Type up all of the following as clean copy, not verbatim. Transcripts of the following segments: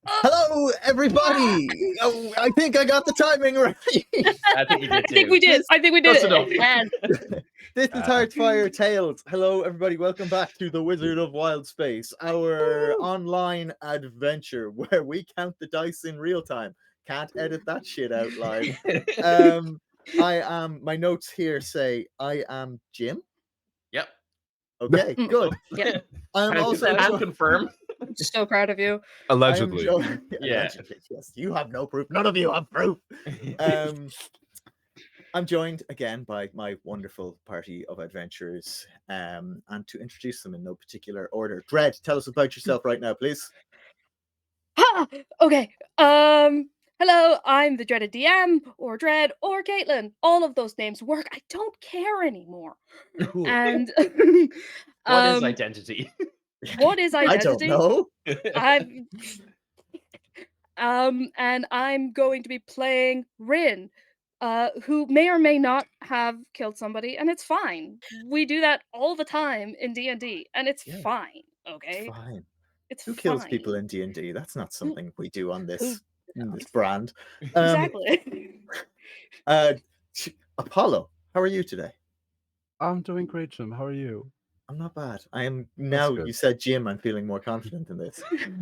Hello, everybody! Oh, I think I got the timing right. I think you did too. I think we did. I think we did. Close enough. And This is Heartfire Tales. Hello, everybody. Welcome back to the Wizard of Wildspace, our online adventure where we count the dice in real time. Can't edit that shit out live. My notes here say I am Jim. Yep. Okay, good. Yep. I'm also I'll confirm. so proud of you. Allegedly. Yeah. Allegedly, yes. You have no proof. None of you have proof. I'm joined again by my wonderful party of adventurers, and to introduce them in no particular order. Dread, tell us about yourself right now, please. Ha! Okay. Hello, I'm the dreaded DM, or Dread, or Caitlin. All of those names work. I don't care anymore. Cool. And What is identity? what is identity? I don't know. And I'm going to be playing Rin, who may or may not have killed somebody, and it's fine. We do that all the time in D&D, and it's fine. Okay, It's fine. it's Who fine. kills people in D&D? That's not something we do on this brand. Exactly. Apollo, how are you today? I'm doing great, Jim. How are you? I'm not bad. I am now. good. You said Jim. I'm feeling more confident in this. I'm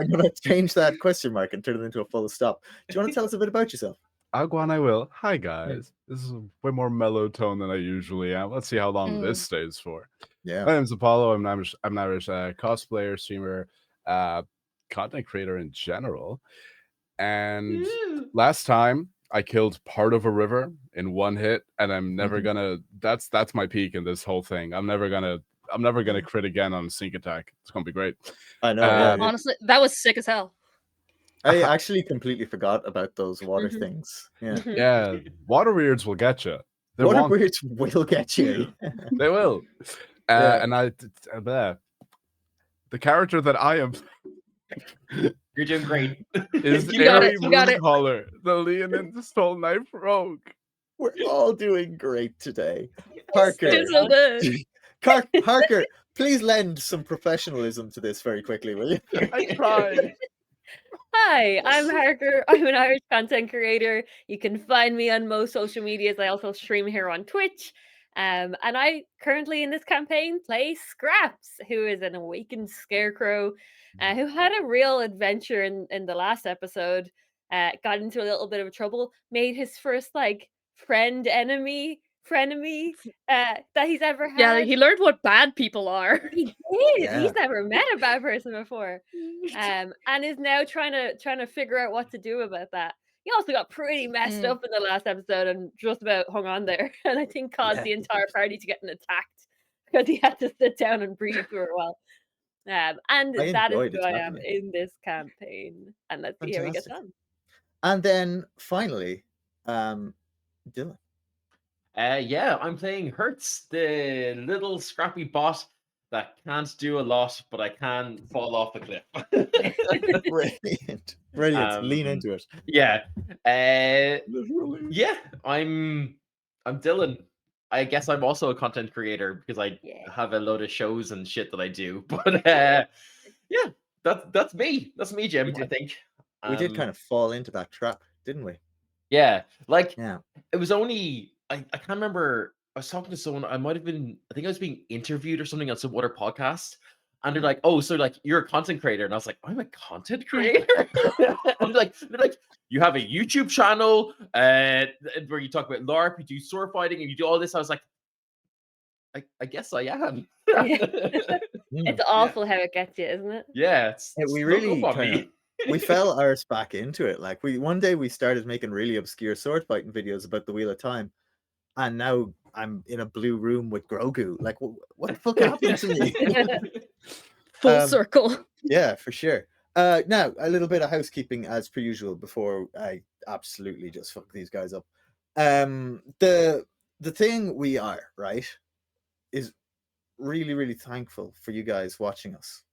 going to change that question mark and turn it into a full stop. Do you want to tell us a bit about yourself? I'll go on, I will. Hi, guys. This is a way more mellow tone than I usually am. Let's see how long this stays for. Yeah. My name's Apollo. I'm an Irish cosplayer, streamer, content creator in general. And last time I killed part of a river in one hit, and I'm never gonna. That's my peak in this whole thing. I'm never gonna crit again on a sneak attack. It's gonna be great. I know. Honestly, that was sick as hell. I actually completely forgot about those water things. Yeah. Yeah, water weirds will get you. Water weirds will get you. They will. And the character that I am You're doing great. is You got Airy it, you got it. Mooncaller, the Leonin the Stole Knife Rogue. We're all doing great today. Parker, It's so good. Parker, please lend some professionalism to this very quickly, will you? I tried. Hi, I'm Harker. I'm an Irish content creator. You can find me on most social medias. I also stream here on Twitch. And I currently in this campaign play Scraps, who is an awakened scarecrow who had a real adventure in the last episode, got into a little bit of trouble, made his first frenemy that he's ever had. Yeah, he learned what bad people are. He did. Yeah. He's never met a bad person before, and is now trying to figure out what to do about that. He also got pretty messed up in the last episode and just about hung on there, and I think caused the entire party to get attacked because he had to sit down and breathe for a while. And that is who I am in this campaign. And let's see how he gets on. And then finally, Dylan. Yeah, I'm playing Hertz, the little scrappy bot that can't do a lot, but I can fall off the cliff. Brilliant. Brilliant. Lean into it. Yeah. Literally. Yeah, I'm Dylan. I guess I'm also a content creator because I Yeah. have a load of shows and shit that I do. But yeah, that's me. That's me, Jim. I think We did kind of fall into that trap, didn't we? yeah. Like Yeah. it was only I can't remember. I was talking to someone. I think I was being interviewed or something on some other podcast. And they're like, "Oh, so like you're a content creator?" And I was like, "I'm a content creator." And they're like, "You have a YouTube channel, where you talk about LARP, you do sword fighting, and you do all this." I was like, "I guess I am." It's awful how it gets you, isn't it? Yeah, it's Yeah, we snuck really up on kinda- me. we fell ours back into it. Like one day we started making really obscure sword fighting videos about the Wheel of Time, and now I'm in a blue room with Grogu. Like, what the fuck happened to me? Full circle. Yeah, for sure. Now a little bit of housekeeping as per usual before I absolutely just fuck these guys up. The thing we are, right, is really, really thankful for you guys watching us.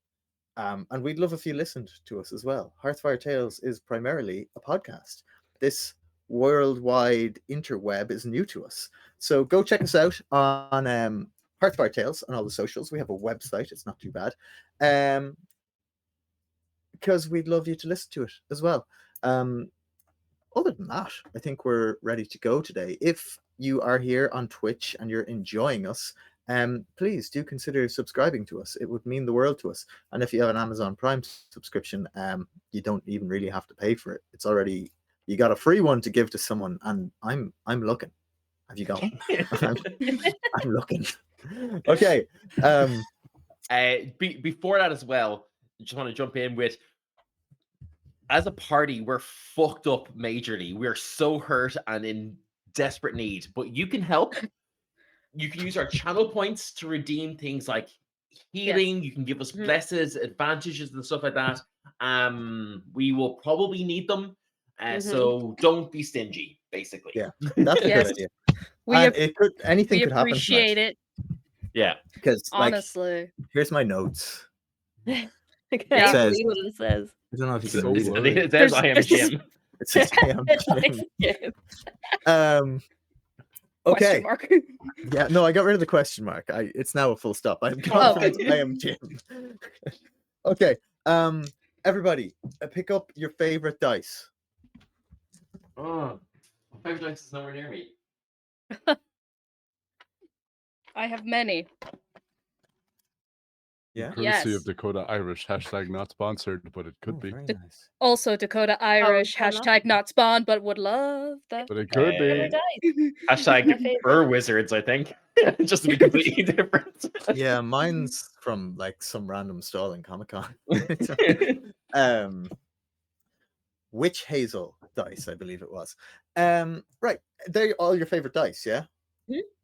And we'd love if you listened to us as well. Hearthfire Tales is primarily a podcast. This worldwide interweb is new to us. So go check us out on Hearthfire Tales on all the socials. We have a website, it's not too bad. Because we'd love you to listen to it as well. Other than that, I think we're ready to go today. If you are here on Twitch and you're enjoying us, please do consider subscribing to us. It would mean the world to us. And if you have an Amazon Prime subscription, you don't even really have to pay for it. It's already, you got a free one to give to someone, and I'm looking. Have you got one? I'm looking. Okay. Before that as well, I just want to jump in with, as a party, we're fucked up majorly. We're so hurt and in desperate need, but you can help. You can use our channel points to redeem things like healing. You can give us blesses, advantages, and stuff like that. We will probably need them. So don't be stingy, basically. Yeah, that's a Yes. good idea. We, And anything we could happen appreciate it, Yeah. because honestly. here's my notes. I It can't says- read what it says. I don't know if you can So read I it. think it says I am There's- Jim. It says I am Jim. Yeah. Okay. Question mark. Yeah, no, I got rid of the question mark. It's now a full stop. I'm Oh, confident I am Jim. Okay. Everybody, pick up your favorite dice. Oh, my favorite dice is nowhere near me. I have many. Yeah. Courtesy Yes. of Dakota Irish, hashtag not sponsored, but it could be. Very nice. Also Dakota Irish, fair enough. hashtag not spawn, but would love that. But it could Never be. died. My Hashtag favorite. Fur Wizards, I think. Just to be completely different. Yeah, mine's from like some random stall in Comic-Con. Witch Hazel dice, I believe it was. Right. They're all your favorite dice, yeah?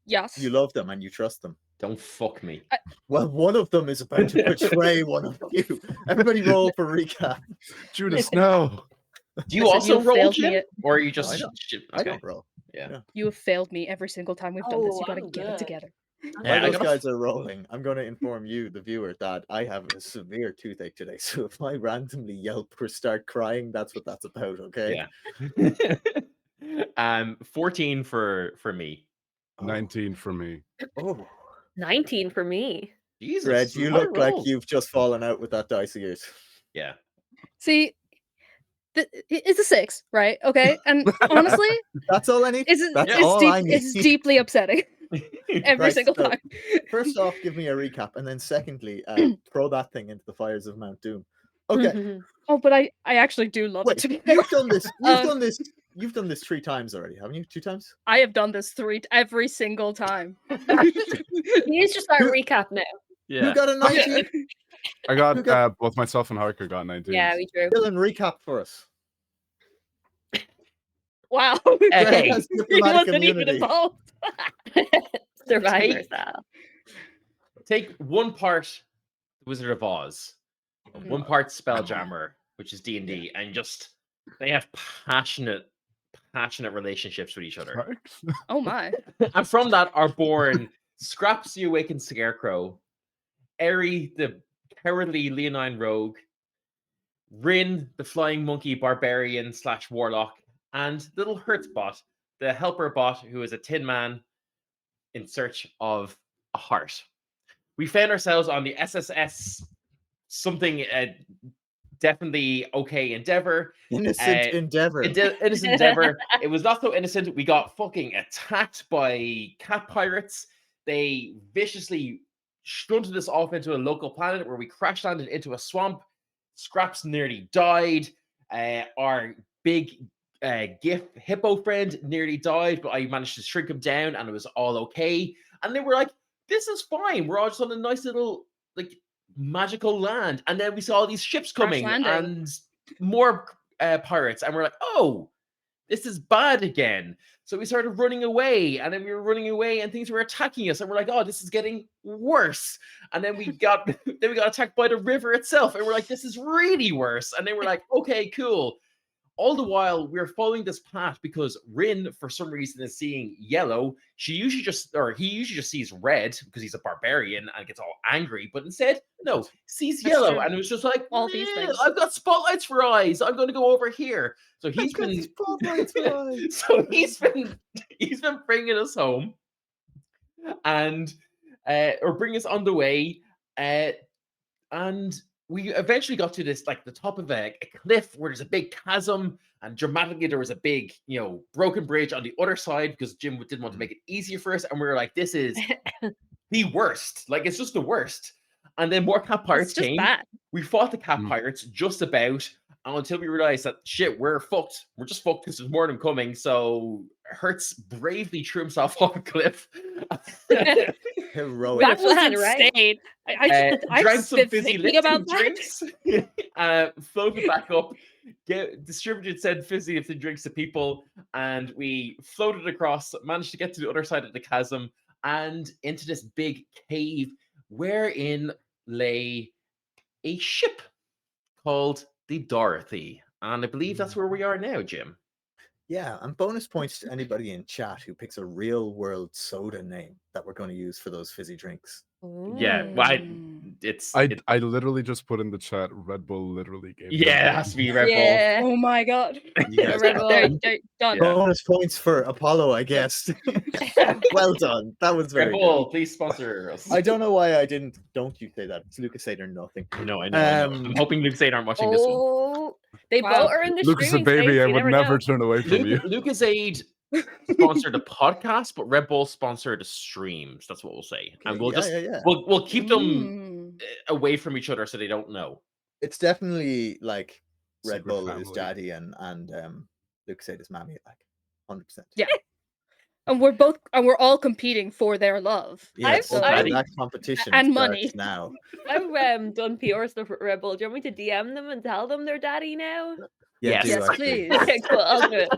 Yes. You love them and you trust them. Don't fuck me. Well, one of them is about to betray one of you. Everybody roll for recap. Judas, no. Do you Listen, also you roll, failed me Jim? at- Or are you I just... don't. I Okay. don't roll. You have failed me every single time we've done this. Oh, You gotta I'm get it good. together. While Yeah, I those got a guys are rolling, I'm going to inform you, the viewer, that I have a severe toothache today. So if I randomly yelp or start crying, that's what that's about, okay? Yeah. 14 for me. 19 for me. Oh, 19 for me. Jesus. Reg, you what a look like roll. you've just fallen out with that dice of yours. Yeah. See, it's a 6, right? Okay. And honestly, That's all I need. it's, That's it's, all I need. it's deeply upsetting every Right, single so- time. First off, give me a recap, and then secondly, throw that thing into the fires of Mount Doom. Okay, Oh, but I actually do love wait, it, to be fair. you've done this. Um, You've done this 3 times already, haven't you? 2 times? I have done this every single time. You need to start a recap now. Who Yeah. got a 19? I got, Who got- both myself and Harker got 19. Yeah, we drew. Dylan, recap for us. Wow. Hey. Has He diplomatic wasn't even immunity. involved. Survivor Take- style. Take one part Wizard of Oz, one part Spelljammer, which is D&D, and just they have passionate relationships with each other. Oh my. And from that are born Scraps the Awakened Scarecrow, Eri the cowardly Leonine Rogue, Rin, the flying monkey barbarian / warlock, and little Hertzbot, the helper bot who is a tin man in search of a heart. We found ourselves on the SSS something definitely okay endeavor. Innocent endeavor. Innocent endeavor. It was not so innocent. We got fucking attacked by cat pirates. They viciously stunted us off into a local planet where we crash landed into a swamp. Scraps nearly died. Our big GIF hippo friend nearly died, but I managed to shrink him down and it was all okay. And they were like, this is fine. We're all just on a nice little like magical land. And then we saw all these ships coming and more pirates. And we're like, oh, this is bad again. So we started running away, and then we were running away, and things were attacking us, and we're like, "Oh, this is getting worse." And then we got attacked by the river itself, and we're like, "This is really worse." And then we're like, "Okay, cool." All the while, we're following this path because Rin, for some reason, is seeing yellow. He usually just sees red because he's a barbarian and gets all angry. But instead, no, sees yellow, true. and it was just like, All these things. I've got spotlights for eyes. I'm going to go over here. So he's been spotlights for eyes. so he's been bringing us home, and or bring us on the way, and we eventually got to this, like the top of a cliff where there's a big chasm, and dramatically there was a big, broken bridge on the other side because Jim didn't want to make it easier for us, and we were like, this is the worst. Like, it's just the worst. And then more cat pirates It's just came. bad. We fought the cat pirates just about until we realized that shit, we're fucked. We're just fucked because there's more of them coming. So Hertz bravely threw himself off a cliff. Heroic. That was Right? insane. I Drank some been fizzy thinking lifting about that. drinks, floated back up, distributed said fizzy lifting drinks to people, and we floated across, managed to get to the other side of the chasm and into this big cave wherein lay a ship called the Dorothy. And I believe that's where we are now, Jim. Yeah, and bonus points to anybody in chat who picks a real world soda name that we're going to use for those fizzy drinks. Yeah, well, I literally just put in the chat. Red Bull literally gave. Yeah, it has to be Red Bull. Yeah. Oh my god. You guys Red got Bull. them. They're done. Yeah. Bonus points for Apollo, I guess. Well done. That was very Red Bull, good. please sponsor us. I don't know why I didn't. Don't you say that? It's Lucasade or nothing. No, I know. I'm hoping Luke Zane aren't watching this one. Oh, they Wow. both are in the Lucas a streaming baby, space. I You would never know. turn away from you. Lucasade sponsored the podcast, but Red Bull sponsored the streams. That's what we'll say, and we'll yeah. we'll keep them away from each other so they don't know. It's definitely like Red Secret Bull is family. daddy and Lucasade is mammy, like 100%. Yeah. And we're all competing for their love. Yeah, I've- I've- that competition and starts money. now. I've done PR stuff with Red Bull. Do you want me to DM them and tell them they're daddy now? Yeah, Yes. do Yes, actually. please. Okay, cool. I'll do it.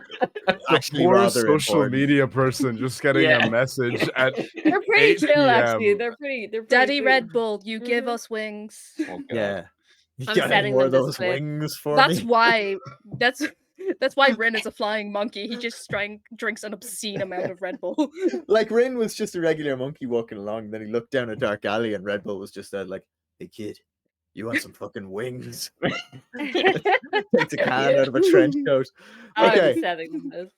Actually, Poor rather social important. media person just getting Yeah. a message at They're pretty 8 chill, actually. PM. They're pretty. Daddy sweet. Red Bull, you give Mhm. us wings. Oh, God. Yeah. You I'm got any sending more of them this those clip. wings for That's me? why that's why Rin is a flying monkey. He just drinks an obscene amount of Red Bull. Like Rin was just a regular monkey walking along, then he looked down a dark alley and Red Bull was just like, "Hey kid, you want some fucking wings?" Takes a can out of a trench coat. I'm Okay, sending them this.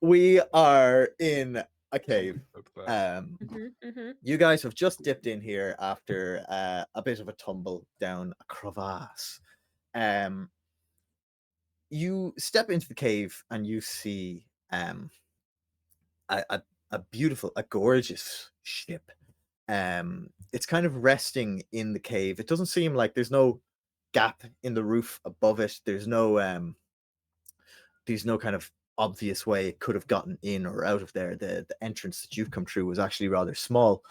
we are in a cave. You guys have just dipped in here after a bit of a tumble down a crevasse. You step into the cave and you see a beautiful, a gorgeous ship. It's kind of resting in the cave. It doesn't seem like there's no gap in the roof above it. There's no kind of obvious way it could have gotten in or out of there. The entrance that you've come through was actually rather small.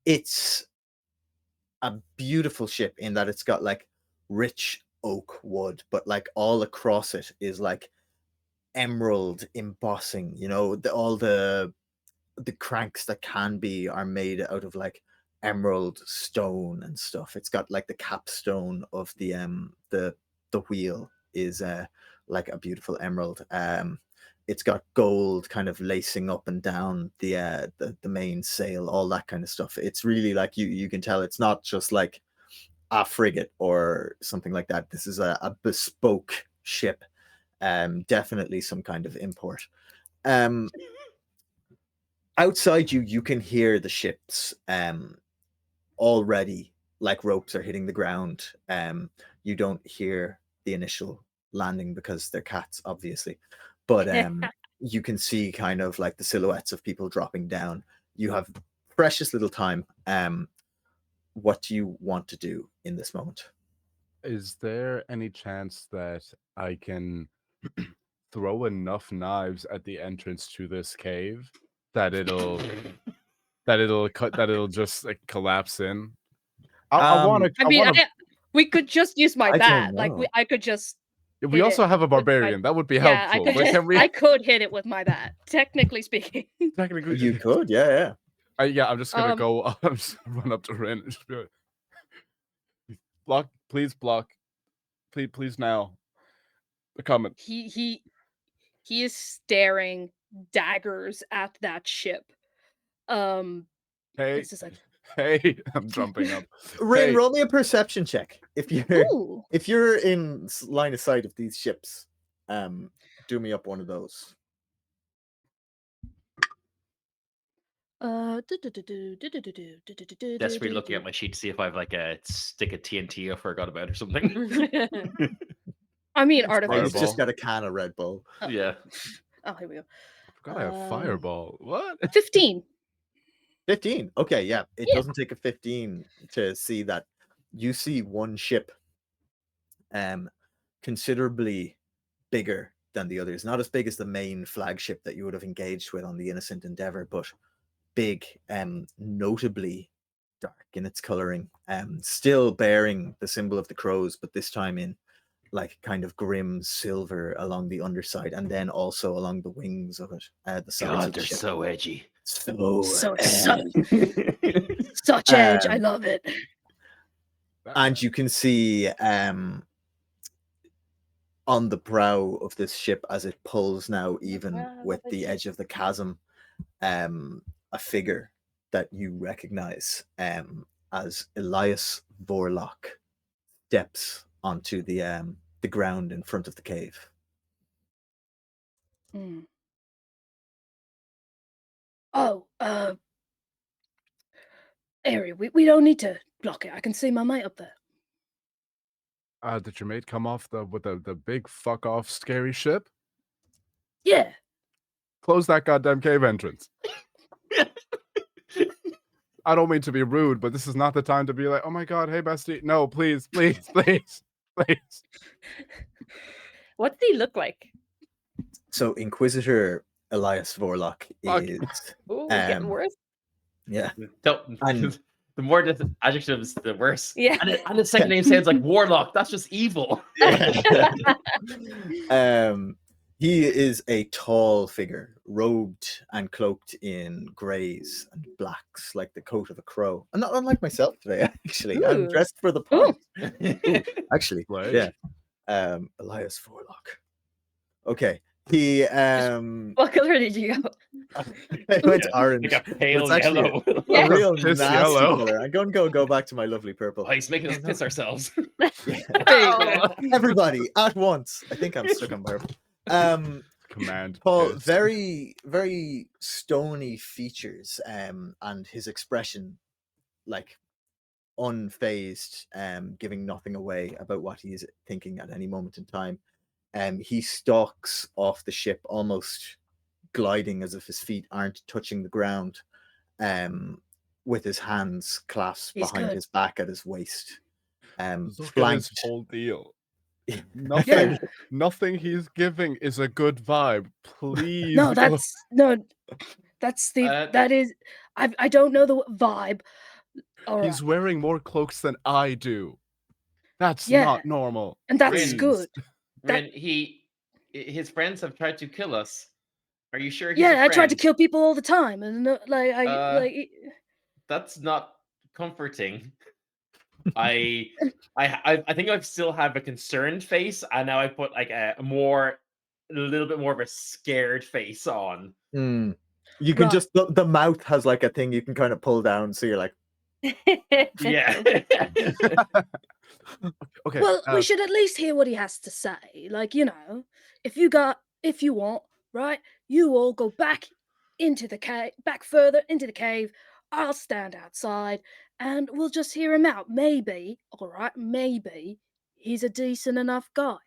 It's a beautiful ship in that it's got like rich oak wood, but like all across it is like emerald embossing. You know, all the cranks that can be are made out of like emerald stone and stuff. It's got like the capstone of the wheel is like a beautiful emerald. It's got gold kind of lacing up and down the main sail, all that kind of stuff. It's really like you can tell it's not just like a frigate or something like that. This is a bespoke ship, definitely some kind of import. Outside you can hear the ships already, like ropes are hitting the ground. You don't hear the initial landing because they're cats, obviously, but you can see kind of like the silhouettes of people dropping down. You have precious little time. What do you want to do in this moment? Is there any chance that I can throw enough knives at the entrance to this cave that it'll just like collapse in? I want to. I mean, we could just use my I bat. don't Like know. I could just. We also have a barbarian. That would be Yeah, helpful. I could But just. can we I could hit it with my bat. Technically speaking. technically? You could, yeah. Yeah, I'm just gonna Um, go. I'm just gonna run up to Rin and just be like, block, please block, please now. The comment. He is staring daggers at that ship. Hey, This is like, hey, I'm jumping up. Rin, Hey. roll me a perception check. If you're in line of sight of these ships, do me up one of those. Desperately looking at my sheet to see if I've like a stick of TNT I forgot about or something. I mean, He's artifacts. just got a can of Red Bull. Yeah. Oh, here we go. I forgot I have fireball. What? 15. 15. Okay, yeah. It Yeah. doesn't take a 15 to see that. You see one ship considerably bigger than the others. Not as big as the main flagship that you would have engaged with on the Innocent Endeavor, but big, notably dark in its coloring, still bearing the symbol of the crows, but this time in like kind of grim silver along the underside, and then also along the wings of it. The sides God, of the they're ship. so edgy. So such edge. I love it. And you can see on the brow of this ship, as it pulls now even with the edge of the chasm, a figure that you recognize as Elias Vorlock steps onto the ground in front of the cave. Oh, Ari, we don't need to block it. I can see my mate up there. Did your mate come off with the big fuck off scary ship? Yeah. Close that goddamn cave entrance. I don't mean to be rude, but this is not the time to be like, oh my god, hey bestie. No, please. What does he look like? So Inquisitor Elias Vorlock is Ooh, getting worse. yeah. And the more adjectives, the worse. Yeah. And the second name sounds like Warlock. That's just evil. He is a tall figure, robed and cloaked in greys and blacks, like the coat of a crow. I'm not unlike myself today, actually. Ooh. I'm dressed for the part. Actually, Right. yeah. Elias Vorlock. Okay. He What color did you go? I went orange. Like a pale It's actually yellow. a real Piss nasty yellow. color. I'm going to go back to my lovely purple. Oh, he's making us piss ourselves. Everybody at once. I think I'm stuck on purple. Command. Paul, piss. very, very stony features, and his expression, like unfazed, giving nothing away about what he is thinking at any moment in time. He stalks off the ship, almost gliding as if his feet aren't touching the ground, with his hands clasped He's behind good. his back at his waist. Look at his Flanked. whole deal. Yeah. Nothing he's giving is a good vibe. Please. No, that's the that is. I don't know the vibe. All right. He's wearing more cloaks than I do. That's Yeah. not normal. And that's Please. good. When his friends have tried to kill us. Are you sure he's Yeah, a I tried to friend? kill people all the time, and That's not comforting. I think I still have a concerned face, and now I put like a little bit more of a scared face on. You can Right. just the mouth has like a thing you can kind of pull down, so you're like, Yeah. Okay. Well, we should at least hear what he has to say. Like, if you want, right, you all go back into the cave, back further into the cave. I'll stand outside and we'll just hear him out. Maybe, all right, maybe he's a decent enough guy.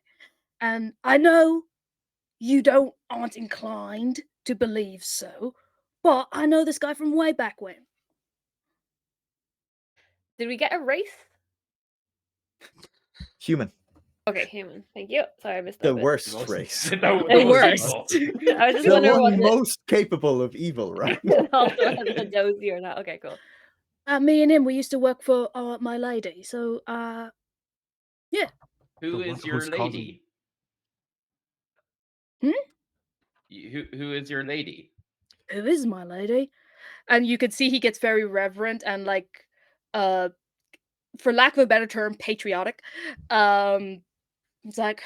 And I know you aren't inclined to believe so, but I know this guy from way back when. Did we get a race? Human. Okay, human. Thank you. Sorry, I missed The that bit. worst race. No, The no worst. evil. I was just The wondering what one the most capable of evil, right? also has a dozy or not. Okay, cool. Me and him, we used to work for my lady. So, yeah. Who The is one your who's causing- lady? Hmm? Who is your lady? Who is my lady? And you could see he gets very reverent and like, for lack of a better term, patriotic. It's like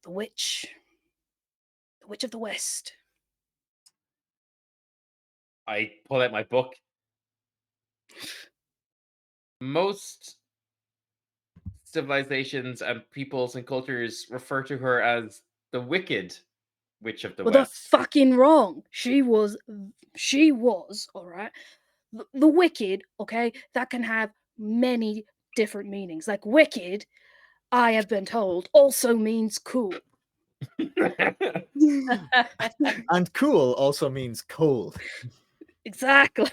the witch of the West. I pull out my book. Most civilizations and peoples and cultures refer to her as the wicked witch of the Well, they're West. fucking wrong. She was, all right. The wicked, okay, that can have many different meanings. Like wicked, I have been told, also means cool. And cool also means cold. Exactly.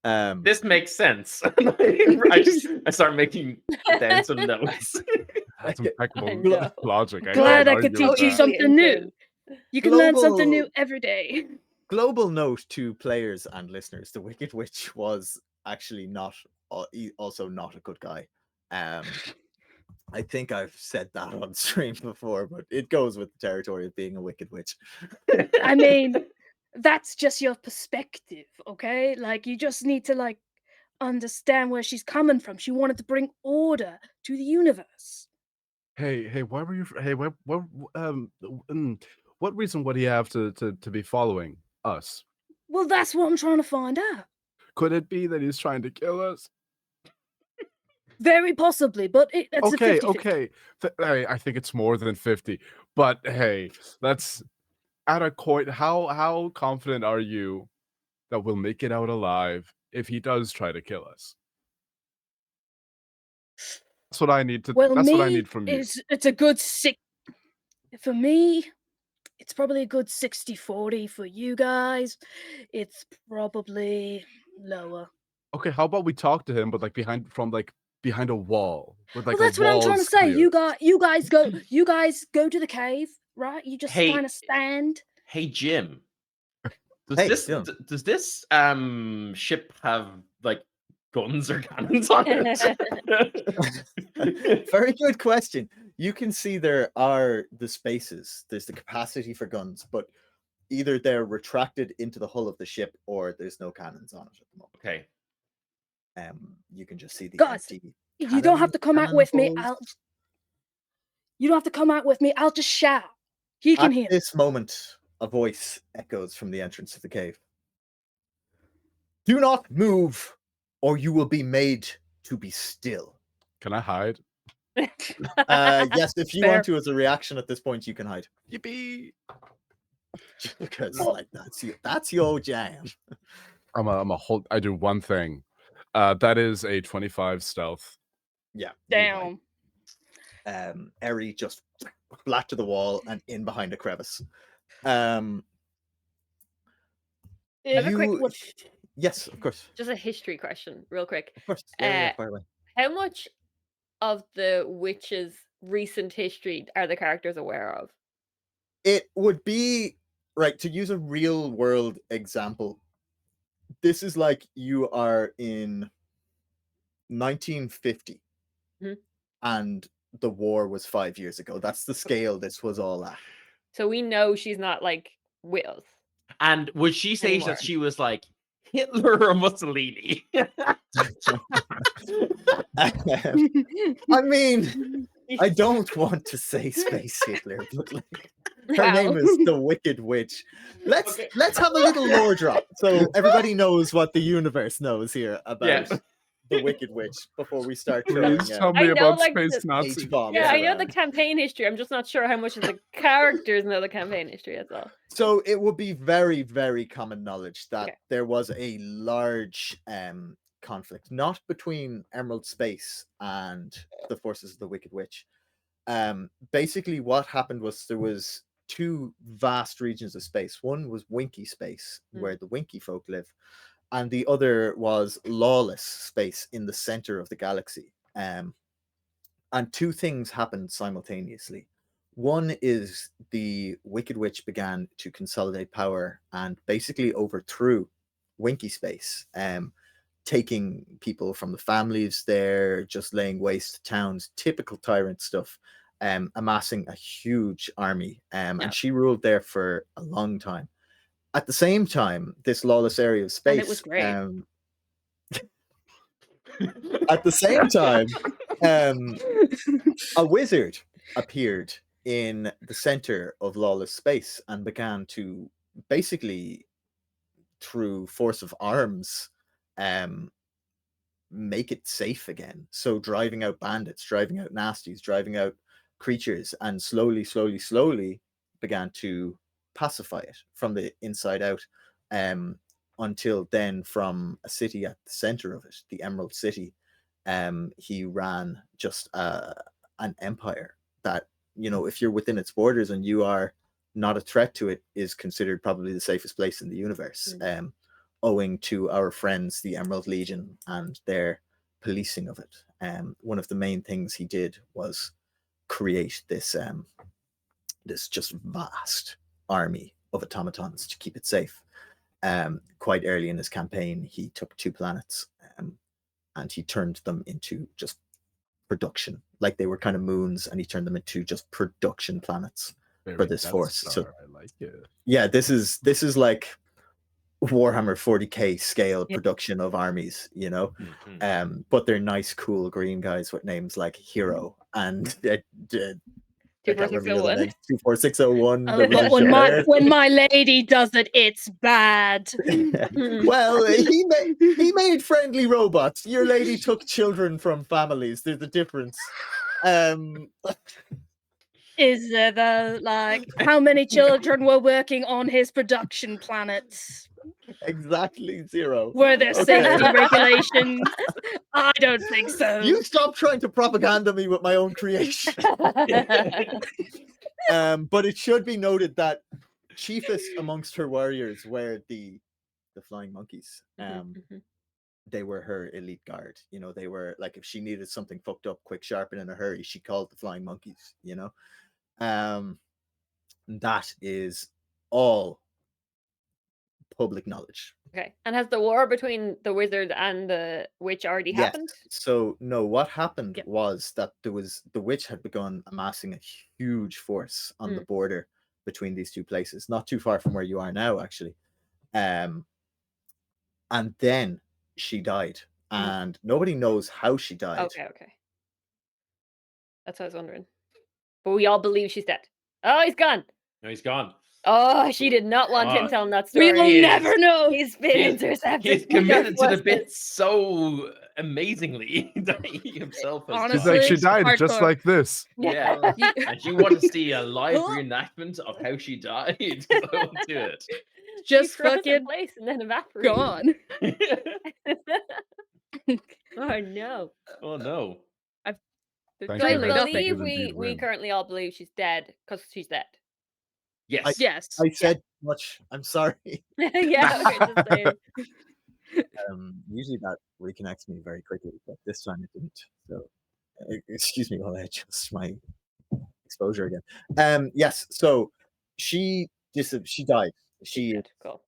This makes sense. I start making down some notes. That's I impeccable know. logic. Glad I can't could argue with teach you that. something new. You can learn something new Global- every day. Global note to players and listeners: the Wicked Witch was actually also not a good guy. I think I've said that on stream before, but it goes with the territory of being a wicked witch. I mean, that's just your perspective, okay? Like, you just need to, like, understand where she's coming from. She wanted to bring order to the universe. Hey, why were you? Hey, what reason would he have to be following us? Well, that's what I'm trying to find out. Could it be that he's trying to kill us? Very possibly, but that's Okay, a 50-50. okay. I think it's more than 50. But hey, that's at a coin. How confident are you that we'll make it out alive if he does try to kill us? That's what I need to. Well, That's me, what I need from you. it's a good six. For me, it's probably a good 60-40. For you guys, it's probably lower. Okay, how about we talk to him, but like behind a wall with like Well, that's a what I'm wall trying to is say. clear. You guys go to the cave, right? You just Hey. kind of stand. Hey Jim, does Hey, this Dylan. does this ship have like guns or cannons on it? Very good question. You can see there are the spaces. There's the capacity for guns, but either they're retracted into the hull of the ship or there's no cannons on it at the moment. Okay. You can just see the Guys, empty. You don't have to come out with me. cannonballs. You don't have to come out with me. I'll just shout. He can At hear. this moment, a voice echoes from the entrance of the cave. Do not move, or you will be made to be still. Can I hide? Yes, if you Fair. want to, as a reaction at this point, you can hide. Yippee! Because like that's your jam. I'm a whole. I do one thing. That is a 25 stealth. Yeah. you hide. Down. Eri just flat to the wall and in behind a crevice. Um, I have a quick one. Yes, of course. Just a history question, real quick. Of course. Yeah, Uh, fire away. How much of the witch's recent history are the characters aware of? It would be right to use a real world example. This is like you are in 1950 Mhm. and the war was 5 years ago. That's the scale this was all at. So we know she's not like with us. And would she say Anymore. that she was like Hitler or Mussolini? I mean, I don't want to say Space Hitler, but like Her name Wow. is the Wicked Witch. Let's Okay. let's have a little lore drop so everybody knows what the universe knows here about the Wicked Witch before we start throwing Please tell me I know, about like, space the- Nazis. H-bombs Yeah, I know the around. campaign history. I'm just not sure how much of the characters know the campaign history. That's all. So it would be very, very common knowledge that Okay. there was a large conflict, not between Emerald Space and the forces of the Wicked Witch. Basically, what happened was there was two vast regions of space. One was Winky Space, where the Winky folk live, and the other was Lawless Space in the center of the galaxy. And two things happened simultaneously. One is the Wicked Witch began to consolidate power and basically overthrew Winky Space, taking people from the families there, just laying waste to towns, typical tyrant stuff, amassing a huge army. And she ruled there for a long time. At the same time, this lawless area of space, it was great. at the same time, a wizard appeared in the center of lawless space and began to basically, through force of arms, make it safe again. So driving out bandits, driving out nasties, driving out creatures, and slowly began to pacify it from the inside out, until then, from a city at the center of it, the Emerald City, he ran just an empire that, if you're within its borders and you are not a threat to it, is considered probably the safest place in the universe, owing to our friends, the Emerald Legion, and their policing of it. One of the main things he did was create this just vast army of automatons to keep it safe. Quite early in his campaign, he took 2 planets and he turned them into just production, like they were kind of moons, and he turned them into just production planets for this force. So I like it. yeah, this is like Warhammer 40k scale production of armies, but they're nice, cool green guys with names like Hero and 24601. 24601. But when my lady does it, it's bad. Well, he made friendly robots. Your lady took children from families. There's a difference. Is there though? Like, how many children were working on his production planets? Exactly 0. Were there Okay. safety regulations? I don't think so. You stop trying to propaganda me with my own creation. But it should be noted that chiefest amongst her warriors were the flying monkeys. They were her elite guard. They were like, if she needed something fucked up, quick, sharp, and in a hurry, she called the flying monkeys. That is all public knowledge. Okay. And has the war between the wizard and the witch already happened? So no, what happened was that the witch had begun amassing a huge force on the border between these two places, not too far from where you are now, actually. And then she died, and nobody knows how she died. Okay. That's what I was wondering. But we all believe she's dead. Oh, he's gone. No, he's gone. Oh, she did not want him telling that story. We'll never know. He's been intercepted. He's committed to the bit so amazingly that he himself has Honestly, She's like, she died hardcore. just like this. Yeah. And you want to see a live reenactment of how she died? I won't do it. Just She froze in fucking place and then evaporated. gone. Oh no. Oh no. Thank So I you, Heather. believe Does indeed we win. currently all believe she's dead because she's dead. Yes. Yes. I said much. I'm sorry. Yeah, okay, just saying. Usually that reconnects me very quickly, but this time it didn't. So excuse me while I adjust my exposure again. Yes, so she died. She is Cool.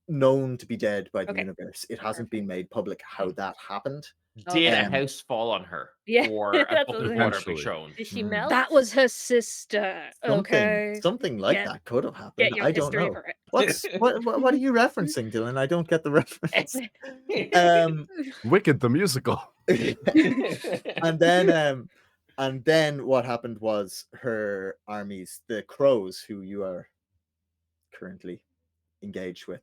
known to be dead by the Okay. universe. It hasn't been made public how that happened. Did a Um, house fall on her? Yeah, Or a that's bucket what of I was water be thinking. shown? Did she melt? That was her sister. Okay. Something like Get- that could have happened. Get your I don't history know. for it. What are you referencing, Dylan? I don't get the reference. Um, Wicked the musical. and then And then what happened was her armies, the crows, who you are currently engaged with,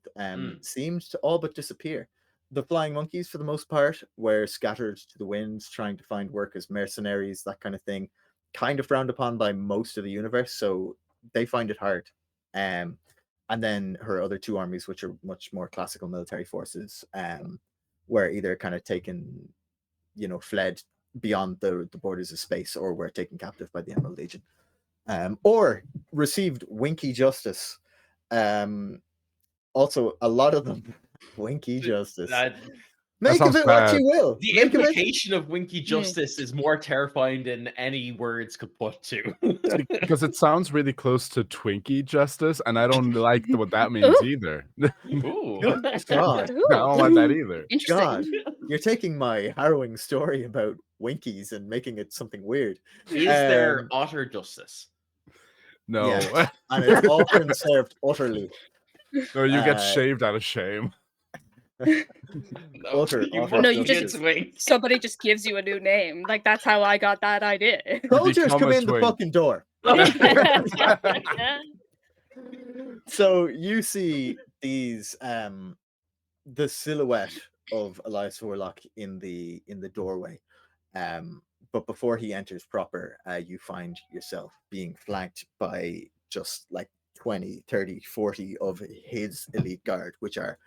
seemed to all but disappear. The flying monkeys, for the most part, were scattered to the winds, trying to find work as mercenaries, that kind of thing, kind of frowned upon by most of the universe, so they find it hard. And then her other two armies, which are much more classical military forces, were either kind of taken, fled beyond the borders of space, or were taken captive by the Emerald Legion, or received winky justice. Also, a lot of them winky justice. Make of sounds it what bad. you will. The Make of it. implication of winky justice is more terrifying than any words could put to. Because it sounds really close to Twinkie justice, and I don't like what that means Ooh. either. Ooh. Good God. Ooh, I don't like that either. interesting. God, you're taking my harrowing story about winkies and making it something weird. Is there otter justice? No. Yeah, and it's often served utterly. No, you get shaved out of shame. Utter No, you justice. just somebody just gives you a new name. Like that's how I got that idea. Soldiers become come a in the twink. fucking door. So you see these the silhouette of Elias Warlock in the doorway. But before he enters proper, you find yourself being flanked by just like 20, 30, 40 of his elite guard, which are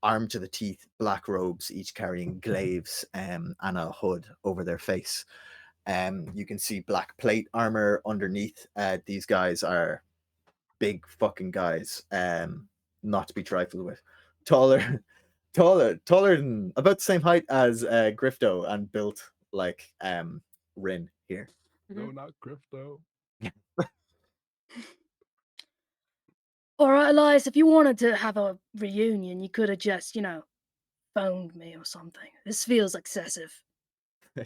armed to the teeth, black robes, each carrying glaives and a hood over their face. You can see black plate armor underneath. These guys are big fucking guys, not to be trifled with. Taller than about the same height as Grifto, and built like Rin here. No, not Grifto. All right, Elias, if you wanted to have a reunion, you could have just, phoned me or something. This feels excessive. I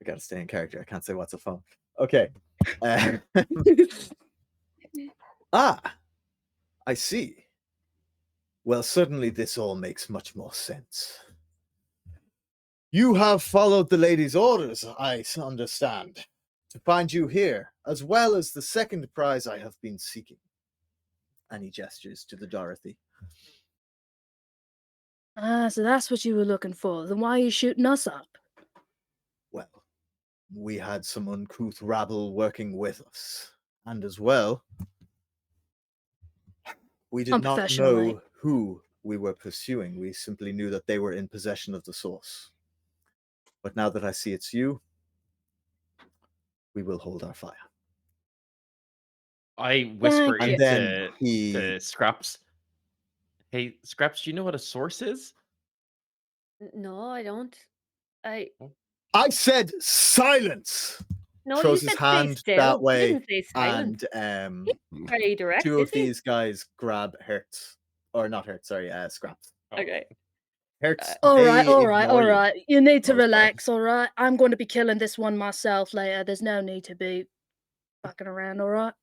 gotta stay in character. I can't say what's a phone. Okay. I see. Well, certainly this all makes much more sense. You have followed the lady's orders, I understand, to find you here, as well as the second prize I have been seeking. And he gestures to the Dorothy. So that's what you were looking for. Then why are you shooting us up? Well, we had some uncouth rabble working with us. And as well, we did not Unprofessional, know who we were pursuing. We simply knew that they were in possession of the source. But now that I see it's you, we will hold our fire. I whisper And then to Scraps. Hey, Scraps, do you know what a source is? No, I don't. I said silence. No, Throws you his said hand stay that still. You way, didn't say silent. and Very direct. two of is he? these guys grab Hertz, or not Hertz, sorry, Scraps. Okay. Hertz. All they right. ignore you. You need to Most relax, all right? I'm going to be killing this one myself later. There's no need to be fucking around, all right?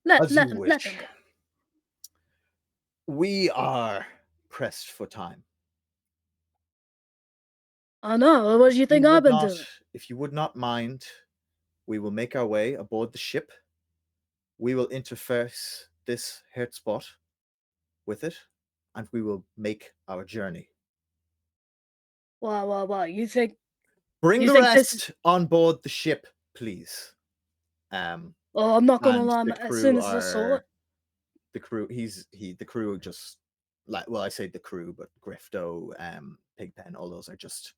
Let As them you go. wish. We are pressed for time. I know. What do you think I've been doing? If you would not mind, we will make our way aboard the ship. We will interface this Hertz spot with it, and we will make our journey. Wow. You think... Bring You the think rest on board the ship, please. I'm not going to and lie. the As soon as I saw crew it... the crew just I say the crew, but Grifto, Pigpen, all those are just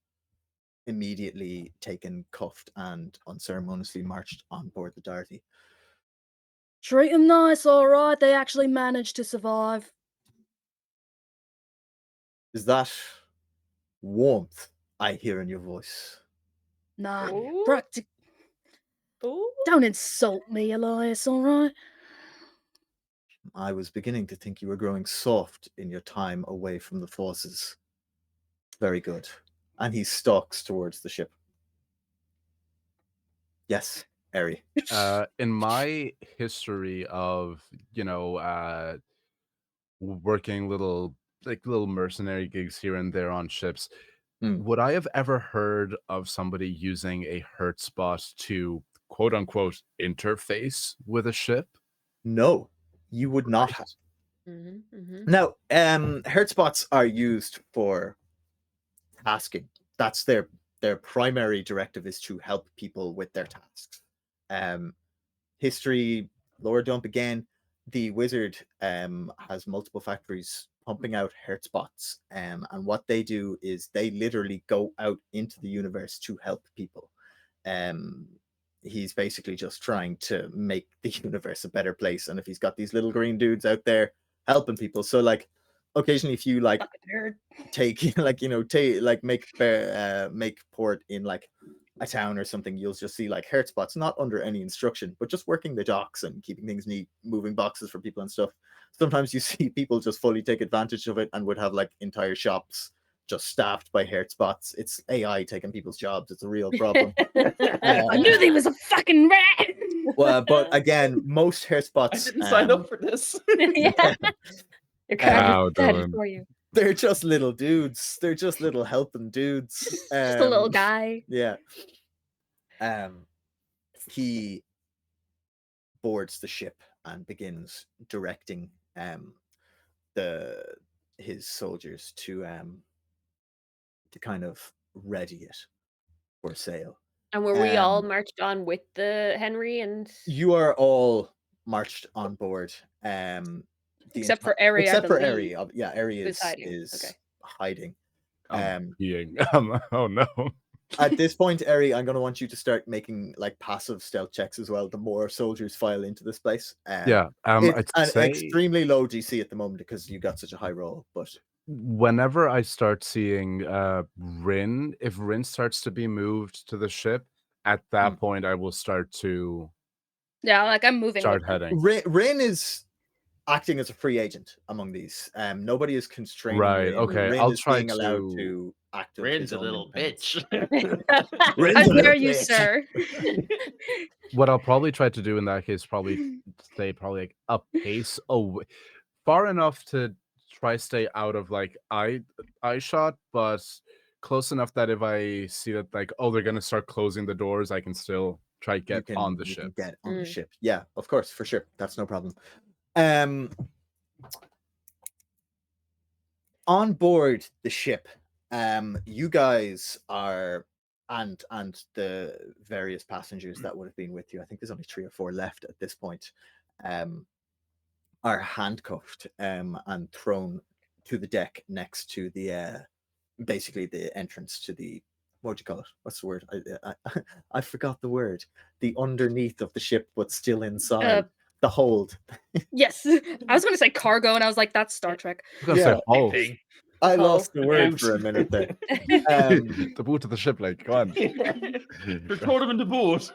immediately taken, cuffed, and unceremoniously marched on board the Dorothy. Treat them nice, all right? They actually managed to survive. Is that warmth I hear in your voice? Nah, Ooh. Ooh. don't insult me, Elias, all right? I was beginning to think you were growing soft in your time away from the forces. Very good. And he stalks towards the ship. Yes, Eri. In my history of, working little mercenary gigs here and there on ships, Would I have ever heard of somebody using a hurt spot to quote unquote interface with a ship? No, you would not have. Now, hurt spots are used for tasking. That's their primary directive, is to help people with their tasks. History, lore dump again. The wizard has multiple factories pumping out hurt spots, and what they do is they literally go out into the universe to help people. He's basically just trying to make the universe a better place, and if he's got these little green dudes out there helping people, so like occasionally if you like take like make port in like a town or something, you'll just see like hurt spots, not under any instruction, but just working the docks and keeping things neat, moving boxes for people and stuff. Sometimes you see people just fully take advantage of it and would have like entire shops just staffed by hurt spots. It's AI taking people's jobs. It's a real problem. I knew they was a fucking rat. Well, but again, most hurt I spots didn't sign up for this. Yeah. Your card is dead for you. They're just little dudes. They're just little helping dudes. Just a little guy. Yeah. He boards the ship and begins directing his soldiers to kind of ready it for sail. And were we all marched on with the Henry and you are all marched on board. Except for Eri, except I for believe, Eri. Yeah, Eri who's hiding. is Okay. hiding. Being oh no. At this point, Eri, I'm going to want you to start making like passive stealth checks as well. The more soldiers file into this place. Yeah, it's I'd an say extremely low GC at the moment because you got such a high roll. But whenever I start seeing Rin, if Rin starts to be moved to the ship, at that point I will start to like I'm moving. start heading. Rin is acting as a free agent among these. Nobody is constrained. Right. Rin. Okay. Rin I'll is try being allowed to act. Rin's a little bitch. How dare you, sir? What I'll probably try to do in that case, probably stay like a pace away, far enough to try stay out of like eye shot, but close enough that if I see that like, oh, they're gonna start closing the doors, I can still try get on the ship. Get on the ship. Yeah, of course, for sure. That's no problem. On board the ship, you guys are and the various passengers that would have been with you, I think there's only 3 or 4 left at this point, are handcuffed and thrown to the deck next to the basically the entrance to the, what do you call it? What's the word? I forgot the word. The underneath of the ship, but still inside. The hold. Yes. I was going to say cargo, and I was like, that's Star Trek. I lost the word for a minute there. The boot of the ship, like, go on. They're throwing him in the boat.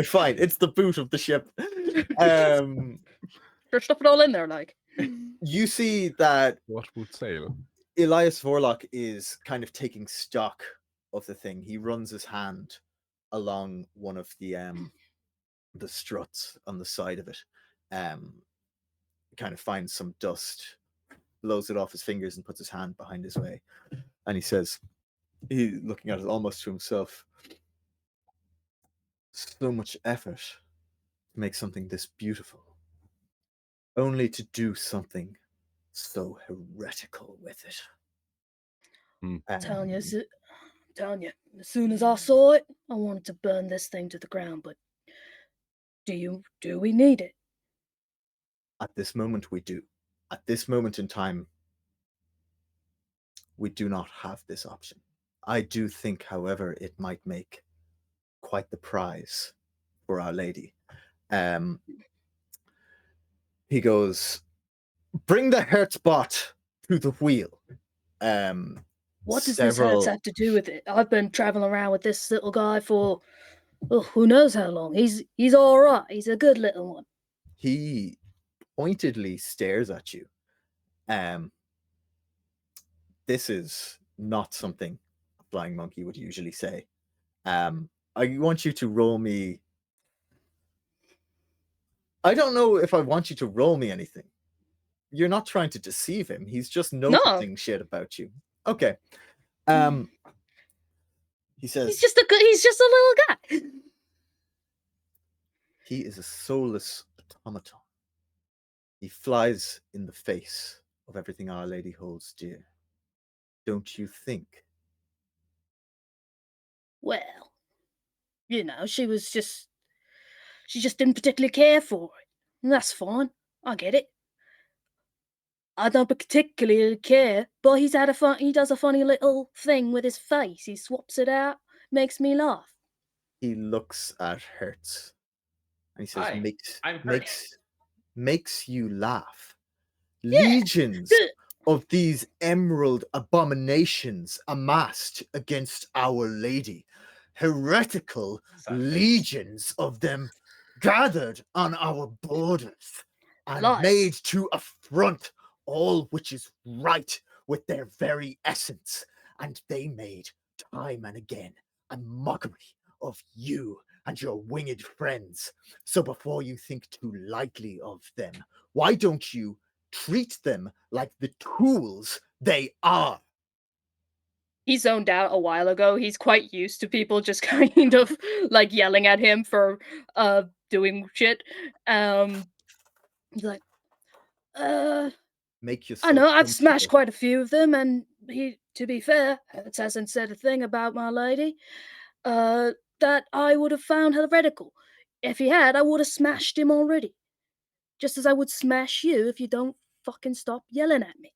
Fine, it's the boot of the ship. Sure, stuff it all in there, like. You see that what would sail? Elias Vorlock is kind of taking stock of the thing. He runs his hand along one of the struts on the side of it, kind of finds some dust, blows it off his fingers and puts his hand behind his way, and he says, he's looking at it almost to himself, so much effort to make something this beautiful, only to do something so heretical with it. Telling you, as soon as I saw it, I wanted to burn this thing to the ground, but do we need it? At this moment, we do. At this moment in time, we do not have this option. I do think, however, it might make quite the prize for Our Lady. He goes, bring the Herzbot to the wheel. What does this Hertz have to do with it? I've been traveling around with this little guy for who knows how long. He's all right. He's a good little one. He pointedly stares at you. This is not something a flying monkey would usually say. I want you to roll me. I don't know if I want you to roll me anything. You're not trying to deceive him. He's just noticing shit about you. Okay. He says He's just a little guy. he is a soulless automaton. He flies in the face of everything Our Lady holds dear. Don't you think? Well, she just didn't particularly care for it. And that's fine. I get it. I don't particularly care, but he does a funny little thing with his face. He swaps it out, makes me laugh. He looks at Hertz and he says, Hi, I'm makes you laugh. Yeah. Legions of these emerald abominations amassed against Our Lady. Heretical legions of them gathered on our borders and Lies. made to affront all which is right with their very essence. And they made time and again a mockery of you and your winged friends. So before you think too lightly of them, why don't you treat them like the tools they are? He zoned out a while ago. He's quite used to people just kind of like yelling at him for doing shit. He's like, Make yourself I know I've smashed comfortable. quite a few of them, and to be fair, Hertz hasn't said a thing about my lady. That I would have found heretical. If he had, I would have smashed him already. Just as I would smash you if you don't fucking stop yelling at me.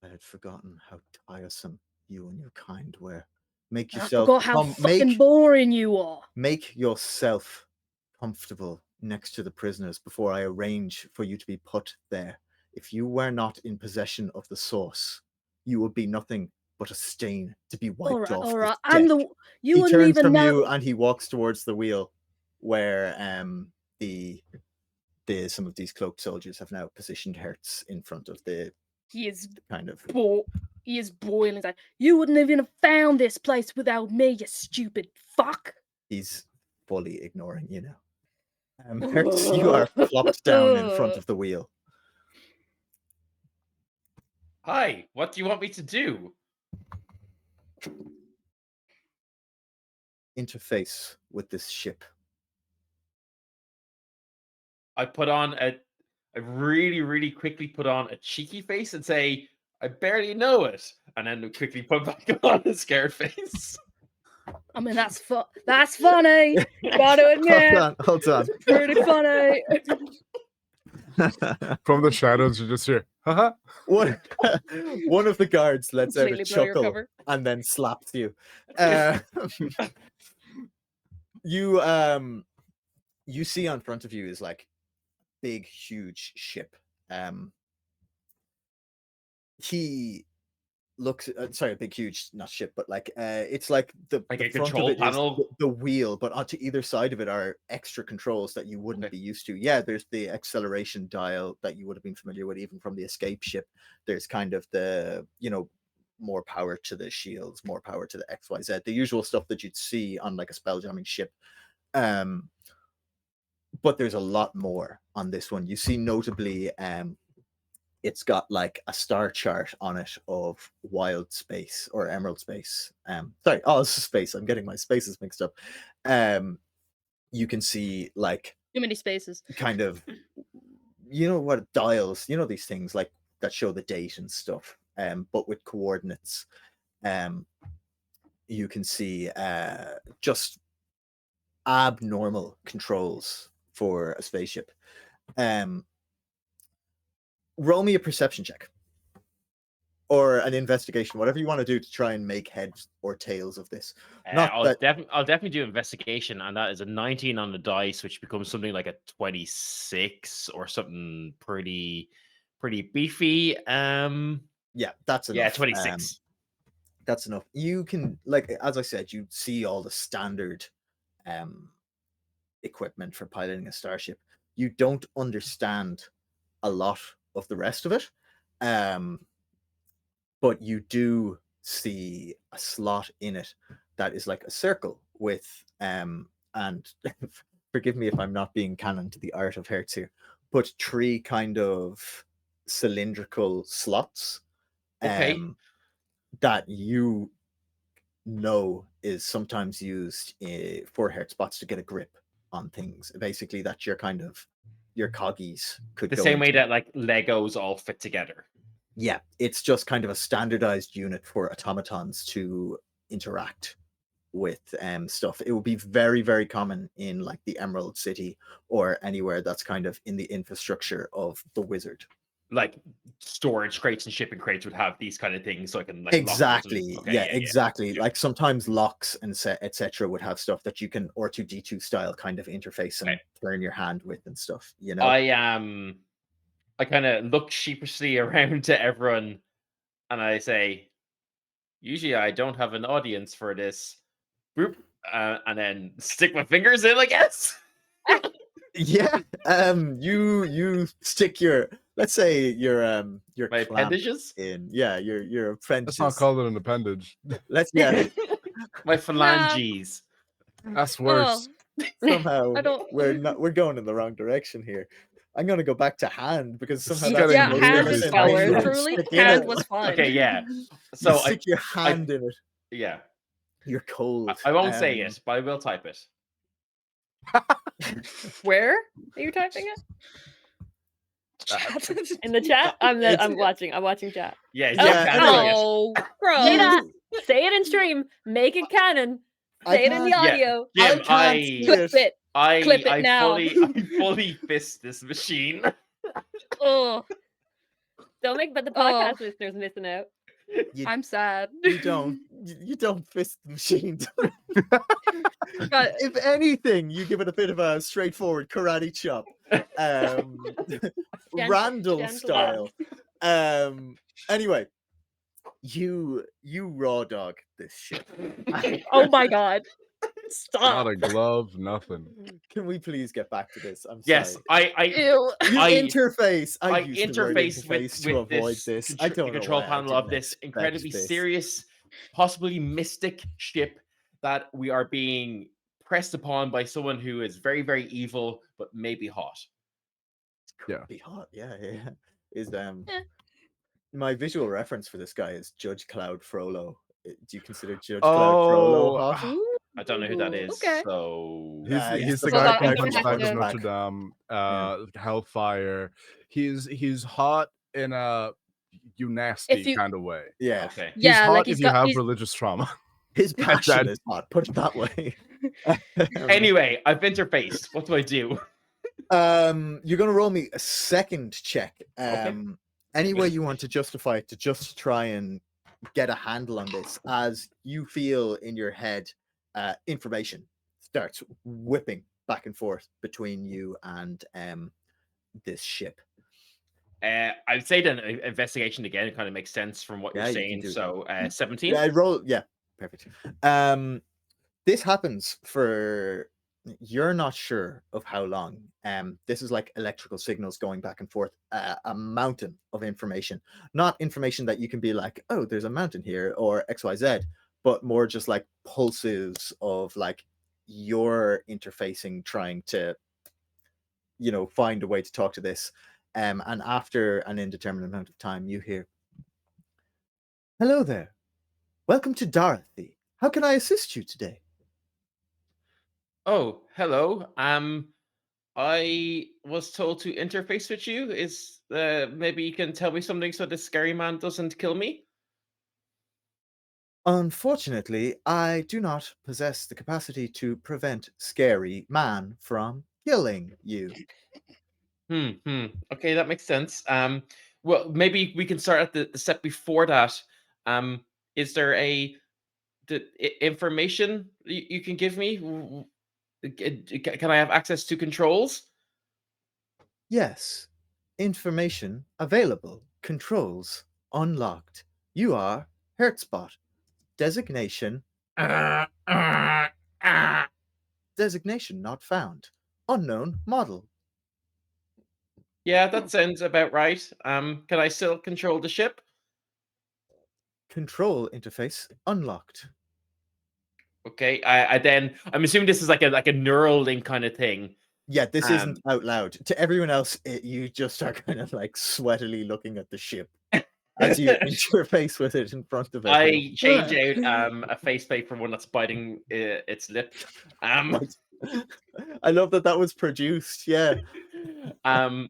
I had forgotten how tiresome you and your kind were. Make I yourself forgot how fucking boring you are. make yourself comfortable next to the prisoners before I arrange for you to be put there. If you were not in possession of the source, you would be nothing but a stain to be wiped off. All right. This deck. You He wouldn't turns even from know. you and he walks towards the wheel where some of these cloaked soldiers have now positioned Hertz in front of the He is kind of he is boiling inside. You wouldn't even have found this place without me, you stupid fuck. He's fully ignoring you now. Hertz, you are flopped down in front of the wheel. Hi, what do you want me to do? Interface with this ship. I really, really quickly put on a cheeky face and say, I barely know it. And then quickly put back on a scared face. I mean, that's funny. Gotta admit. Hold on. Pretty funny. From the shadows, you just hear, haha. One of the guards lets out a Completely blow your chuckle cover. and then slaps you. You see on front of you is like big, huge ship. He looks sorry, big, huge, not ship, but like it's like the Like the a front control of it panel? is the wheel, but onto either side of it are extra controls that you wouldn't be used to. Yeah, there's the acceleration dial that you would have been familiar with even from the escape ship. There's kind of the, more power to the shields, more power to the XYZ, the usual stuff that you'd see on like a spelljamming ship. But there's a lot more on this one. You see notably it's got like a star chart on it of Wildspace or Emerald Space. Sorry, this is space. I'm getting my spaces mixed up. You can see like Too many spaces. kind of, what dials, these things like that show the date and stuff, but with coordinates. You can see just abnormal controls for a spaceship. Roll me a perception check or an investigation, whatever you want to do to try and make heads or tails of this. I'll definitely do investigation, and that is a 19 on the dice, which becomes something like a 26 or something pretty beefy. Yeah, that's enough. Yeah, 26. That's enough. You can, like, as I said, you see all the standard equipment for piloting a starship. You don't understand a lot of the rest of it, but you do see a slot in it that is like a circle with and forgive me if I'm not being canon to the art of Hertz here, but 3 kind of cylindrical slots Okay. that you know is sometimes used for Hertzbots to get a grip on things. Basically, that your coggies could The go same way into. that like Legos all fit together. Yeah, it's just kind of a standardized unit for automatons to interact with stuff. It would be very, very common in like the Emerald City or anywhere that's kind of in the infrastructure of the wizard. Like storage crates and shipping crates would have these kind of things, so I can like Exactly. lock those and- Yeah, okay, exactly. yeah. Like sometimes locks and etc. would have stuff that you can R2D2 style kind of interface and Okay. turn your hand with and stuff. You know. I kind of look sheepishly around to everyone, and I say, "Usually, I don't have an audience for this." Boop, and then stick my fingers in, I guess. Yeah. You stick your, let's say your My clamp appendages. in. Yeah, your Let's apprentice. not call it an appendage. Let's My phalanges. That's worse. Somehow I don't- we're going in the wrong direction here. I'm gonna go back to hand because This somehow is that's getting the most hand really is innocent fine. thing you spicy. can Truly, stick in hand it. was fine. Okay, yeah. You So stick your hand in it. yeah, You're cold. I won't say it, but I will type it. Where are you typing it? Chat. In the chat? I'm watching chat. Yeah, Yeah, you can't anyway. say it. Oh, Say bro. that. Say it in stream. Make it canon. I Say it in the can't- audio. Jim, can't see Clip it. Clip it I now. fully fist this machine. Oh, Don't make but the Oh. podcast listeners missing out. I'm sad. You don't. You don't fist the machine. But If anything, you give it a bit of a straightforward karate chop, Randall gentle. style. Anyway, you raw dog this shit. oh my god, Not stop. a glove, nothing. Can we please get back to this? I'm Yes, sorry. I Ew. You I- interface. I I use the word interface interface with to avoid this this. I don't the know control why I panel of didn't this expect incredibly this. serious, possibly mystic ship that we are being pressed upon by someone who is very, very evil, but maybe hot. Yeah. Be hot. Yeah. Is Eh. my visual reference for this guy is Judge Cloud Frollo. Do you consider Judge Cloud Frollo hot? I don't know who that is. Okay. So He's the Hold guy on, from I'm gonna Hunchback have of to- Notre Dame, Hellfire. He's hot in a you nasty If you- kind of way. Yeah. okay. He's Yeah, hot like if he's you have he's religious trauma. His passion that- is hot. Put it that way. Anyway, I've interfaced. What do I do? You're gonna roll me a second check. Okay. Any way you want to justify it to just try and get a handle on this, as you feel in your head, information starts whipping back and forth between you and this ship. I'd say then investigation again. It kind of makes sense from what Yeah, you're you can saying. do So 17. Yeah, I roll. Yeah, perfect. This happens for, you're not sure of how long. This is like electrical signals going back and forth, a mountain of information. Not information that you can be like, oh, there's a mountain here or XYZ, but more just like pulses of like you're interfacing, trying to, find a way to talk to this. And after an indeterminate amount of time, you hear, hello there. Welcome to Dorothy. How can I assist you today? Oh, hello. I was told to interface with you. Is maybe you can tell me something so the scary man doesn't kill me? Unfortunately, I do not possess the capacity to prevent scary man from killing you. Okay, that makes sense. Well, maybe we can start at the step before that. Is there information you can give me? Can I have access to controls? Yes. Information available. Controls unlocked. You are Hertzbot. Designation. Designation not found. Unknown model. Yeah, that sounds about right. Can I still control the ship? Control interface unlocked. Okay, I'm assuming this is like a neural link kind of thing. Yeah, this isn't out loud. To everyone else, you just are kind of like sweatily looking at the ship. as you interface with it in front of it. I change out a facepaint for one that's biting its lip. Right. I love that was produced. Yeah. Um,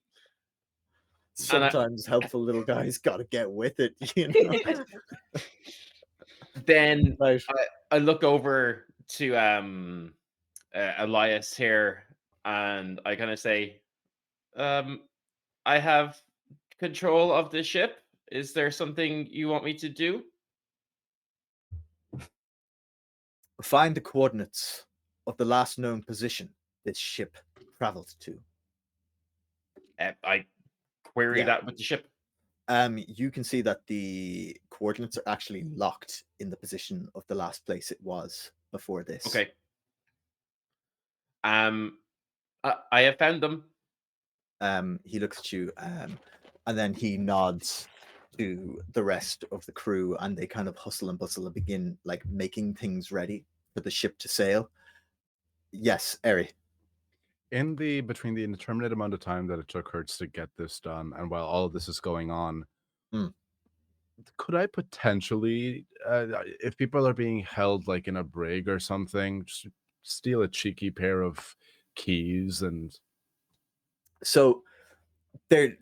Sometimes helpful little guys got to get with it, you know. then Right. I look over to Elias here, and I kind of say, I have control of the ship. Is there something you want me to do? Find the coordinates of the last known position this ship traveled to. I query Yeah. that with the ship. You can see that the coordinates are actually locked in the position of the last place it was before this. Okay. I have found them. He looks at you, and then he nods to the rest of the crew, and they kind of hustle and bustle and begin like making things ready for the ship to sail. Yes, Eri. Between the indeterminate amount of time that it took Hertz to get this done, and while all of this is going on, could I potentially, if people are being held like in a brig or something, just steal a cheeky pair of keys? And so there,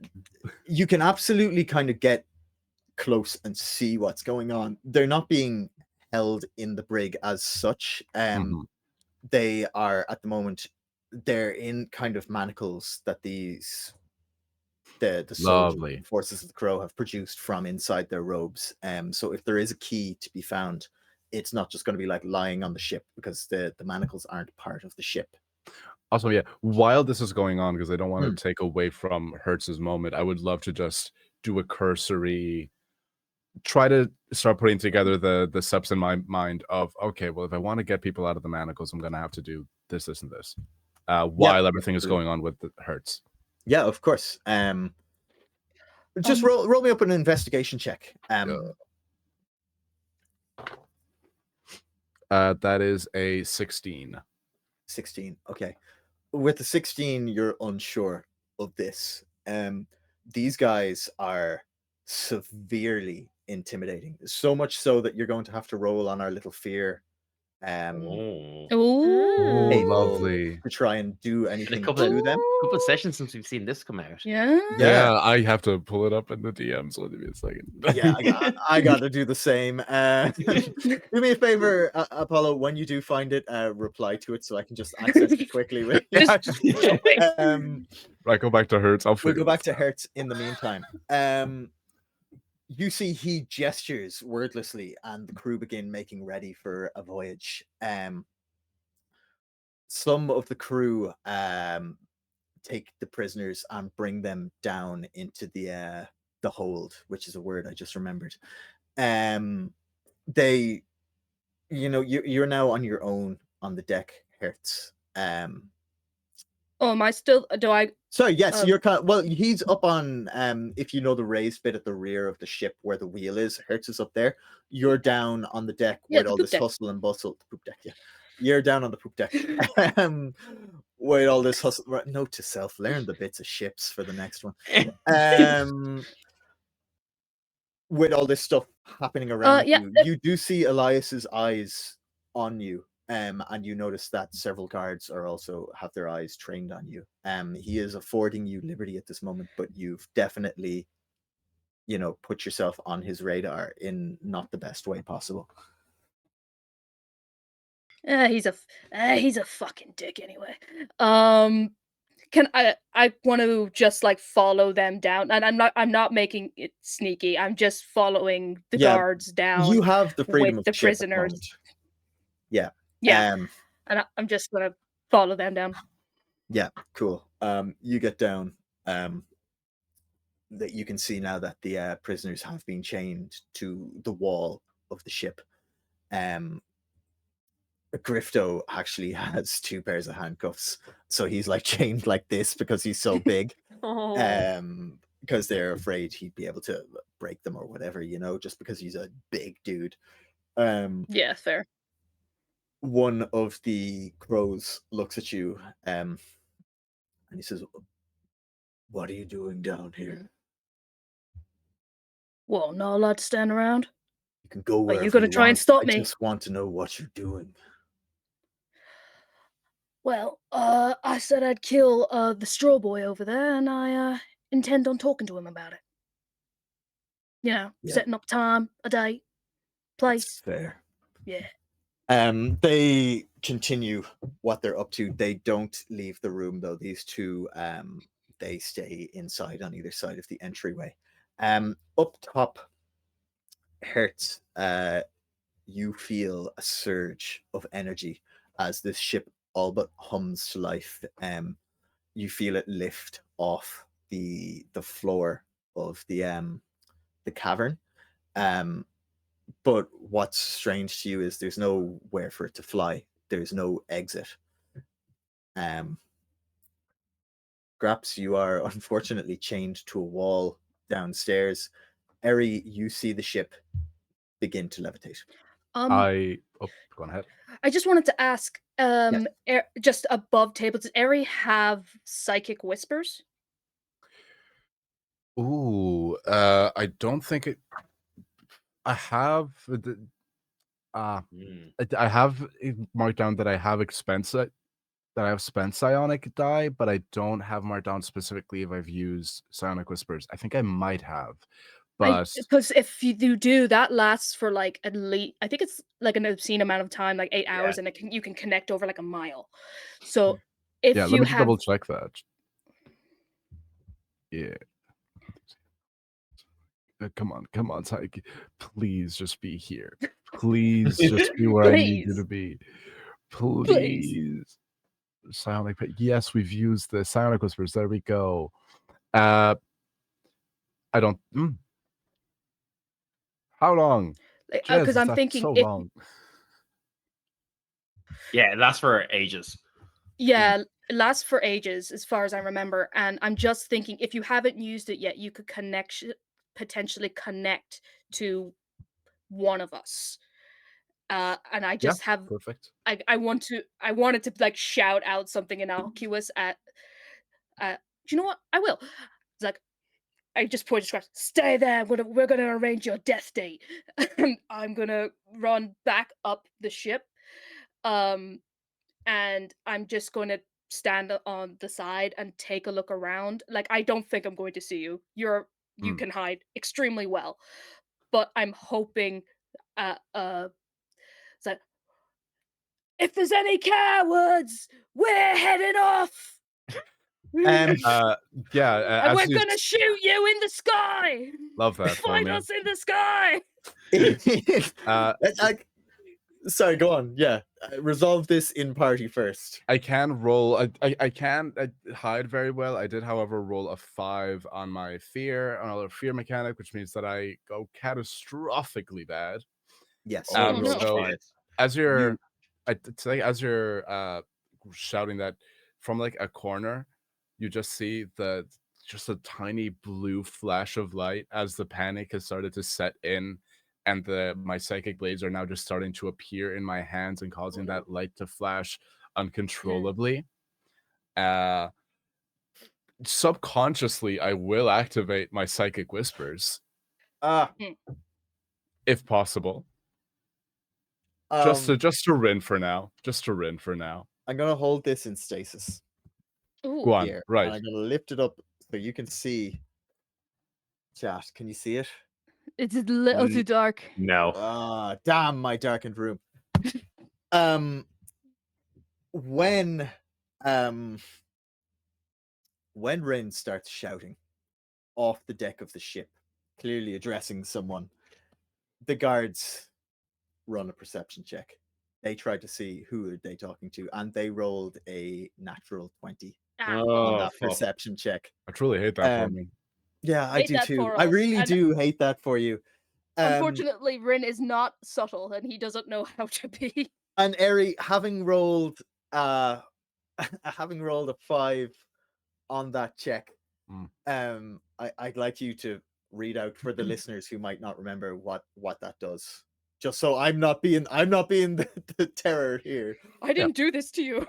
you can absolutely kind of get close and see what's going on. They're not being held in the brig as such. They are at the moment, they're in kind of manacles that the Lovely. forces of the Crow have produced from inside their robes. So if there is a key to be found, it's not just going to be like lying on the ship, because the manacles aren't part of the ship. Also, yeah, while this is going on, because I don't want to take away from Hertz's moment, I would love to just do a cursory, try to start putting together the steps in my mind of, okay, well, if I want to get people out of the manacles, I'm going to have to do this, this, and this, while everything is going on with the Hertz. Yeah, of course. Just roll me up an investigation check. That is a 16. 16. Okay. With the 16, you're unsure of this. These guys are severely intimidating. So much so that you're going to have to roll on our little fear. Ooh. Lovely. To try and do A anything couple to them. of sessions since we've seen this come out. Yeah, I have to pull it up in the DMs. Let me a second. Yeah, I got to do the same. Do me a favor, Apollo. When you do find it, reply to it so I can just access it quickly. Right, go back to Hertz. We'll go back to Hertz in the meantime. You see, he gestures wordlessly, and the crew begin making ready for a voyage. Some of the crew take the prisoners and bring them down into the hold, which is a word I just remembered. They, you're now on your own on the deck, Hertz. Am I still? Do I? Sorry, yes, you're well. He's up on if you know the raised bit at the rear of the ship where the wheel is. Hertz is up there. You're down on the deck with all this hustle and bustle. The poop deck, yeah. You're down on the poop deck. With all this hustle. Right, note to self: learn the bits of ships for the next one. With all this stuff happening around you do see Elias's eyes on you. And you notice that several guards are also have their eyes trained on you. He is affording you liberty at this moment, but you've definitely, put yourself on his radar in not the best way possible. He's a fucking dick anyway. Can I want to just like follow them down, and I'm not making it sneaky. I'm just following the guards down. You have the freedom with of the prisoners. Yeah. And I'm just gonna follow them down. Yeah, cool. You get down. That you can see now that the prisoners have been chained to the wall of the ship. Grifto actually has 2 pairs of handcuffs, so he's like chained like this because he's so big. Because they're afraid he'd be able to break them or whatever, just because he's a big dude. Yeah, fair. One of the crows looks at you, and he says, "What are you doing down here?" Well, not allowed to stand around. You can go Are wherever you gonna try and want. stop I me? just want to know what you're doing. Well, I said I'd kill the straw boy over there, and I intend on talking to him about it. You know, Yeah. setting up time, a date, place. Fair. Yeah. They continue what they're up to. They don't leave the room though. These two they stay inside on either side of the entryway. Up top, Hertz, you feel a surge of energy as this ship all but hums to life. You feel it lift off the floor of the cavern. But what's strange to you is there's nowhere for it to fly. There's no exit. Graps, you are unfortunately chained to a wall downstairs. Eri, you see the ship begin to levitate. Oh, go on ahead. I just wanted to ask, just above table, does Eri have psychic whispers? Ooh, I don't think it. I have. I have it marked down that I have that I have spent psionic die, but I don't have marked down specifically if I've used psionic whispers. I think I might have, but Because if you do, that lasts for like at least, I think it's like an obscene amount of time, like 8 hours, and you can connect over like a mile. So if yeah, you let me just have, double check that. Yeah. Come on, Psyche. Please just be here. Please just be where I need you to be. Please. Psionic. Yes, we've used the psionic whispers. There we go. I don't. How long? because Jesus, I'm that's thinking so if long. Yeah, it lasts for ages. yeah, it lasts for ages as far as I remember, and I'm just thinking if you haven't used it yet, you could potentially connect to one of us. And I just have perfect. I wanted to like shout out something innocuous at you know what? I will. It's like I just pointed scratch. Stay there. We're gonna arrange your death date. And I'm gonna run back up the ship. And I'm just gonna stand on the side and take a look around. Like I don't think I'm going to see you. You can hide extremely well. But I'm hoping so if there's any cowards, we're heading off. Um, Yeah, And as we're you gonna shoot you in the sky. love that for Find me. us in the sky. Sorry, go on. Yeah, resolve this in party first. I can roll. I can hide very well. I did, however, roll a 5 on my fear, another fear mechanic, which means that I go catastrophically bad. Yes. Oh, no. So as you're, as you're shouting that from like a corner, you just see just a tiny blue flash of light as the panic has started to set in, and my psychic blades are now just starting to appear in my hands and causing that light to flash uncontrollably. Subconsciously, I will activate my psychic whispers if possible. Just to Rin for now. Just to Rin for now. I'm gonna hold this in stasis. Ooh. Go on. Here, Right. and I'm gonna lift it up so you can see. Chat, can you see it? It's a little too dark. No. Ah, damn my darkened room. When Rin starts shouting off the deck of the ship, clearly addressing someone, the guards run a perception check. They try to see who are they talking to, and they rolled a natural 20 on that perception check. I truly hate that for me. Yeah, I Hate do that too. for I us, really and do hate that for you. unfortunately, Rin is not subtle, and he doesn't know how to be. And Eri, having rolled a 5 on that check, I'd like you to read out for the listeners who might not remember what that does. Just so I'm not being the terror here. I didn't do this to you.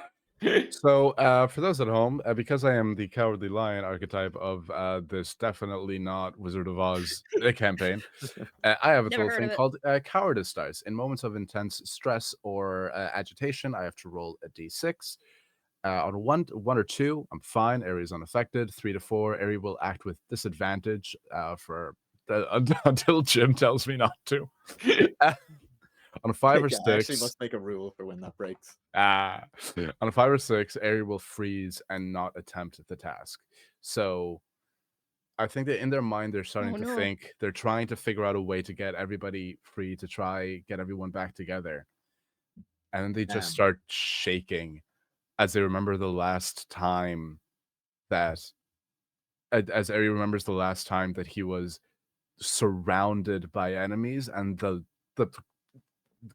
So, for those at home, because I am the cowardly lion archetype of this definitely not Wizard of Oz campaign, I have a Never little heard thing of it. called cowardice dice. In moments of intense stress or agitation, I have to roll a d6. On one or two, I'm fine. Area is unaffected. 3 to 4, area will act with disadvantage until Jim tells me not to. On a 5 or Yeah, I actually 6, must make a rule for when that breaks. on a 5 or 6, area will freeze and not attempt the task. So I think that in their mind they're starting Oh, to no. think they're trying to figure out a way to get everybody free to try get everyone back together, and then they just start shaking as they remember the last time that as Eri remembers the last time that he was surrounded by enemies and the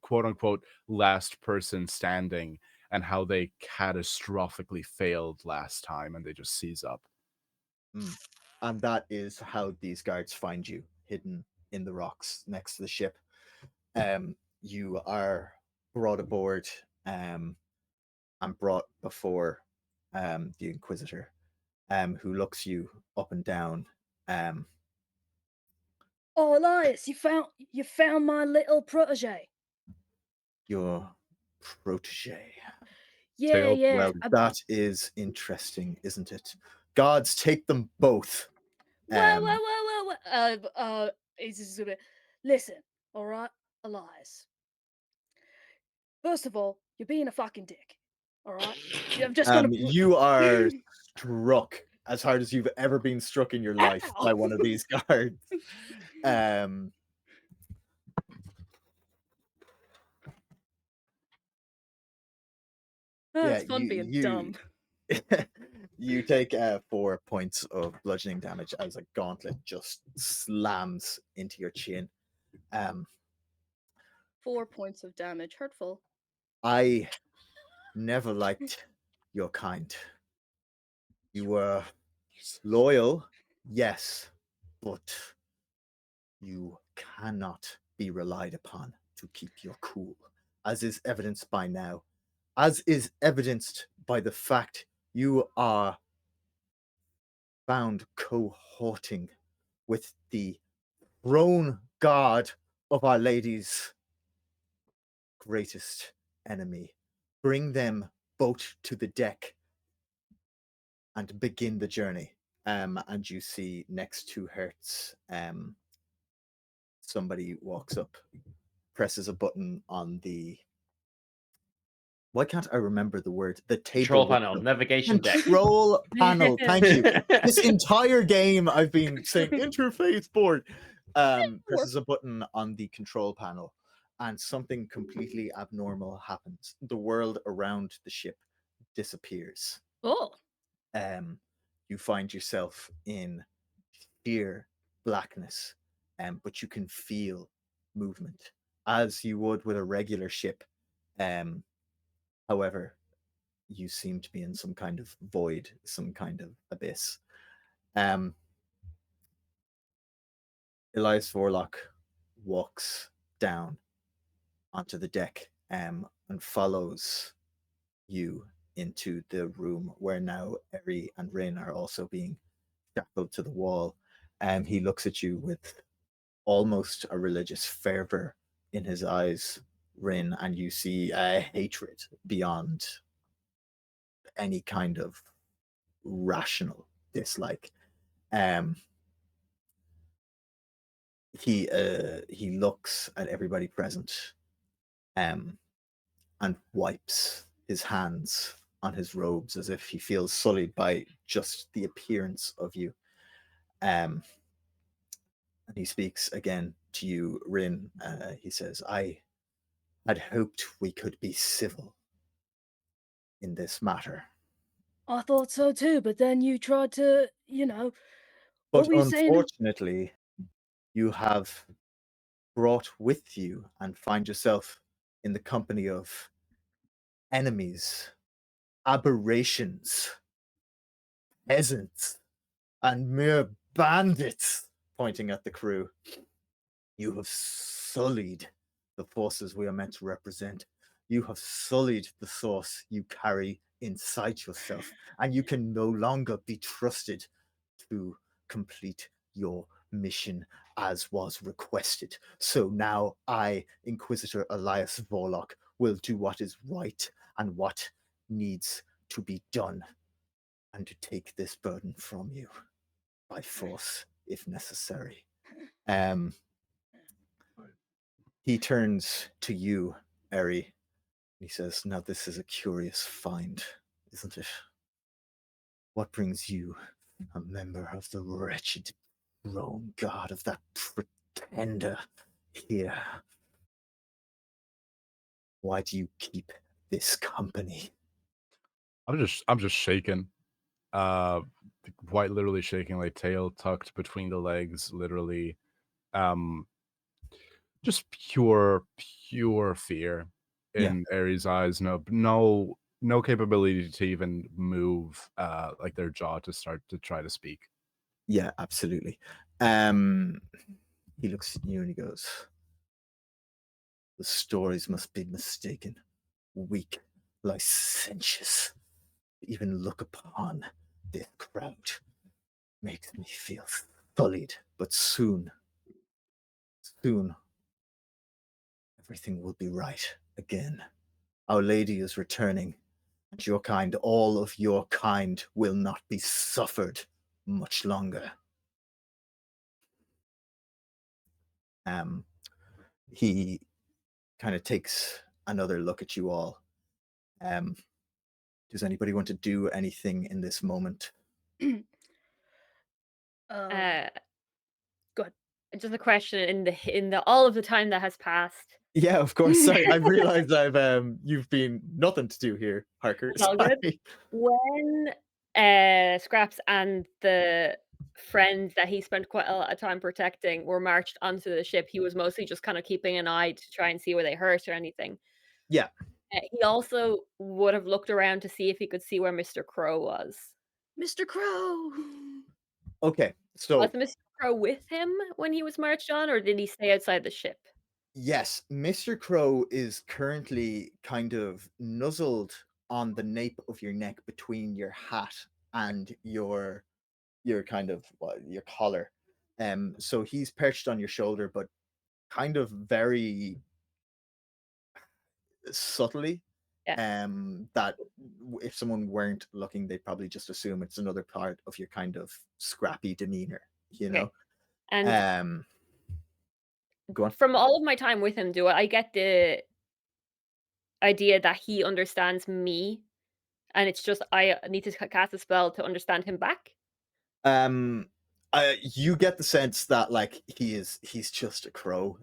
quote unquote last person standing, and how they catastrophically failed last time, and they just seize up. And that is how these guards find you, hidden in the rocks next to the ship. You are brought aboard and brought before the Inquisitor, who looks you up and down. Oh, Elias, you found my little protege. Your protege. Yeah, yeah. Well, that is interesting, isn't it? Guards, take them both. It's just gonna listen, all right, Elias. First of all, you're being a fucking dick. All right, I'm just gonna. You are struck as hard as you've ever been struck in your life by one of these guards. It's fun being dumb. You take 4 points of bludgeoning damage as a gauntlet just slams into your chin. 4 points of damage, hurtful. I never liked your kind. You were loyal, yes, but you cannot be relied upon to keep your cool, as is evidenced by now, as is evidenced by the fact you are found cohorting with the throne guard of Our Lady's greatest enemy. Bring them both to the deck and begin the journey. And you see next to Hertz, somebody walks up, presses a button on the. Why can't I remember the word? The table. Control panel, navigation deck. Control panel. Thank you. This entire game I've been saying interface board. Presses a button on the control panel, and something completely abnormal happens. The world around the ship disappears. Oh. You find yourself in sheer blackness, but you can feel movement as you would with a regular ship. However, you seem to be in some kind of void, some kind of abyss. Elias Vorlock walks down onto the deck and follows you into the room where now Eri and Rin are also being shackled to the wall. He looks at you with almost a religious fervor in his eyes, Rin, and you see a hatred beyond any kind of rational dislike. He looks at everybody present, and wipes his hands on his robes as if he feels sullied by just the appearance of you. And he speaks again to you, Rin. He says, I had hoped we could be civil in this matter. I thought so too, but then you tried to, But what were you saying? unfortunately, you have brought with you and find yourself in the company of enemies, aberrations, peasants, and mere bandits, pointing at the crew. You have sullied the forces we are meant to represent. You have sullied the source you carry inside yourself, and you can no longer be trusted to complete your mission as was requested. So now I, Inquisitor Elias Vorlock, will do what is right and what needs to be done, and to take this burden from you by force, if necessary. He turns to you, Eri. He says, "Now this is a curious find, isn't it? What brings you, a member of the wretched Rome God of that pretender, here? Why do you keep this company?" I'm just shaking. Uh, quite literally shaking, like tail tucked between the legs, literally. Um, just pure fear Yeah. in Aries' eyes. No capability to even move like their jaw to start to try to speak. Yeah, absolutely. He looks at you and he goes, "The stories must be mistaken. Weak, licentious. Even look upon this crowd makes me feel sullied, but soon, everything will be right again. Our Lady is returning, and your kind, all of your kind, will not be suffered much longer." He kind of takes another look at you all. Does anybody want to do anything in this moment? Uh, Go ahead. just a question in the all of the time that has passed. Yeah, of course. Sorry, I've realized you've been nothing to do here, Harker. It's all good. Sorry. When Scraps and the friends that he spent quite a lot of time protecting were marched onto the ship, he was mostly just kind of keeping an eye to try and see where they hurt or anything. Yeah. He also would have looked around to see if he could see where Mr. Crow was. Mr. Crow. Okay. So Was Mr. Crow with him when he was marched on, or did he stay outside the ship? yes, Mr. Crow is currently kind of nuzzled on the nape of your neck between your hat and your kind of your collar. So he's perched on your shoulder, but kind of very subtly. Yeah. That if someone weren't looking, they'd probably just assume it's another part of your kind of scrappy demeanor, you know. Okay. And Go on. from all of my time with him, do I get the idea that he understands me, and it's just I need to cast a spell to understand him back? You get the sense that like he's just a crow.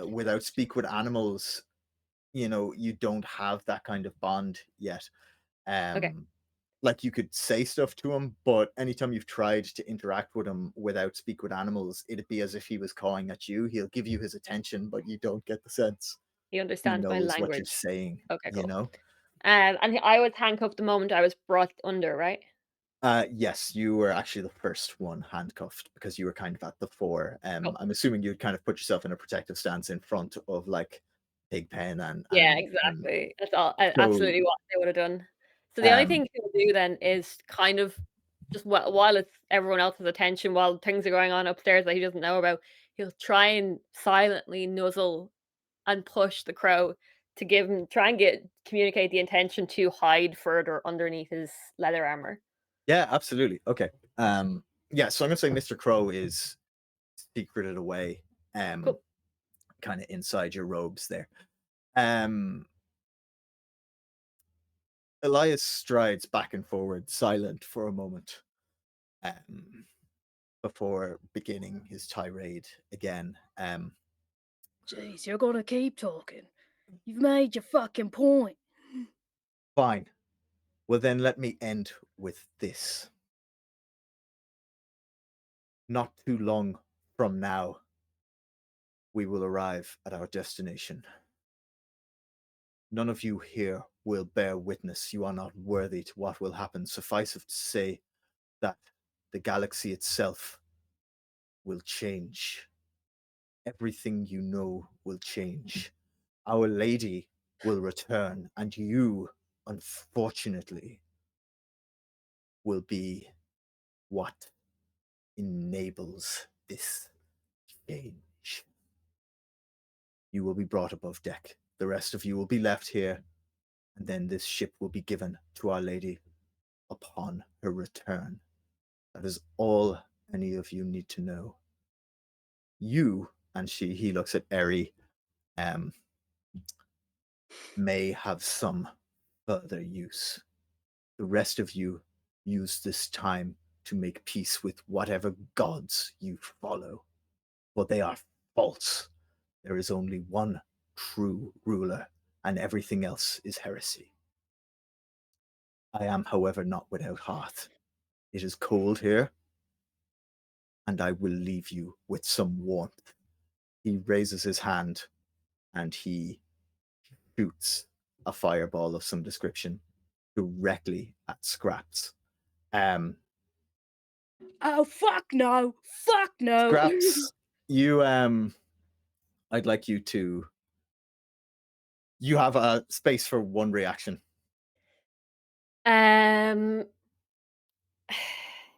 Without speak with animals, you don't have that kind of bond yet. Okay. Like you could say stuff to him, but anytime you've tried to interact with him without speak with animals, it'd be as if he was cawing at you. He'll give you his attention, but you don't get the sense He he understands my knows what you're language. saying. Okay, cool. You know. I was handcuffed the moment I was brought under, right? Yes, you were actually the first one handcuffed because you were kind of at the fore. Cool. I'm assuming you'd kind of put yourself in a protective stance in front of like Pigpen Yeah, and exactly. That's all so absolutely what they would have done. So the only um thing he'll do then is kind of just while it's everyone else's attention, while things are going on upstairs that he doesn't know about, he'll try and silently nuzzle and push the crow to give him try and communicate the intention to hide further underneath his leather armor. yeah, absolutely. Okay. Yeah, so I'm gonna say Mr. Crow is secreted away, Cool. kind of inside your robes there. Um Elias strides back and forward, silent for a moment, before beginning his tirade again. Jeez, you're gonna keep talking. You've made your fucking point. Fine. Well, then let me end with this. Not too long from now, we will arrive at our destination. None of you here will bear witness. You are not worthy to what will happen. Suffice it to say that the galaxy itself will change. Everything you know will change. Our Lady will return, and you unfortunately, will be what enables this change. You will be brought above deck. The rest of you will be left here, and then this ship will be given to Our Lady upon her return. That is all any of you need to know. You, and he looks at Eri, may have some further use. The rest of you use this time to make peace with whatever gods you follow, for they are false. There is only one true ruler, and everything else is heresy. I am, however, not without heart. It is cold here, and I will leave you with some warmth. He raises his hand, and he shoots a fireball of some description directly at Scraps. Oh, fuck no! Fuck no! Scraps, you I'd like you to. You have a space for one reaction.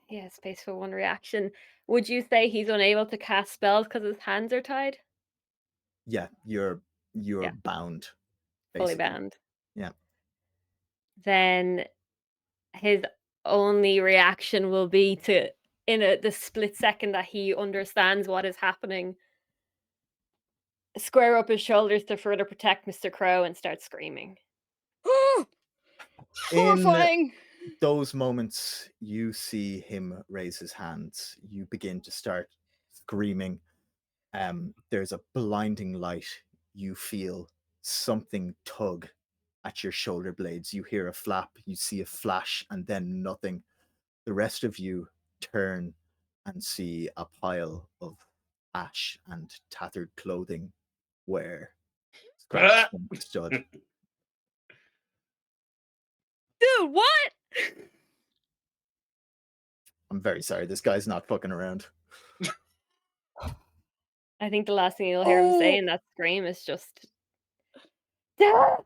Yeah, space for one reaction. Would you say he's unable to cast spells because his hands are tied? Yeah, you're Yeah. bound. Fully Basically. bound. Yeah. Then his only reaction will be to, in the split second that he understands what is happening, square up his shoulders to further protect Mr. Crow and start screaming. Horrifying! Those moments, you see him raise his hands. You begin to start screaming. There's a blinding light. You feel something tug at your shoulder blades. You hear a flap, you see a flash, and then nothing. The rest of you turn and see a pile of ash and tattered clothing where Scraps once stood. Dude, what? I'm very sorry, this guy's not fucking around. I think the last thing you'll hear him say in that scream is just... I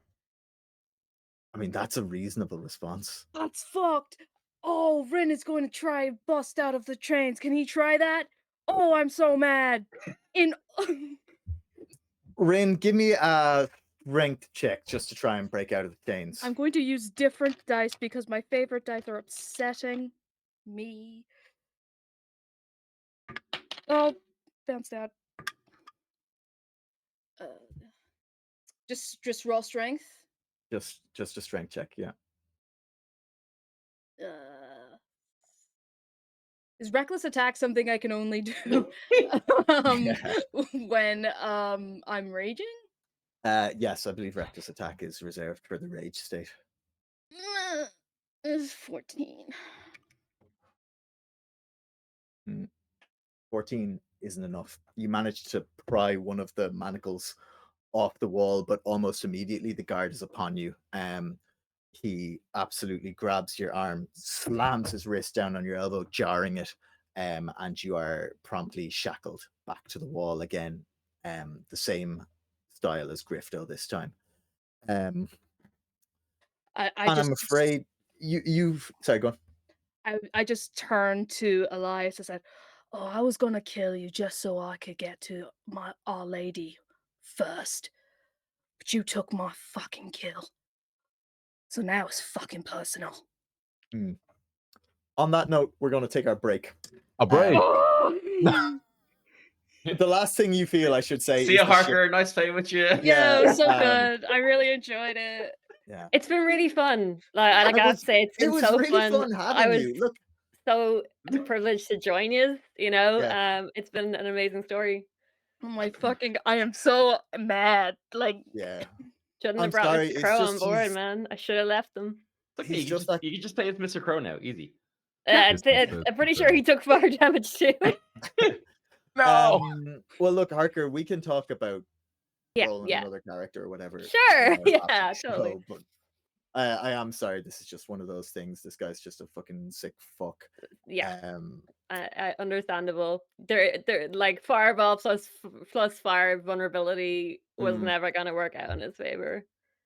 mean, that's a reasonable response. That's fucked. Oh, Rin is going to try and bust out of the trains. Can he try that? Oh, I'm so mad. Rin, give me a strength check just to try and break out of the chains. I'm going to use different dice because my favorite dice are upsetting me. Oh, bounced out. Just raw strength. Just a strength check, yeah. Is reckless attack something I can only do when I'm raging? Yes, I believe reckless attack is reserved for the rage state. It's 14. 14 isn't enough. You manage to pry one of the manacles off the wall, but almost immediately the guard is upon you. He absolutely grabs your arm, slams his wrist down on your elbow, jarring it, and you are promptly shackled back to the wall again. The same style as Grifto this time. I'm afraid you've sorry, go on. I just turned to Elias and said, "Oh, I was gonna kill you just so I could get to my Our Lady first, but you took my fucking kill. So now it's fucking personal." On that note, we're going to take our break. A break. The last thing you feel, I should say. See you, Harker. Nice playing with you. Yeah, it was so good. I really enjoyed it. Yeah, it's been really fun. I have to say, it's been so really fun having I was you. Look, so privileged to join you. You know, Yeah. It's been an amazing story. Oh my fucking! I am so mad. Like, yeah, Shouldn't I'm have brought sorry, Mr. it's Crow on just board, he's- man. I should have left him. It's okay. He's You just can just play with Mr. Crow now. Easy. I'm pretty sure he took fire damage too. No. Well, look, Harker, we can talk about Yeah, rolling yeah. another character or whatever. Sure, after yeah, the show, totally. But I am sorry. This is just one of those things. This guy's just a fucking sick fuck. Yeah. Understandable. They're like fireball plus fire vulnerability was Mm. never gonna work out in his favor.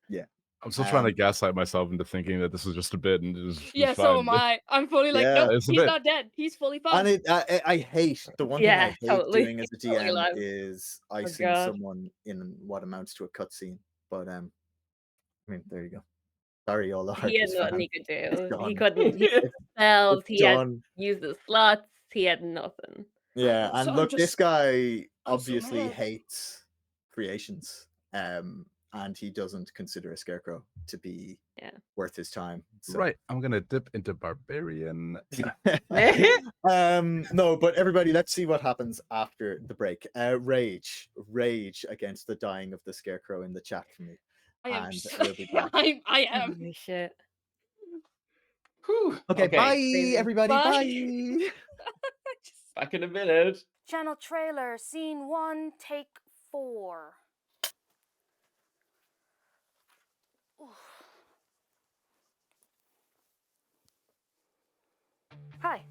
Yeah. I'm still trying to gaslight myself into thinking that this is just a bit and it's Yeah, fine. so am I. I'm fully like, Yeah, nope, it's a he's bit. not dead. He's fully fine. And I hate the one thing Yeah, I hate totally. doing as a Totally DM alive. is icing God. someone in what amounts to a cutscene. But I mean, there you go. Sorry, all the He had Harkers nothing fans. he could It's do. He done. couldn't. He It's, spells. it's He had done. used the slots. He had nothing. Yeah, So and I'm look, this just guy I'm so obviously mad. hates creations, and he doesn't consider a scarecrow to be Yeah. worth his time. So. Right, I'm gonna dip into barbarian. No, but everybody, let's see what happens after the break. Rage against the dying of the scarecrow in the chat for me. I am And so- we'll be back. I am. Holy shit. Whew. Okay, bye, Crazy. everybody. Bye. Bye. Back in a minute. Channel trailer, scene 1, take 4. Hi,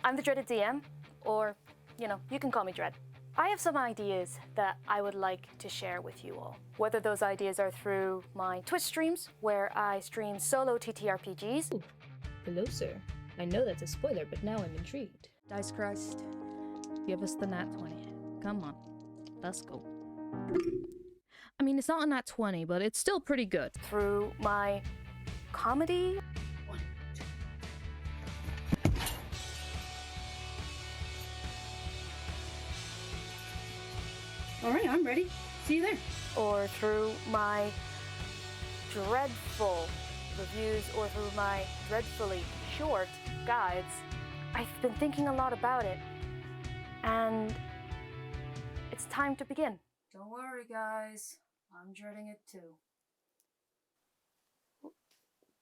I'm the Dreaded DM, or, you can call me Dread. I have some ideas that I would like to share with you all. Whether those ideas are through my Twitch streams, where I stream solo TTRPGs. Hello, sir. I know that's a spoiler, but now I'm intrigued. Dice Christ, give us the nat 20. Come on, let's go. I mean, it's not a nat 20, but it's still pretty good. Through my comedy. All right, I'm ready. See you there. Or through my dreadful reviews, or through my dreadfully short guides. I've been thinking a lot about it, and it's time to begin. Don't worry, guys. I'm dreading it too.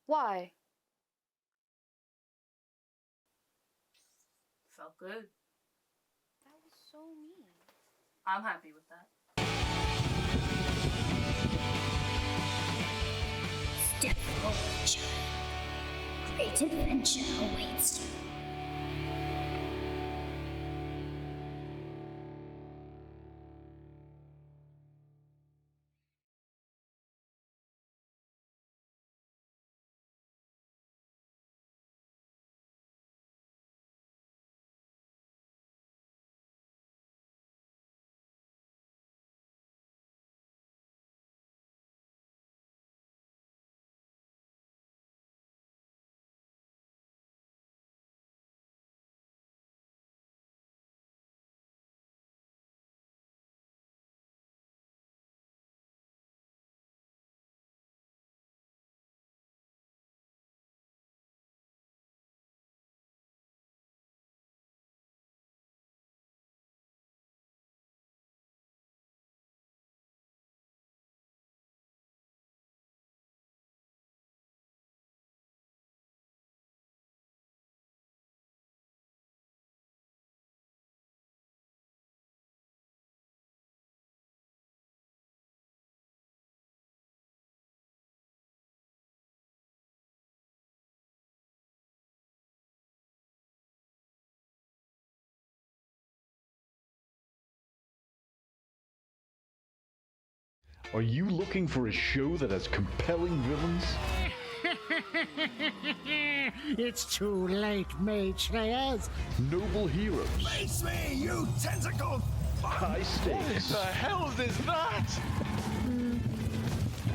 Why? Felt good. That was so mean. I'm happy with that. Step forward, child. Great adventure awaits you. Are you looking for a show that has compelling villains? It's too late, Mage Slayers. Noble heroes? Face me, you tentacle! High stakes? What the hell is that?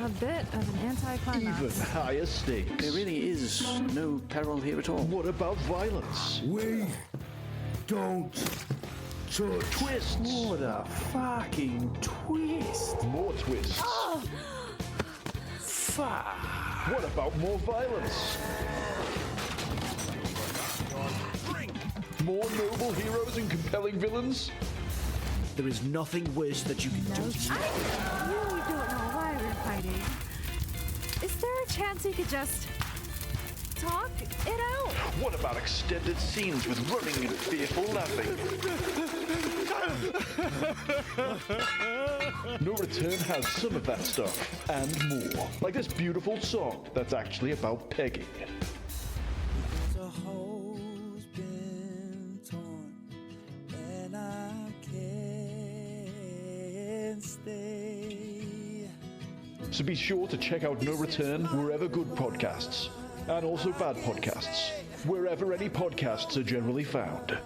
A bit of an anticlimax. Even higher stakes? There really is no peril here at all. What about violence? We don't touch. Twists? What a fucking twist! More twists. Fuck! What about more violence? More noble heroes and compelling villains? There is nothing worse that you can do to me. I really don't know why we're fighting. Is there a chance we could just talk it out? What about extended scenes with running and fearful laughing? No Return has some of that stuff, and more. Like this beautiful song that's actually about pegging. The hole's been torn, and I can't stay. So be sure to check out No Return wherever good podcasts, and also bad podcasts, wherever any podcasts are generally found.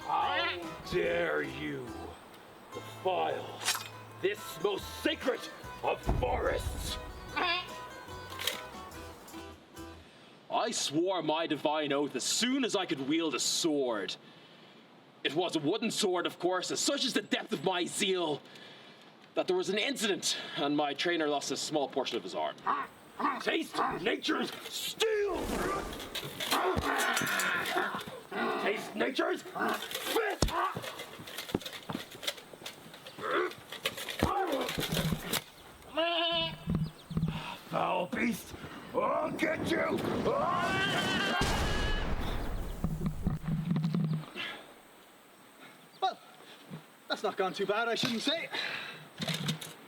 How dare you defile this most sacred of forests? I swore my divine oath as soon as I could wield a sword. It was a wooden sword, of course, as such is the depth of my zeal that there was an incident and my trainer lost a small portion of his arm. Taste nature's steel! Taste nature's spit! Foul beast! I'll get you! Well, that's not gone too bad, I shouldn't say.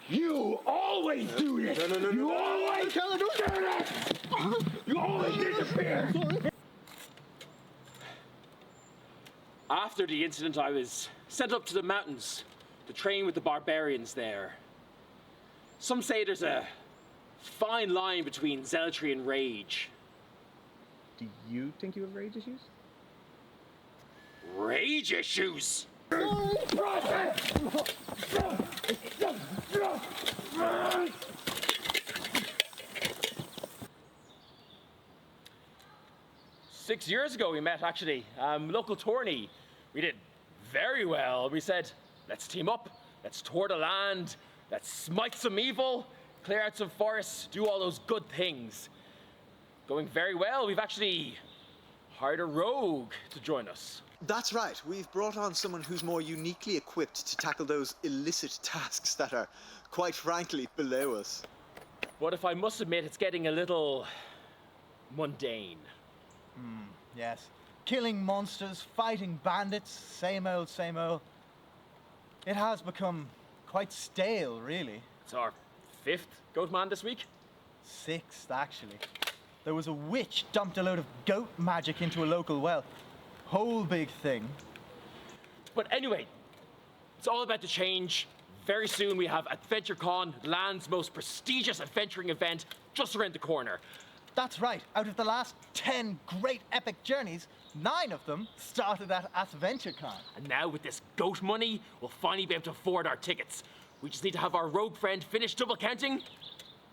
You always do this! No. You always do this! You always disappear! After the incident, I was sent up to the mountains to train with the barbarians there. Some say there's a fine line between zealotry and rage. Do you think you have rage issues? Rage issues? 6 years ago we met, actually. Local tourney. We did very well. We said, let's team up, let's tour the land, let's smite some evil, clear out some forests, do all those good things. Going very well. We've actually hired a rogue to join us. That's right. We've brought on someone who's more uniquely equipped to tackle those illicit tasks that are, quite frankly, below us. But if I must admit, it's getting a little mundane. Yes. Killing monsters, fighting bandits, same old, same old. It has become quite stale, really. It's our 5th goat man this week? 6th, actually. There was a witch dumped a load of goat magic into a local well. Whole big thing. But anyway, it's all about to change. Very soon we have AdventureCon, the land's most prestigious adventuring event, just around the corner. That's right. Out of the last 10 great epic journeys, 9 of them started at AdventureCon. And now with this goat money, we'll finally be able to afford our tickets. We just need to have our rogue friend finish double counting.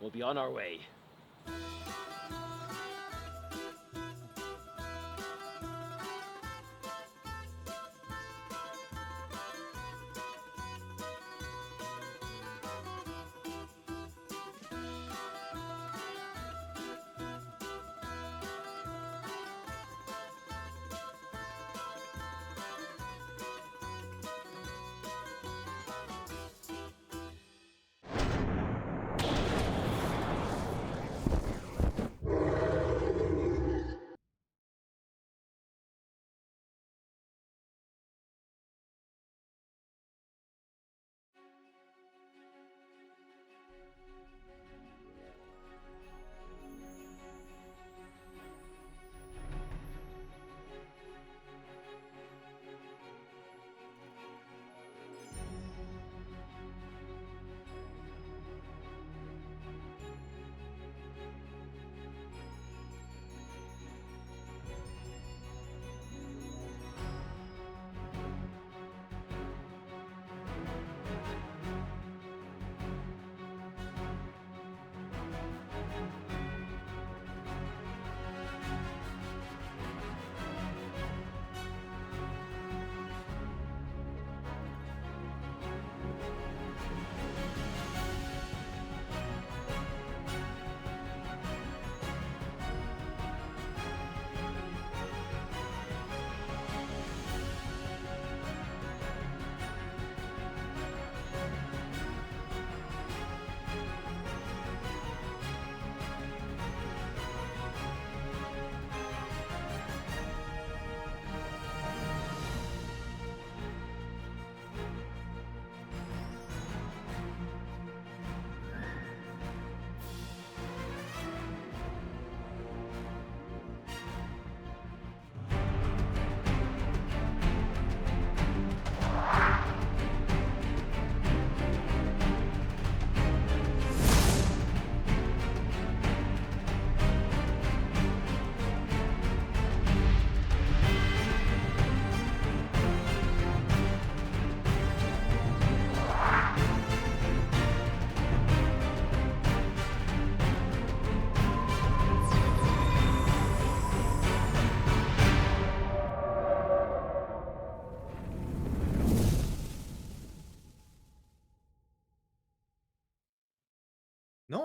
We'll be on our way.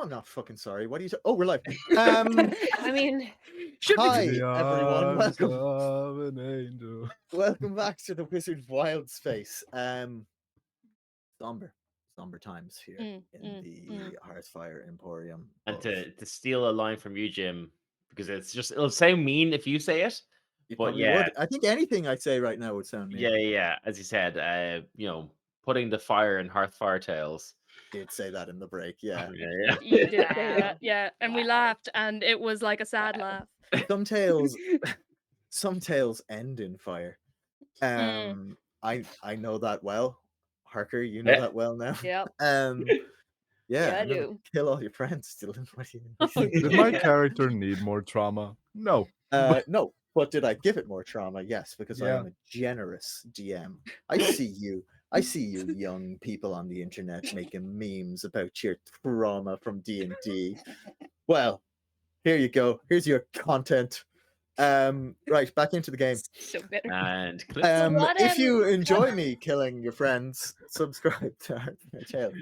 I'm not fucking sorry. What are you? Oh, we're live. I mean, Hi In the everyone. arms Welcome. of an angel. Welcome back to the Wizard of Wildspace. Somber times here in the Hearthfire Emporium. And of- to steal a line from you, Jim, because it'll sound mean if you say it. You But probably yeah, would. I think anything I say right now would sound mean. yeah. As you said, putting the fire in Hearthfire Tales. Did say that in the break, yeah. Yeah. You did say that, yeah. And we laughed, and it was like a sad laugh. Some tales end in fire. I know that well. Harker, you know Yeah. that well now. Yeah. Yeah, I and then do. kill all your friends. Dylan. What do you Did my character need more trauma? No. No, but did I give it more trauma? Yes, because I Yeah. am a generous DM. I see you young people on the internet making memes about your trauma from D&D. Well, here you go. Here's your content. Right, back into the game. So bitter. And If you enjoy me killing your friends, subscribe to our channel.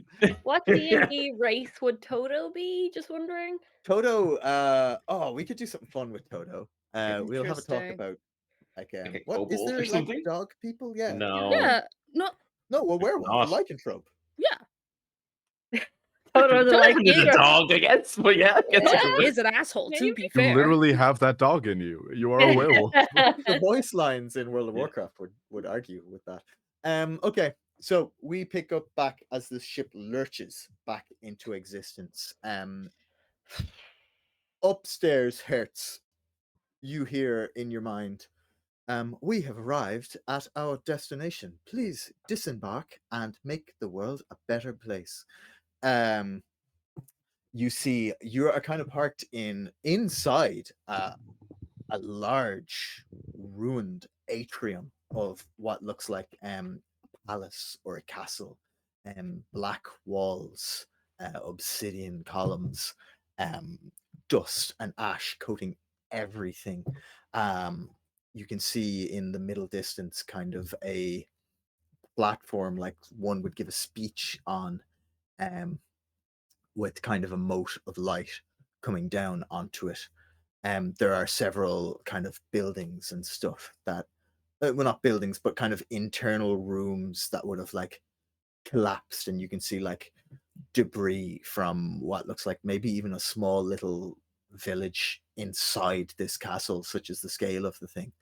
What D&D race would Toto be? Just wondering. Toto, we could do something fun with Toto. We'll have a talk Interesting. about like a what is kobold there or like something? dog people? Yeah. No. Yeah. No, a werewolf, a Not. lycanthrope. Yeah. Toto the like Is a dog, I guess. But yeah, He is an asshole, to be You fair. literally have that dog in you. You are a werewolf. The voice lines in World of Warcraft would argue with that. Okay, so we pick up back as the ship lurches back into existence. Upstairs, Hertz, you hear in your mind, we have arrived at our destination. Please disembark and make the world a better place. You see, you are kind of parked inside a large ruined atrium of what looks like a palace or a castle. Black walls, obsidian columns, dust and ash coating everything. You can see in the middle distance kind of a platform like one would give a speech on, with kind of a mote of light coming down onto it. There are several kind of buildings and stuff that, well, not buildings, but kind of internal rooms that would have like collapsed, and you can see like debris from what looks like maybe even a small little village inside this castle, such as the scale of the thing.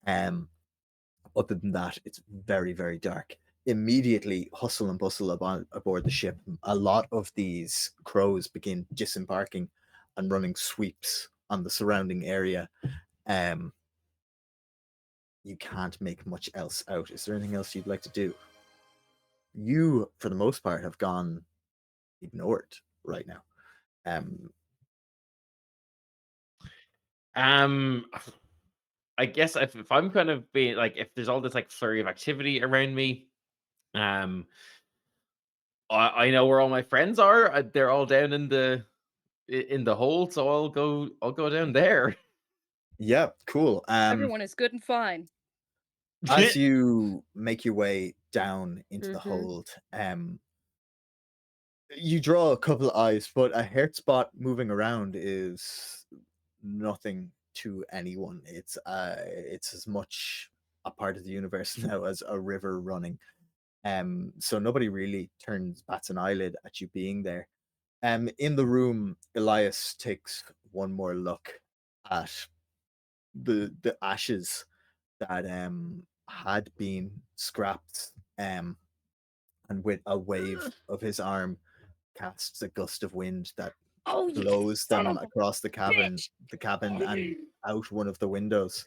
Other than that, it's very, very dark. Immediately, hustle and bustle aboard the ship. A lot of these crows begin disembarking and running sweeps on the surrounding area. You can't make much else out. Is there anything else you'd like to do? You, for the most part, have gone ignored right now. I guess if I'm kind of being like, if there's all this like flurry of activity around me, I know where all my friends are. They're all down in the hold, so I'll go down there. Yeah, cool. Everyone is good and fine. As you make your way down into the Mhm. hold, you draw a couple of eyes, but a hurt spot moving around is nothing to anyone. It's as much a part of the universe now as a river running. So nobody really bats an eyelid at you being there. In the room, Elias takes one more look at the ashes that had been scrapped, and with a wave of his arm casts a gust of wind that blows them across the cabin and out one of the windows.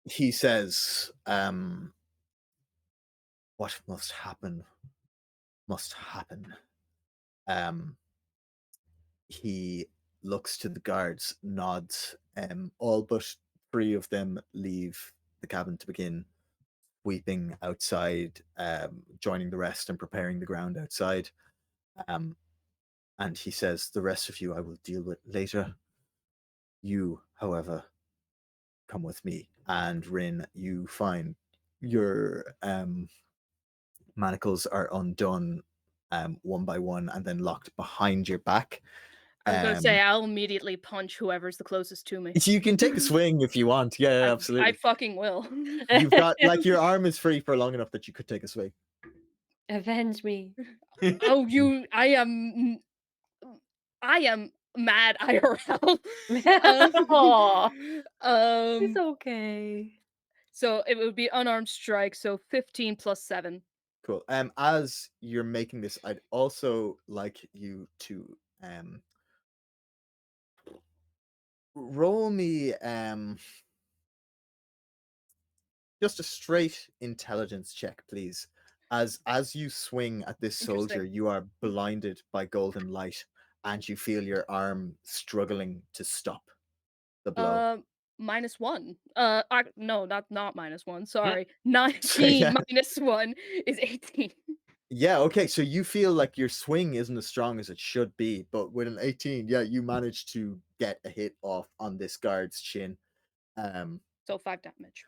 He says, what must happen must happen. He looks to the guards, nods. All but 3 of them leave the cabin to begin sweeping outside, joining the rest and preparing the ground outside. And he says, the rest of you I will deal with later. You, however, come with me. And Rin, you find your manacles are undone. one by one, and then locked behind your back. I was gonna say I'll immediately punch whoever's the closest to me. You can take a swing if you want. Yeah, absolutely. I fucking will. You've got like your arm is free for long enough that you could take a swing. Avenge me. Oh, I am mad IRL. Aw. Um, It's okay. So it would be unarmed strike, so 15 plus 7. Cool. As you're making this, I'd also like you to roll me just a straight intelligence check, please. As you swing at this soldier, Interesting. you are blinded by golden light, and you feel your arm struggling to stop the blow. -1. No, not -1. Sorry. So, 19 yeah. -1 is 18. Yeah, okay, so you feel like your swing isn't as strong as it should be, but with an 18, yeah, you managed to get a hit off on this guard's chin. So 5 damage.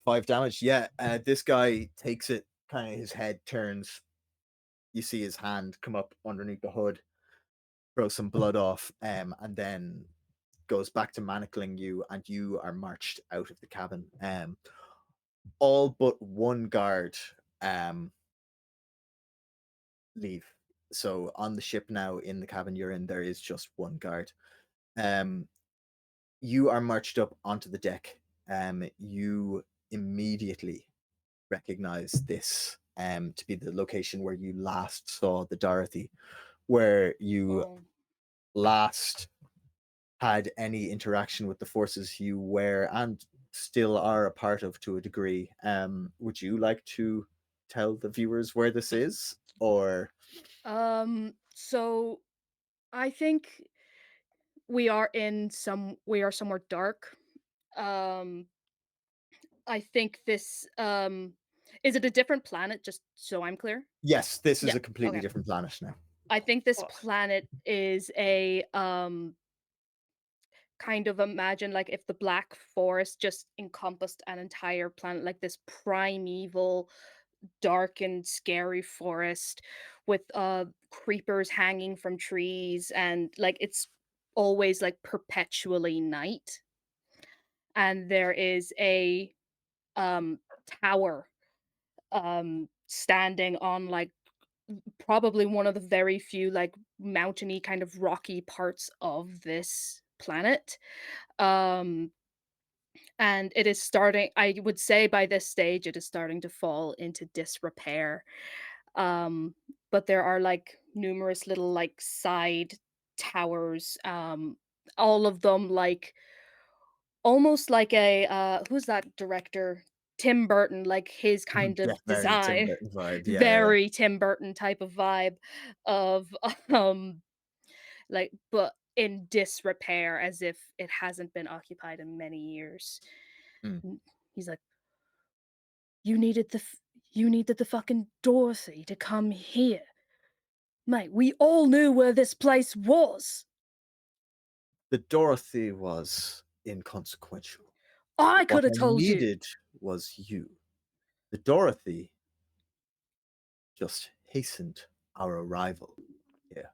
5 damage, yeah. This guy takes it, kind of his head turns. You see his hand come up underneath the hood, throw some blood off, and then goes back to manacling you, and you are marched out of the cabin. All but one guard leave. So on the ship now, in the cabin you're in, there is just one guard. You are marched up onto the deck. You immediately recognize this to be the location where you last saw the Dorothy, where you last had any interaction with the forces you were and still are a part of to a degree. Would you like to tell the viewers where this is, or? So I think we are somewhere dark. I think this is it a different planet, just so I'm clear? Yes, this is Yeah, a completely okay. different planet now. I think this planet is a kind of imagine like if the Black Forest just encompassed an entire planet, like this primeval, dark and scary forest with creepers hanging from trees, and like it's always like perpetually night. And there is a tower standing on like probably one of the very few like mountainy kind of rocky parts of this planet. And it is starting, I would say by this stage it is starting to fall into disrepair. But there are like numerous little like side towers, all of them like almost like a who's that director? Tim Burton, like his kind Yeah, of very Tim design. Burton vibe. Yeah, yeah. Very Tim Burton type of vibe of like but in disrepair as if it hasn't been occupied in many years. He's like, you needed the fucking Dorothy to come here. Mate, we all knew where this place was. The Dorothy was inconsequential. I could have What I told you. needed was you. The Dorothy just hastened our arrival. Yeah.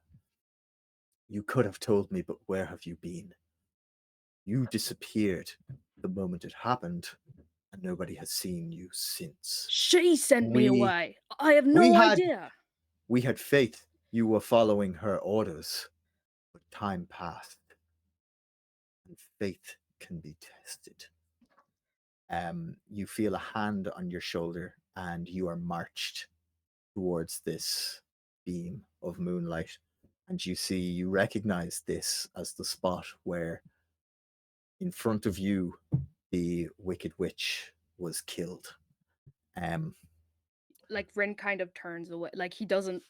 You could have told me, but where have you been? You disappeared the moment it happened, and nobody has seen you since. She sent me We- away. I have we no had- idea. We had faith you were following her orders, but time passed, and faith can be tested. You feel a hand on your shoulder, and you are marched towards this beam of moonlight, and you recognize this as the spot where in front of you the Wicked Witch was killed. Like Rin kind of turns away, like he doesn't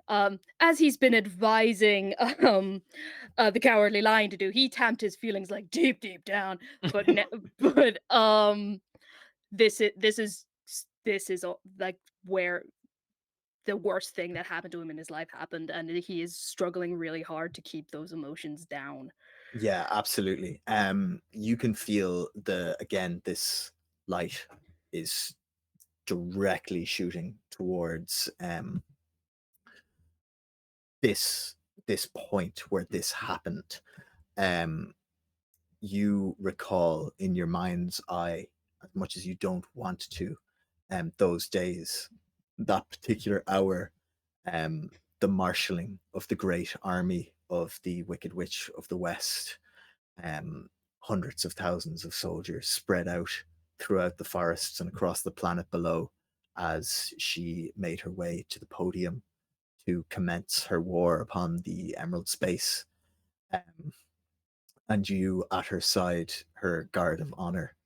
as he's been advising the Cowardly Lion to do, he tamped his feelings like deep down, but but this is like where the worst thing that happened to him in his life happened, and he is struggling really hard to keep those emotions down. Yeah, absolutely. You can feel this light is directly shooting towards this point where this happened, you recall in your mind's eye, as much as you don't want to, those days, that particular hour, the marshalling of the great army of the Wicked Witch of the West, hundreds of thousands of soldiers spread out throughout the forests and across the planet below as she made her way to the podium to commence her war upon the Emerald Space. And you at her side, her guard of honor,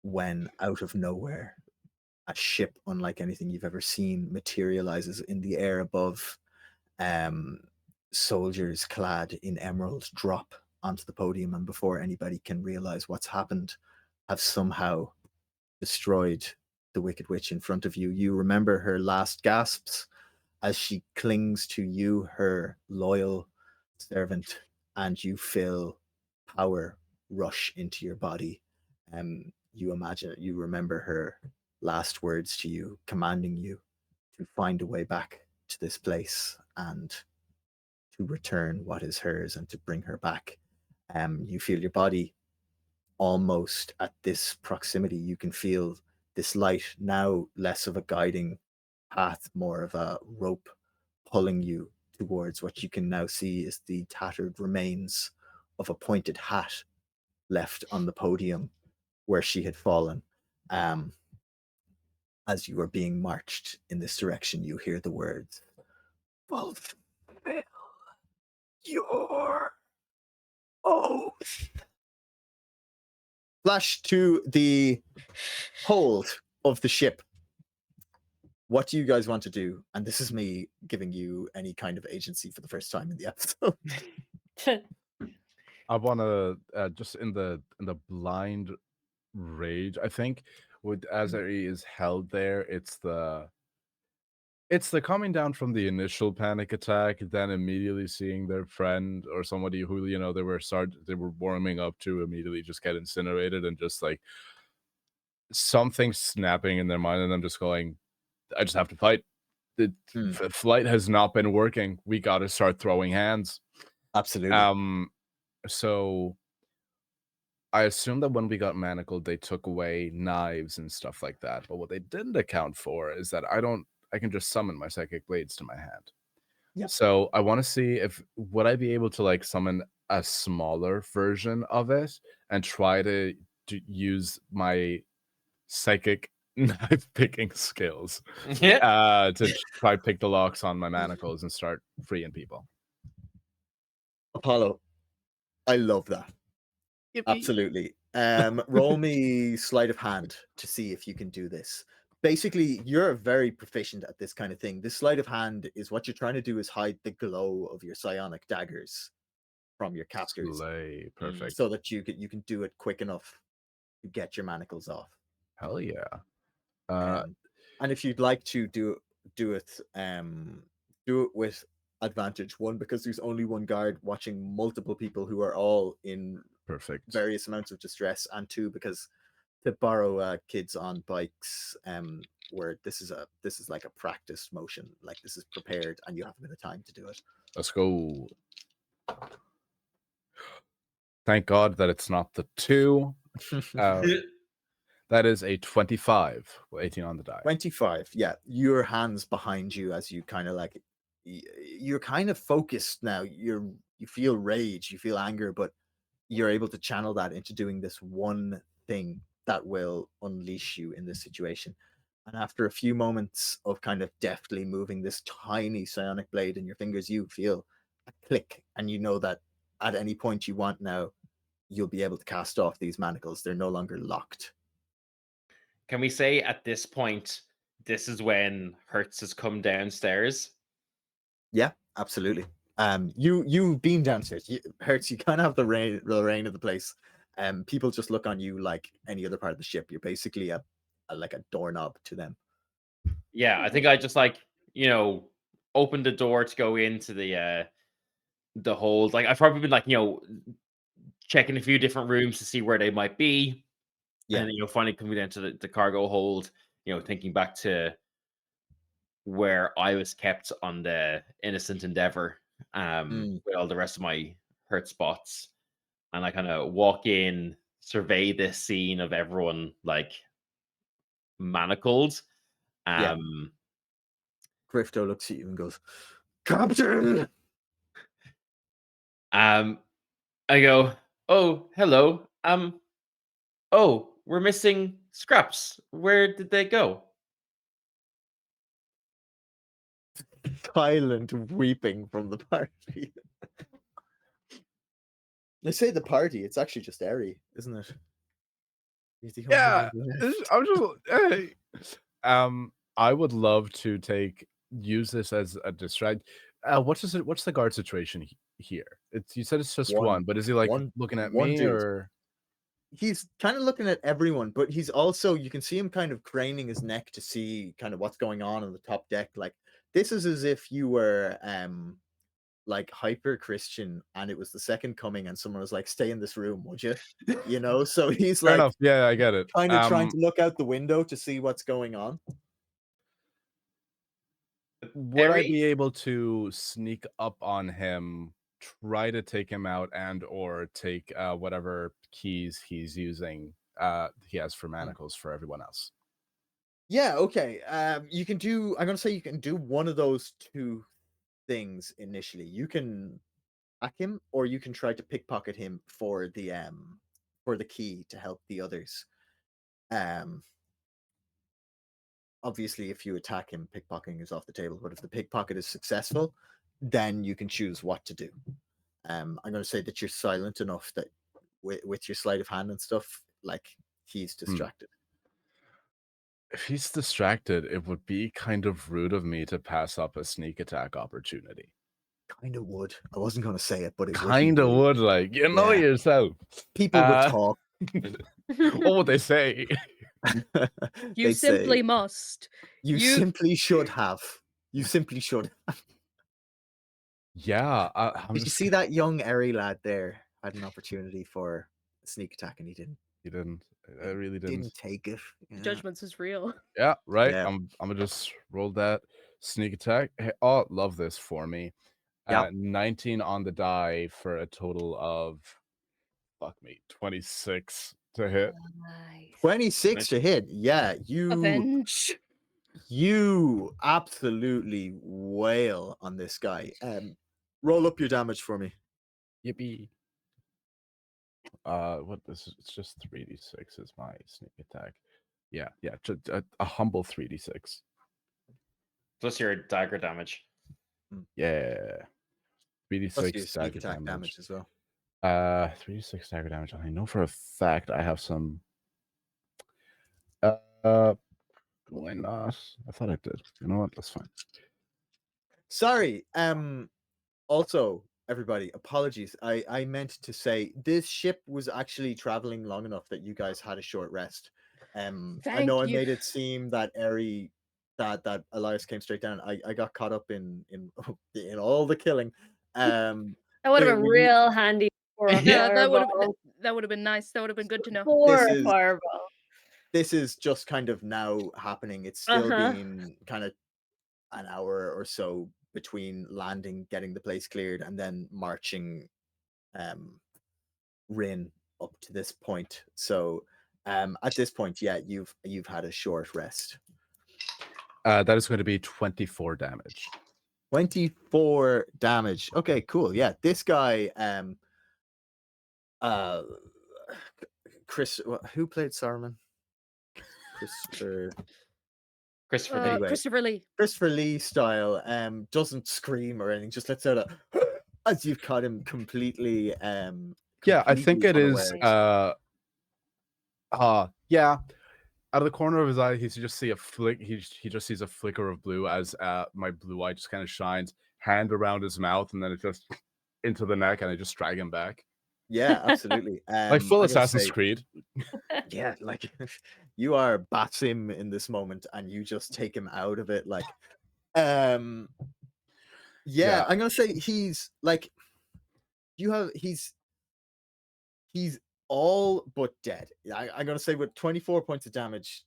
when out of nowhere, a ship unlike anything you've ever seen materializes in the air above. Soldiers clad in emerald drop onto the podium, and before anybody can realize what's happened, have somehow destroyed the Wicked Witch in front of you. You remember her last gasps as she clings to you, her loyal servant, and you feel power rush into your body. You remember her last words to you, commanding you to find a way back to this place and to return what is hers and to bring her back. You feel your body almost at this proximity. You can feel this light, now less of a guiding path, more of a rope pulling you towards what you can now see is the tattered remains of a pointed hat left on the podium where she had fallen. As you are being marched in this direction, you hear the words, "Fulfill your oath." Flash to the hold of the ship. What do you guys want to do? And this is me giving you any kind of agency for the first time in the episode. I want to just in the blind rage. I think with Azari is held there, it's the coming down from the initial panic attack, then immediately seeing their friend or somebody who they were warming up to immediately just get incinerated, and just like something snapping in their mind, and them just going, "I just have to fight. The flight has not been working. We got to start throwing hands." Absolutely. So I assume that when we got manacled, they took away knives and stuff like that. But what they didn't account for is that I can just summon my psychic blades to my hand. Yeah. So I want to see would I be able to like summon a smaller version of it and try to use my psychic knife picking skills to try pick the locks on my manacles and start freeing people. Apollo, I love that. Yippee. Absolutely. Roll me sleight of hand to see if you can do this. Basically, you're very proficient at this kind of thing. This sleight of hand is what you're trying to do is hide the glow of your psionic daggers from your captors. Perfect. So that you can do it quick enough to get your manacles off. Hell yeah. And if you'd like to do it with advantage. One, because there's only one guard watching multiple people who are all in various amounts of distress, and two, because to borrow kids on bikes, where this is like a practice motion, like this is prepared and you have a bit of time to do it. Let's go. Thank God that it's not the 2. That is a 25, 18 on the die. 25, yeah. Your hands behind you as you kind of like, you're kind of focused now. You feel rage, you feel anger, but you're able to channel that into doing this one thing that will unleash you in this situation. And after a few moments of kind of deftly moving this tiny psionic blade in your fingers, you feel a click, and you know that at any point you want now, you'll be able to cast off these manacles. They're no longer locked. Can we say at this point, this is when Hertz has come downstairs? Yeah, absolutely. You beam downstairs. Hertz, you kind of have the reign of the place. People just look on you like any other part of the ship. You're basically a doorknob to them. Yeah, I think I just opened the door to go into the hold. Like I've probably been checking a few different rooms to see where they might be. Yeah. And then, finally coming down to the cargo hold, thinking back to where I was kept on the innocent endeavor with all the rest of my hurt spots. And I kind of walk in, survey this scene of everyone like manacled. Yeah. Grifto looks at you and goes, Captain! I go, oh, hello. Oh, we're missing Scraps. Where did they go? Silent weeping from the party. They say the party, it's actually just Eri, isn't it? He's the only Yeah, one left. I'm just hey. I would love to use this as a distract. What's the guard situation here? You said it's just one, but is he like looking at me dude. or? He's kind of looking at everyone, but he's also, you can see him kind of craning his neck to see kind of what's going on the top deck. Like, this is as if you were like hyper Christian and it was the second coming and someone was like, stay in this room, would you? You know, so he's Fair like, enough. Yeah, I get it. kind of trying to look out the window to see what's going on. Would I be able to sneak up on him, try to take him out, and or take whatever keys he's using? He has for manacles for everyone else. Yeah, okay. You can do, I'm gonna say you can do one of those two things initially. You can hack him, or you can try to pickpocket him for the key to help the others. Obviously, if you attack him, pickpocketing is off the table. But if the pickpocket is successful, then you can choose what to do. I'm going to say that you're silent enough that with your sleight of hand and stuff, like he's distracted. If he's distracted, it would be kind of rude of me to pass up a sneak attack opportunity. Kind of would. I wasn't going to say it, but it kind of would. Like, you know yourself. People would talk. What would they say? You simply must. You simply should have. You simply should have. Yeah. Did you see that young Eri lad there had an opportunity for a sneak attack and he didn't? He didn't. I really didn't. Didn't take it. Yeah. Judgments is real. Yeah, right. Yeah. I'm gonna just roll that sneak attack. Hey, oh, love this for me. 19 on the die for a total of 26 to hit. Nice. 26 to hit. Yeah, Avenge. You absolutely wail on this guy. Roll up your damage for me. Yippee. What this is? It's just 3d6 is my sneak attack. Yeah, just a humble 3d6 plus your dagger damage. Yeah, 3d6 plus your sneak dagger attack damage as well. 3d6 dagger damage. I know for a fact I have some. Do I not? I thought I did. You know what? That's fine. Sorry. Also, everybody, apologies. I meant to say this ship was actually traveling long enough that you guys had a short rest. I know I made it seem that Eri, that Elias came straight down. I got caught up in all the killing. That would have been real handy for a Yeah, that would fireball. have been nice. That would have been good to know. For a fireball. This is just kind of now happening. It's still been kind of an hour or so between landing, getting the place cleared, and then marching Rin up to this point. So at this point, yeah, you've had a short rest. That is going to be 24 damage. 24 damage. Okay, cool. Yeah, this guy, Chris, who played Saruman? Christopher Lee. Christopher Lee style, doesn't scream or anything, just lets out a as you've caught him completely. Yeah, I think it is. unaware. Yeah. Out of the corner of his eye, he just see a flick. He just sees a flicker of blue as my blue eye just kind of shines. Hand around his mouth, and then it just into the neck, and I just drag him back. Yeah, absolutely. Like full Assassin's Creed. Yeah, like you are Batsim in this moment, and you just take him out of it. Like, yeah, I'm gonna say he's like, he's all but dead. I'm gonna say with 24 points of damage,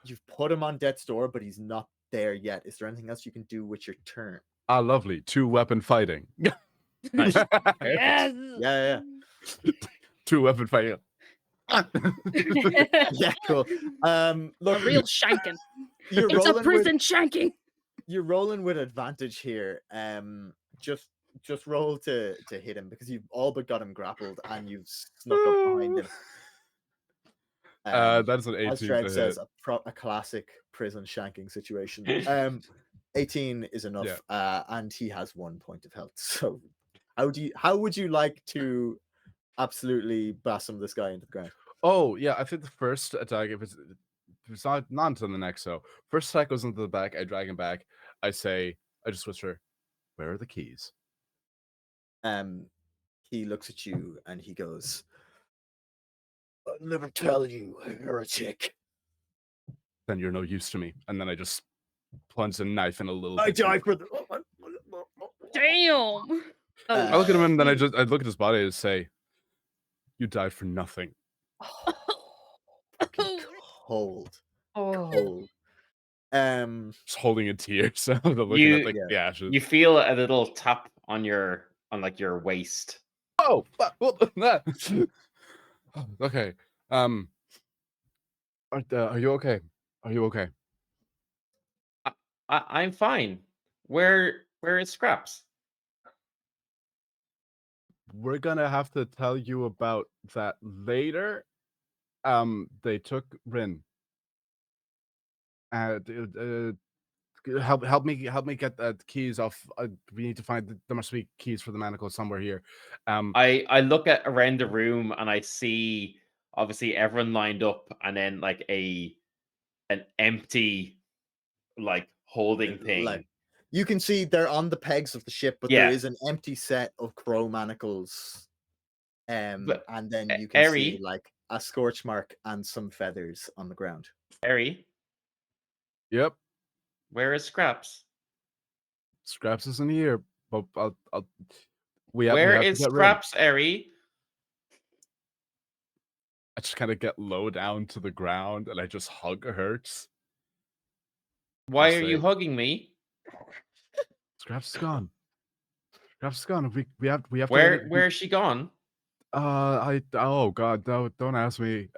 you've put him on death's door, but he's not there yet. Is there anything else you can do with your turn? Ah, lovely. 2-weapon fighting. Nice. Yes. Yeah. 2-weapon fighting. Yeah, cool. A Look, real shanking. you're It's a rolling prison shanking. You're rolling with advantage here. Just roll to hit him because you've all but got him grappled and you've snuck up behind him. That's an 18 As to Dred hit. says, a classic prison shanking situation. 18 is enough, and he has 1 point of health. So, how would you like to absolutely bash this guy into the ground? Oh yeah, I think the first attack, if it's not until the next. So first attack goes into the back. I drag him back. I just whisper, "Where are the keys?" He looks at you and he goes, "I'll never tell you, heretic." Then you're no use to me. And then I just plunge the knife in a little. I bit die for the. Damn. I look at him and then I look at his body and say, "You died for nothing." Cold. Oh. Just holding a tear. So looking at the ashes. You feel a little tap on your waist. Oh, okay. Are you okay? Are you okay? I'm fine. Where is Scraps? We're gonna have to tell you about that later. They took Rin. Help me get the keys off. We need to find. There must be keys for the manacles somewhere here. I look at around the room and I see obviously everyone lined up, and then like an empty like holding thing. Like, you can see they're on the pegs of the ship, but there is an empty set of crow manacles. And then you can see like a scorch mark and some feathers on the ground. Harry? Yep. Where is Scraps? Scraps isn't here, but Where is Scraps, Harry? I just kind of get low down to the ground and I just hug Hertz. Why are you hugging me? Scraps is gone. Scraps is gone. We have Where is she gone? Oh god, no, don't ask me.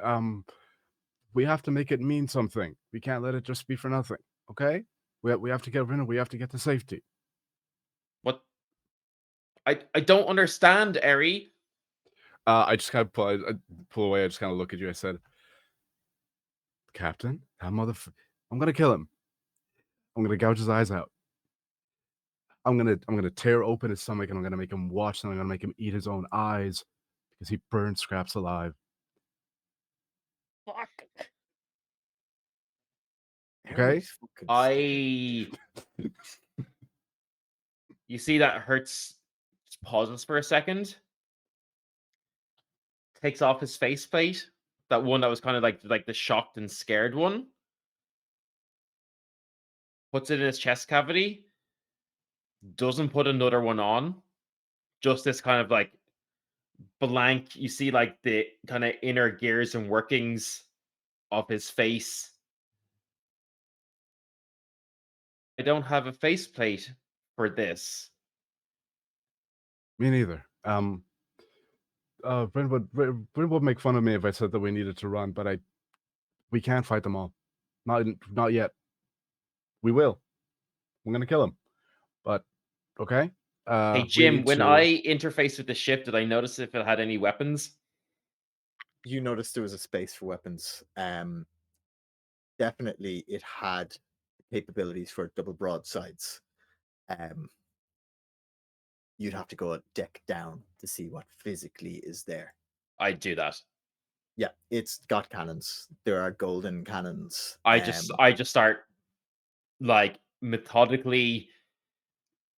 We have to make it mean something. We can't let it just be for nothing. Okay? We have to get rid of. We have to get to safety. What? I don't understand, Eri. I just kind of pull away. I just kind of look at you. I said, "Captain, that I'm gonna kill him. I'm gonna gouge his eyes out. I'm gonna tear open his stomach and I'm gonna make him watch and I'm gonna make him eat his own eyes because he burned Scraps alive." Fuck. Okay. You see that Hertz pauses for a second, takes off his faceplate, that one that was kind of like the shocked and scared one, puts it in his chest cavity, doesn't put another one on, just this kind of like blank. You see like the kind of inner gears and workings of his face. I don't have a faceplate for this. Me neither. Bryn would make fun of me if I said that we needed to run, but we can't fight them all. Not yet. We will. I'm gonna kill him. But okay. Hey Jim, when I interfaced with the ship, did I notice if it had any weapons? You noticed there was a space for weapons. Definitely, it had capabilities for double broadsides. You'd have to go a deck down to see what physically is there. I'd do that. Yeah, it's got cannons. There are golden cannons. I just start like methodically,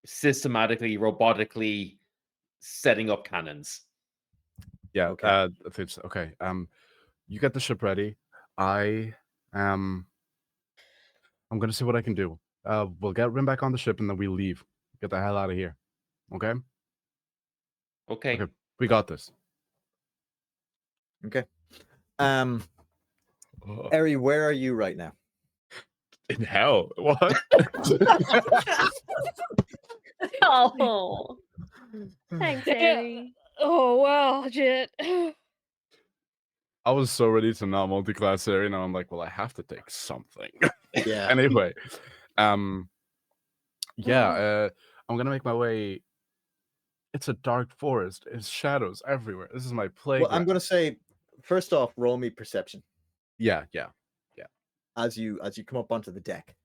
systematically, robotically setting up cannons. Yeah. Okay. Okay. You get the ship ready. I'm gonna see what I can do. We'll get Rim back on the ship and then we leave. Get the hell out of here. Okay. Okay. We got this. Okay. Eri, where are you right now? In hell. What? Oh, thanks, Yeah. Harry. Oh wow, Jit. I was so ready to not multi-class Harry. Now I'm like, well, I have to take something. Yeah. Anyway, yeah, I'm gonna make my way. It's a dark forest. There's shadows everywhere. This is my Well, playground. I'm gonna say, first off, roll me perception Yeah. as you come up onto the deck.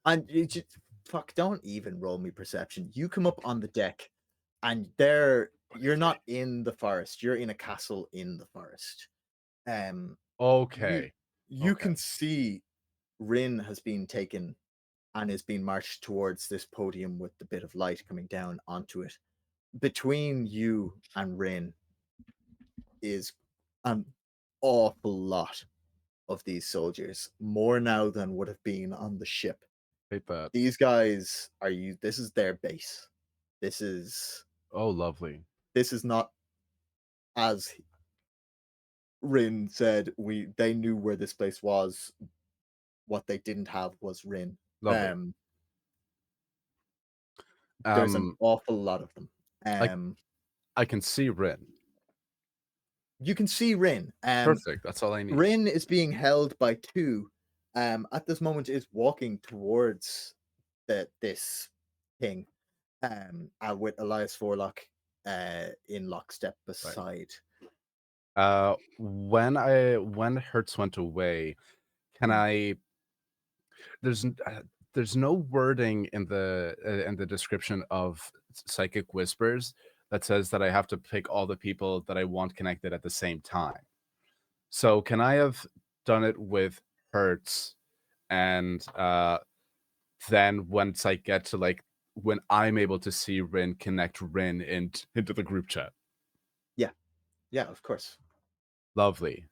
And you just fuck, don't even roll me perception. You come up on the deck, and you're not in the forest. You're in a castle in the forest. Okay. You can see Rin has been taken and is being marched towards this podium with the bit of light coming down onto it. Between you and Rin is an awful lot of these soldiers, more now than would have been on the ship. Hate that. These guys this is their base. Oh, lovely. This is not, as Rin said, they knew where this place was. What they didn't have was Rin. Lovely. There's an awful lot of them. I can see Rin. You can see Rin. Perfect. That's all I need. Rin is being held by two. At this moment, is walking towards this king. With Elias Forlock in lockstep beside. When Hertz went away, can I? There's no wording in the description of Psychic Whispers that says that I have to pick all the people that I want connected at the same time. So can I have done it with Hertz, and then once I get to when I'm able to see Rin, connect Rin into the group chat? Yeah, of course. Lovely.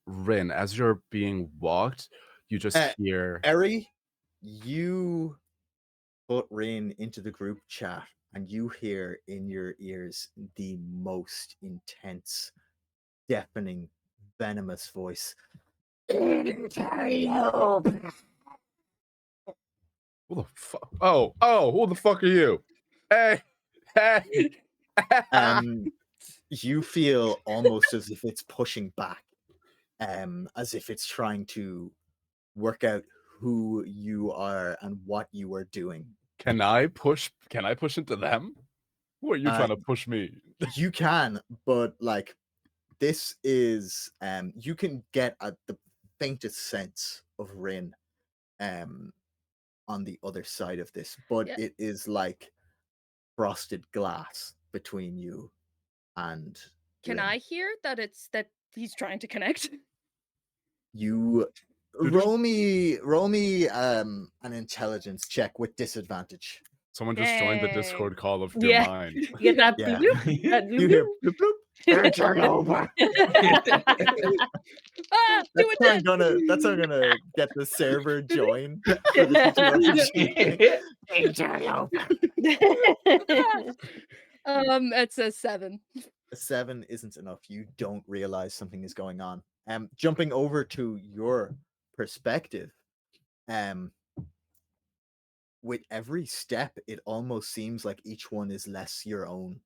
Rin, as you're being walked, you just hear Eri, you put Rin into the group chat, and you hear in your ears the most intense, deafening, venomous voice. Who the fuck? Oh, who the fuck are you? Hey. You feel almost as if it's pushing back, as if it's trying to work out who you are and what you are doing. Can I push into them? Who are you trying to push me? You can, but this is you can get at the faintest sense of Rin on the other side of this, but it is like frosted glass between you and Can Rin. I hear that he's trying to connect? You roll me an intelligence check with disadvantage. Someone just joined the Discord call of Yeah. Mind. You get that Yeah. bloop, that You hear bloop. bloop bloop. Turn over. That's how I'm gonna get the server join for the It says 7. A 7 isn't enough. You don't realize something is going on. Jumping over to your perspective, with every step, it almost seems like each one is less your own.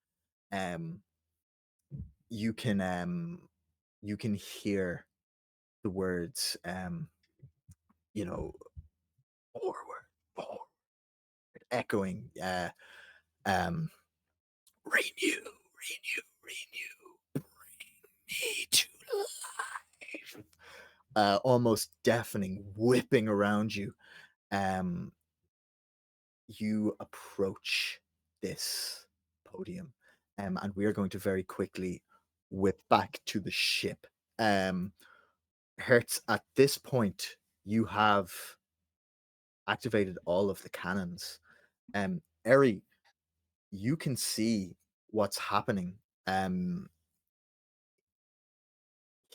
You can hear the words, forward, echoing, renew, bring me to life. Almost deafening, whipping around you. You approach this podium, and we are going to very quickly whip back to the ship. Hertz, at this point, you have activated all of the cannons. Eri, you can see what's happening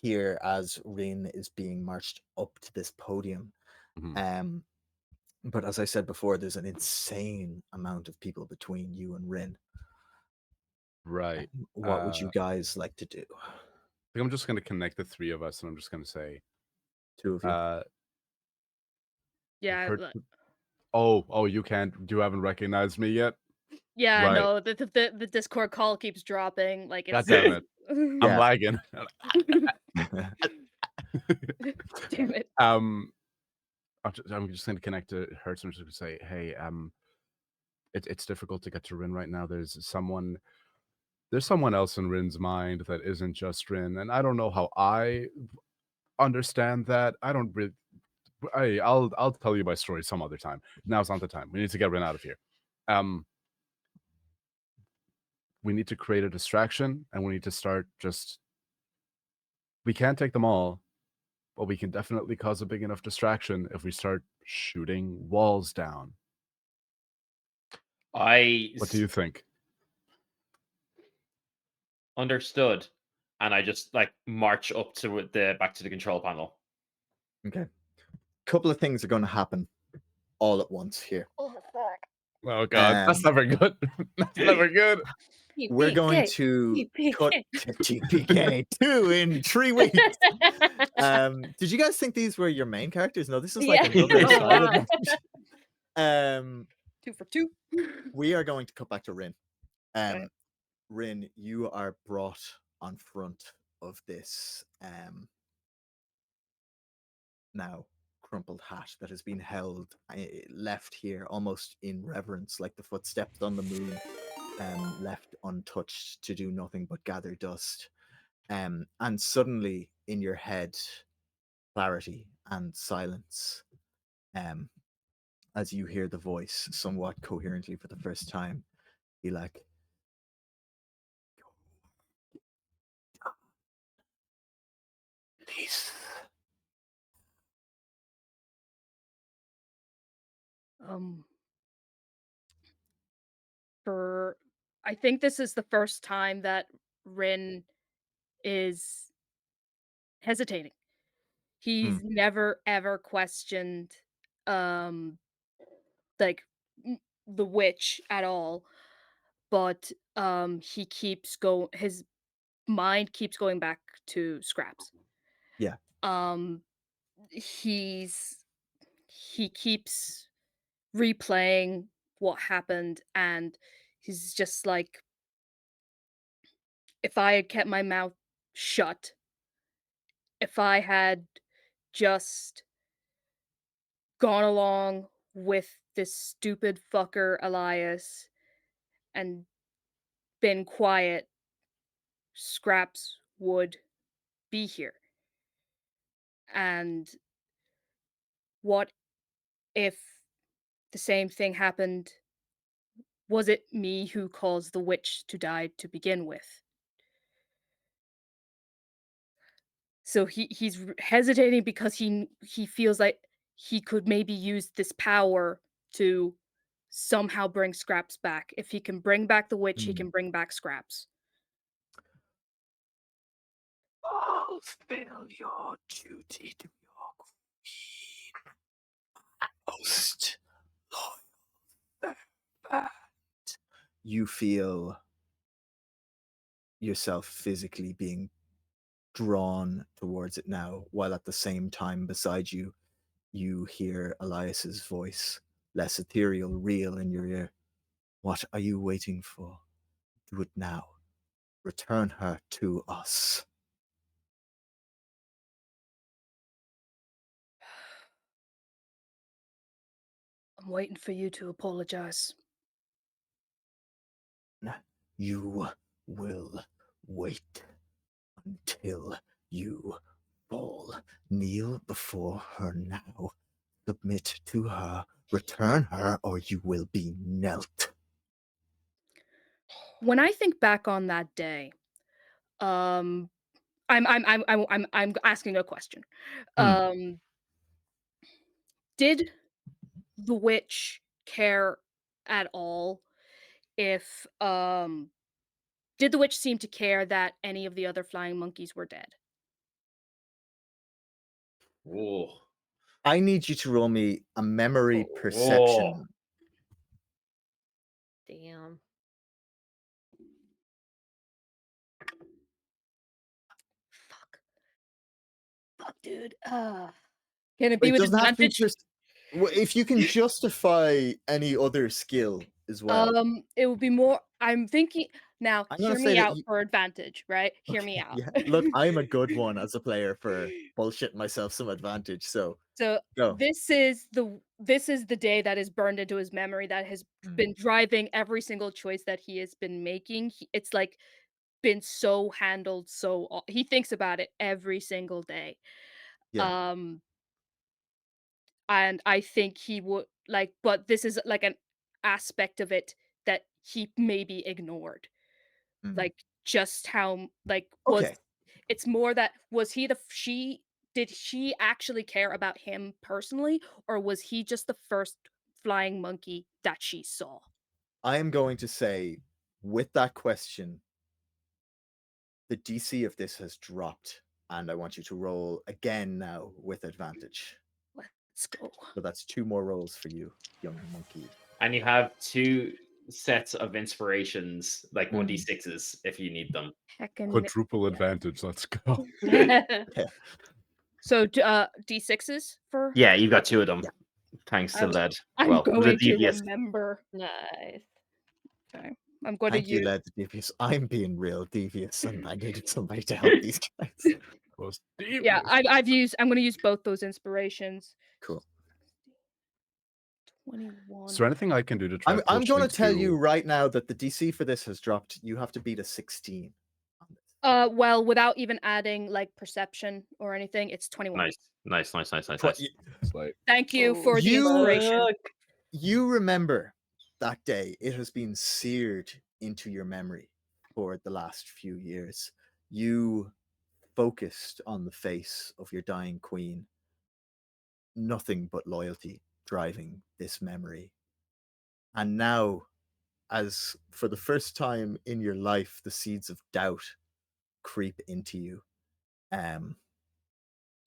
here as Rin is being marched up to this podium. But as I said before, there's an insane amount of people between you and Rin. Right. What would you guys like to do? think I'm just going to connect the three of us, and I'm just going to say, two of you. Yeah. Oh, you can't. You haven't recognized me yet. Yeah, Right. no, the Discord call keeps dropping. Like God it's damn it! I'm Yeah. lagging. Damn it. I'm just going to connect to Hertz and just gonna say, hey, it's difficult to get to Rin right now. There's someone else in Rin's mind that isn't just Rin, and I don't know how I understand that. I don't really. I'll tell you my story some other time. Now's not the time. We need to get Rin out of here. We need to create a distraction, and we need to start just. We can't take them all, but we can definitely cause a big enough distraction if we start shooting walls down. What do you think? Understood. And I just like march up to back to the control panel. Okay. Couple of things are going to happen all at once here. Oh fuck. Oh god, that's never good. That's never good. We're going to cut to TPK 2 in 3 weeks. Did you guys think these were your main characters? No, this is like another side of 2 for 2. We are going to cut back to Rin. Okay. Rin, you are brought on front of this now crumpled hat that has been held, left here almost in reverence, like the footsteps on the moon, left untouched to do nothing but gather dust. And suddenly in your head, clarity and silence, as you hear the voice somewhat coherently for the first time, be like, please. I think this is the first time that Rin is hesitating. He's never ever questioned like the witch at all, but his mind keeps going back to Scraps. Yeah. He keeps replaying what happened, and he's just like, if I had kept my mouth shut, if I had just gone along with this stupid fucker Elias and been quiet, Scraps would be here. And what if the same thing happened? Was it me who caused the witch to die to begin with? So he's hesitating because he feels like he could maybe use this power to somehow bring Scraps back. If he can bring back the witch, he can bring back Scraps. Fulfill your duty to your queen. Most loyal servant. You feel yourself physically being drawn towards it now, while at the same time beside you, you hear Elias's voice, less ethereal, real in your ear. What are you waiting for? Do it now. Return her to us. I'm waiting for you to apologize. You will wait until you fall. Kneel before her now. Submit to her. Return her, or you will be knelt. When I think back on that day, I'm asking a question. Did the witch care at all if did the witch seem to care that any of the other flying monkeys were dead? Whoa. I need you to roll me a memory perception. Damn. Fuck, dude. Can it be It with doesn't have to be advantage? if you can justify any other skill as well. It would be more. I'm thinking now. I'm Hear gonna say me that out for advantage, right? Hear me out. yeah. Look, I'm a good one as a player for bullshitting myself some advantage. So So go. this is the day that is burned into his memory that has been driving every single choice that he has been making. It's like been so handled he thinks about it every single day. Yeah. And I think he would like, but this is like an aspect of it that he maybe ignored. Like just how like was Okay. it's more that was he the she did she actually care about him personally, or was he just the first flying monkey that she saw? I am going to say, with that question, the DC of this has dropped, and I want you to roll again now with advantage. Let's go. So that's 2 more rolls for you, young monkey. And you have 2 sets of inspirations, like 1d6s if you need them. Quadruple advantage. Let's go. So D6s for Yeah, you got 2 of them. Thanks to Led. I'm Well, going the to devious. remember. Nice. Okay. I'm going Thank to you, use Led the Devious. I'm being real devious, and I needed somebody to help these guys. yeah, I'm going to use both those inspirations. Cool. 21. Is there anything I can do to try? I'm going to push tell things you to- right now that the DC for this has dropped. You have to beat a 16. Well, without even adding like perception or anything, it's 21. Nice. It's like, Thank you for the inspiration. You remember that day. It has been seared into your memory for the last few years. You focused on the face of your dying queen. Nothing but loyalty driving this memory. And now, as for the first time in your life, the seeds of doubt creep into you.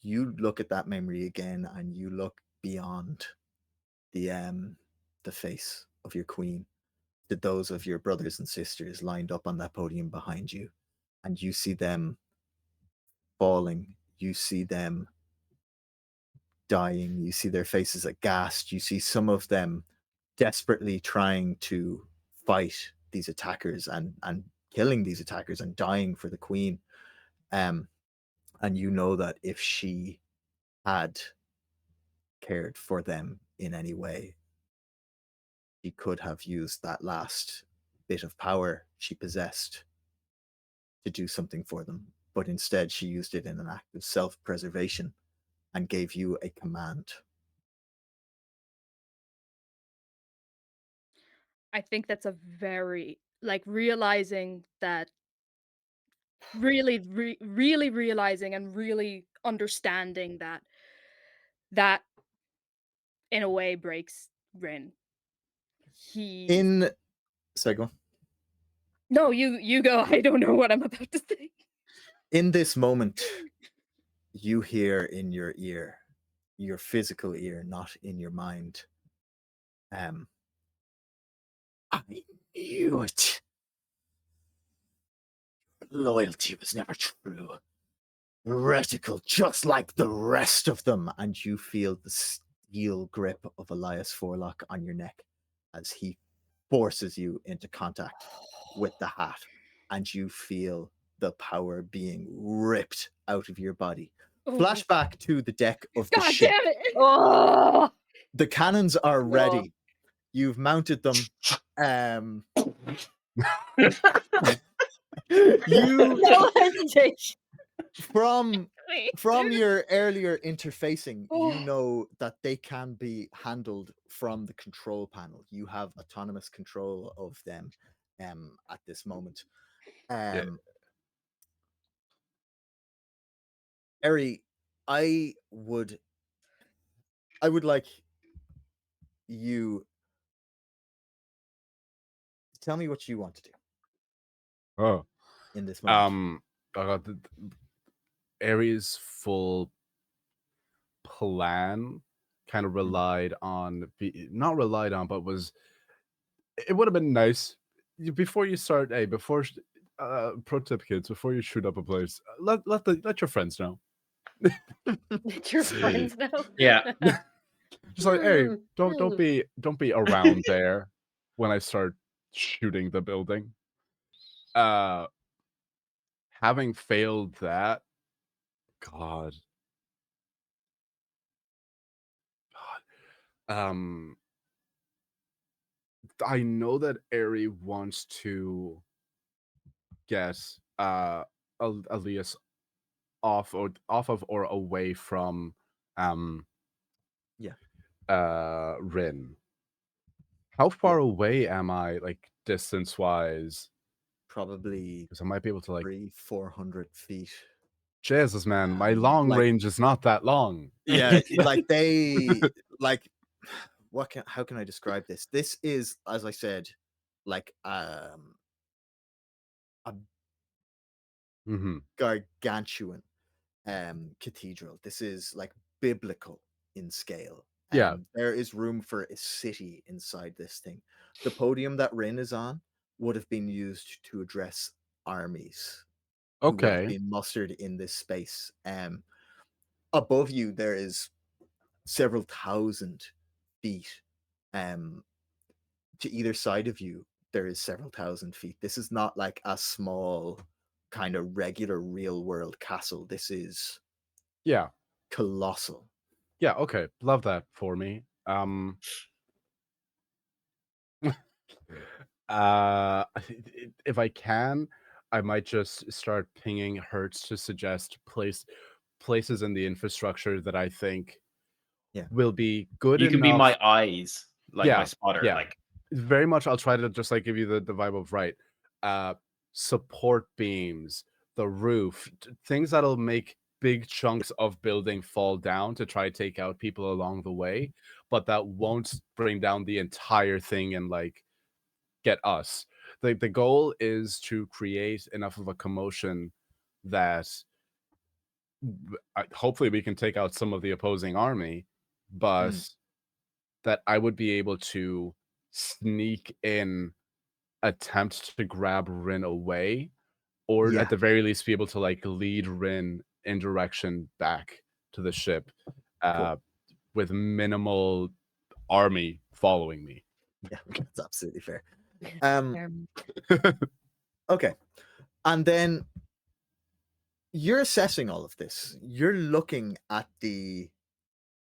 You look at that memory again, and you look beyond the face of your queen to those of your brothers and sisters lined up on that podium behind you, and you see them falling. You see them dying. You see their faces aghast. You see some of them desperately trying to fight these attackers and killing these attackers and dying for the queen. And you know that if she had cared for them in any way, she could have used that last bit of power she possessed to do something for them. But instead, she used it in an act of self-preservation and gave you a command. I think that's a very like realizing that really really realizing and really understanding that in a way breaks Rin. Sorry, go on. No, you go. I don't know what I'm about to say. In this moment, you hear in your ear, your physical ear, not in your mind. I knew it. Loyalty was never true. Heretical, just like the rest of them. And you feel the steel grip of Elias Forlock on your neck as he forces you into contact with the hat. And you feel the power being ripped out of your body. Flashback to the deck of the ship. Damn it! Oh! The cannons are ready. You've mounted them. You no hesitation. From your earlier interfacing, you know that they can be handled from the control panel. You have autonomous control of them at this moment. Eri, I would like you to tell me what you want to do. Oh, in this moment. Aries' full plan kind of relied on, not relied on, but it would have been nice before you start. Hey, before pro tip, kids, before you shoot up a place, let your friends know. It's your friends now. Yeah. Just like, hey, Hmm, don't be around there when I start shooting the building. Having failed that, God. Um, I know that Eri wants to get Elias off of or away from Yeah. Rin. How far away am I, like distance wise? Probably Because I might be able to like 400 feet. Jesus, man, my long like- range is not that long. Yeah, like they like how can I describe this? This is, as I said, like a Mhm. gargantuan cathedral. This is like biblical in scale. Yeah. There is room for a city inside this thing. The podium that Rin is on would have been used to address armies who would have Okay. been mustered in this space. Above you, there is several thousand feet. To either side of you, there is several thousand feet. This is not like a small, kind of regular real world castle. This is Yeah. colossal. Yeah, okay. Love that for me. If I can, I might just start pinging Hertz to suggest places in the infrastructure that I think Yeah. will be good You enough. can be my eyes, like my spotter. Yeah. Like Very much I'll try to just like give you the vibe of right. Support beams, the roof, things that'll make big chunks of building fall down to try to take out people along the way, but that won't bring down the entire thing and like get us. The goal is to create enough of a commotion that hopefully we can take out some of the opposing army, but that I would be able to sneak in, attempt to grab Rin away, or Yeah. at the very least be able to like lead Rin in direction back to the ship with minimal army following me. Yeah, that's absolutely fair. Okay. And then you're assessing all of this. You're looking at the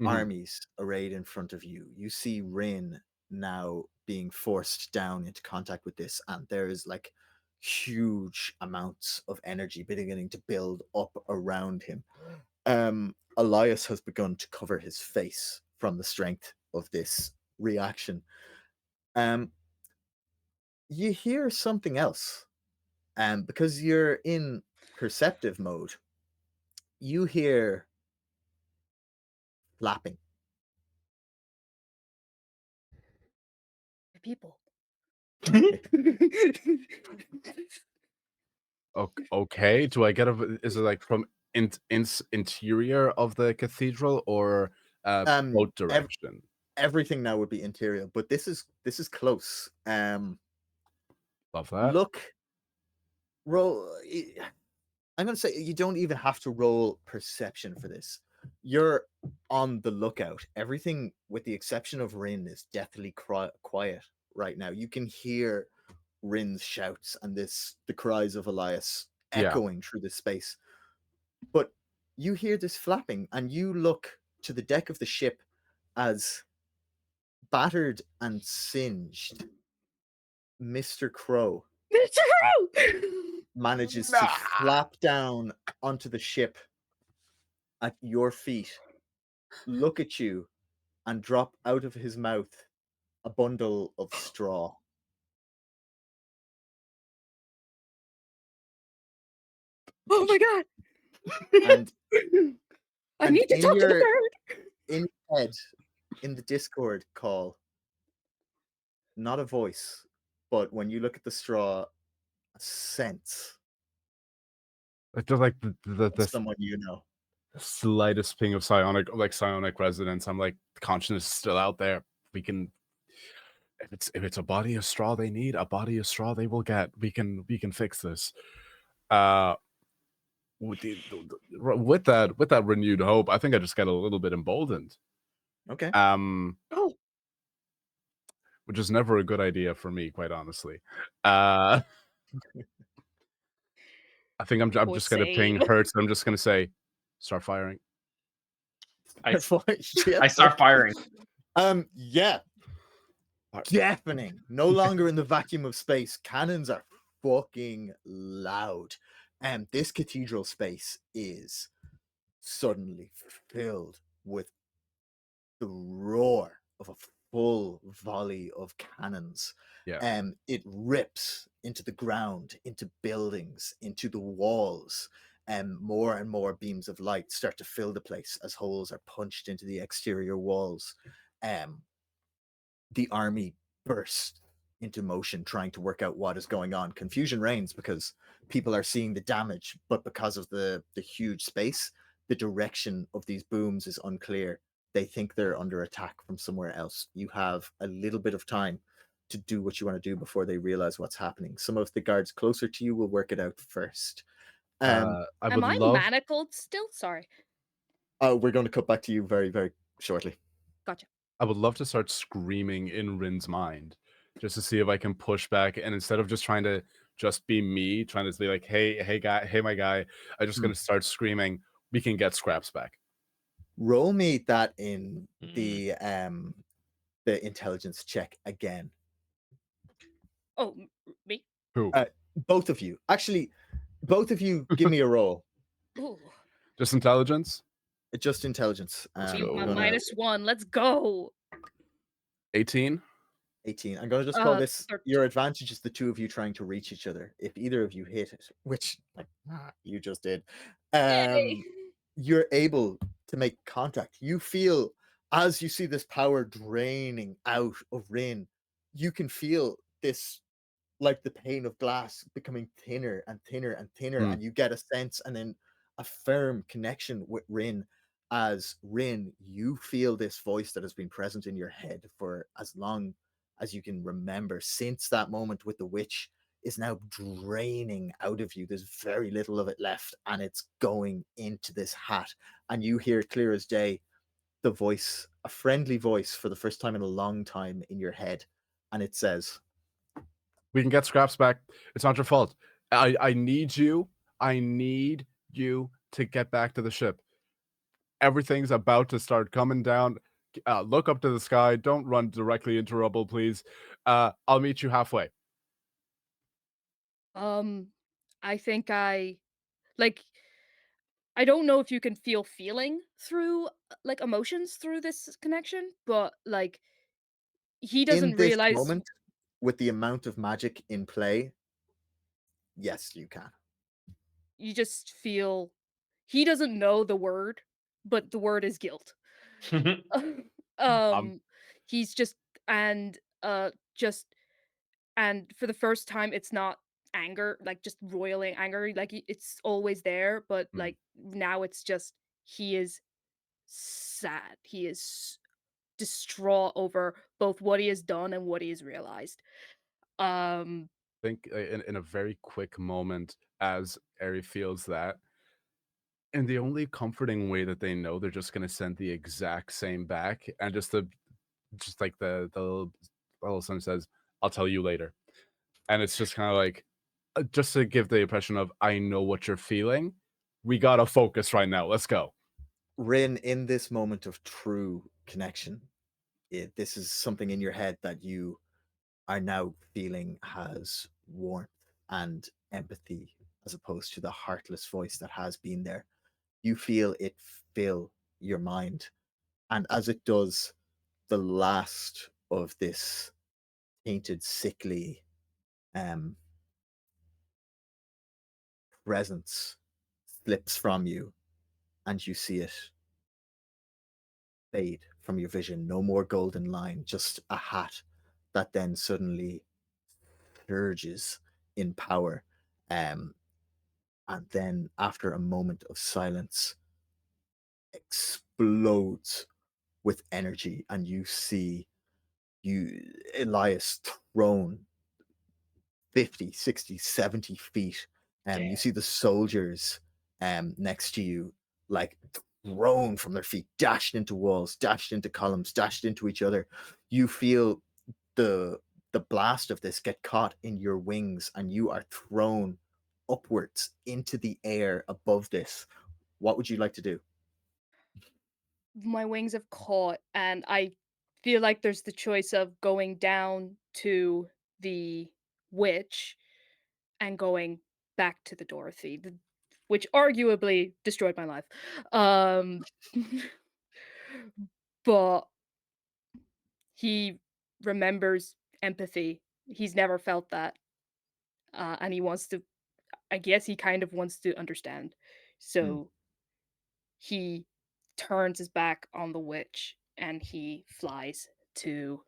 armies arrayed in front of you. You see Rin now being forced down into contact with this, and there is like huge amounts of energy beginning to build up around him. Elias has begun to cover his face from the strength of this reaction. You hear something else, because you're in perceptive mode. You hear flapping. People. Okay, do I get is it like from interior of the cathedral or both direction? Everything now would be interior, but this is close. Love that. Roll. I'm gonna say you don't even have to roll perception for this. You're on the lookout. Everything, with the exception of Rin, is deathly quiet right now. You can hear Rin's shouts and the cries of Elias echoing through the space. But you hear this flapping, and you look to the deck of the ship as battered and singed Mr. Crow manages to flap down onto the ship at your feet, look at you, and drop out of his mouth a bundle of straw. Oh my god! And I need to talk to the bird. In your head, in the Discord call, not a voice, but when you look at the straw, a sense. Just like the someone you know. Slightest ping of psionic resonance. I'm like, the consciousness is still out there. We can, if it's a body of straw they need, a body of straw they will get. We can fix this. with that renewed hope, I think I just got a little bit emboldened. Okay. Oh. Which is never a good idea for me, quite honestly. I think I'm just gonna ping Hertz. I'm just gonna say, start firing. I start firing. Yeah. Deafening. No longer in the vacuum of space. Cannons are fucking loud. And this cathedral space is suddenly filled with the roar of a full volley of cannons. Yeah. It rips into the ground, into buildings, into the walls, and more beams of light start to fill the place as holes are punched into the exterior walls. The army bursts into motion, trying to work out what is going on. Confusion reigns because people are seeing the damage, but because of the huge space, the direction of these booms is unclear. They think they're under attack from somewhere else. You have a little bit of time to do what you want to do before they realize what's happening. Some of the guards closer to you will work it out first. Am I manacled still? Sorry. We're going to cut back to you very, very shortly. Gotcha. I would love to start screaming in Rin's mind, just to see if I can push back. And instead of just trying to just be me, trying to be like, hey, guy, hey, my guy, I'm just going to start screaming, we can get scraps back. Roll me that in the intelligence check again. Oh, me? Who? Both of you. Actually, both of you give me a roll. Ooh. Just intelligence? Just intelligence. -1. Let's go. 18. 18. I'm going to just call this 13. your advantage is the two of you trying to reach each other. If either of you hit it, which you just did, you're able to make contact. You feel, as you see this power draining out of Rin, you can feel this, like the pane of glass becoming thinner and thinner and thinner, and you get a sense and then a firm connection with Rin. As Rin, you feel this voice that has been present in your head for as long as you can remember, since that moment with the witch, is now draining out of you. There's very little of it left, and it's going into this hat. And you hear clear as day the voice, a friendly voice for the first time in a long time in your head, and it says, we can get scraps back. It's not your fault. I need you. I need you to get back to the ship. Everything's about to start coming down. Look up to the sky. Don't run directly into rubble, please. I'll meet you halfway. I think I don't know if you can feel feeling through like emotions through this connection, but like he doesn't in this realize moment, with the amount of magic in play, yes, you can. You just feel he doesn't know the word, but the word is guilt. He's just and for the first time it's not anger, like just roiling anger, like it's always there, but like now it's just he is sad. He is distraught over both what he has done and what he has realized. I think in a very quick moment, as Eri feels that, in the only comforting way that they know, they're just going to send the exact same back, and just like the little son says, "I'll tell you later," and it's just kind of like, just to give the impression of, I know what you're feeling. We gotta focus right now. Let's go. Rin, in this moment of true connection, this is something in your head that you are now feeling has warmth and empathy, as opposed to the heartless voice that has been there. You feel it fill your mind, and as it does, the last of this tainted, sickly presence slips from you, and you see it fade from your vision. No more golden line, just a hat that then suddenly surges in power. And then, after a moment of silence, explodes with energy, and you see Elias thrown 50, 60, 70 feet. You see the soldiers next to you, like thrown from their feet, dashed into walls, dashed into columns, dashed into each other. You feel the blast of this get caught in your wings, and you are thrown upwards into the air above this. What would you like to do? My wings have caught, and I feel like there's the choice of going down to the witch and going back to the Dorothy, which arguably destroyed my life. But he remembers empathy. He's never felt that. And he wants to, I guess he kind of wants to understand. So he turns his back on the witch and he flies towards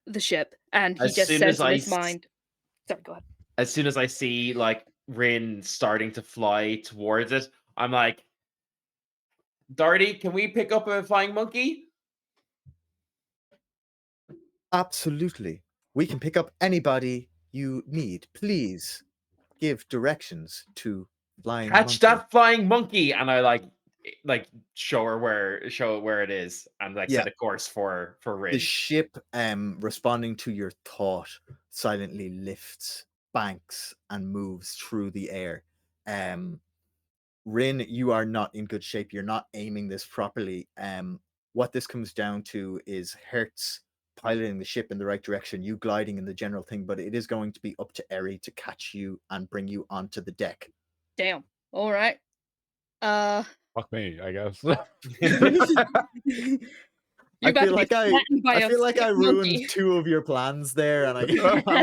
the ship, and he As just soon says as in I his s- mind, sorry, go ahead. As soon as I see like Rin starting to fly towards it, I'm like, Darty, can we pick up a flying monkey? Absolutely. We can pick up anybody you need. Please give directions to flying Catch monkey. that flying monkey, and I like show it where it is, and like set a course for The Rin. ship, responding to your thought, silently lifts, banks, and moves through the air. Rin, you are not in good shape. You're not aiming this properly. What this comes down to is Hertz piloting the ship in the right direction, you gliding in the general thing, but it is going to be up to Eri to catch you and bring you onto the deck. Damn. All right. Fuck me, I guess. I feel like I ruined two of your plans there, and I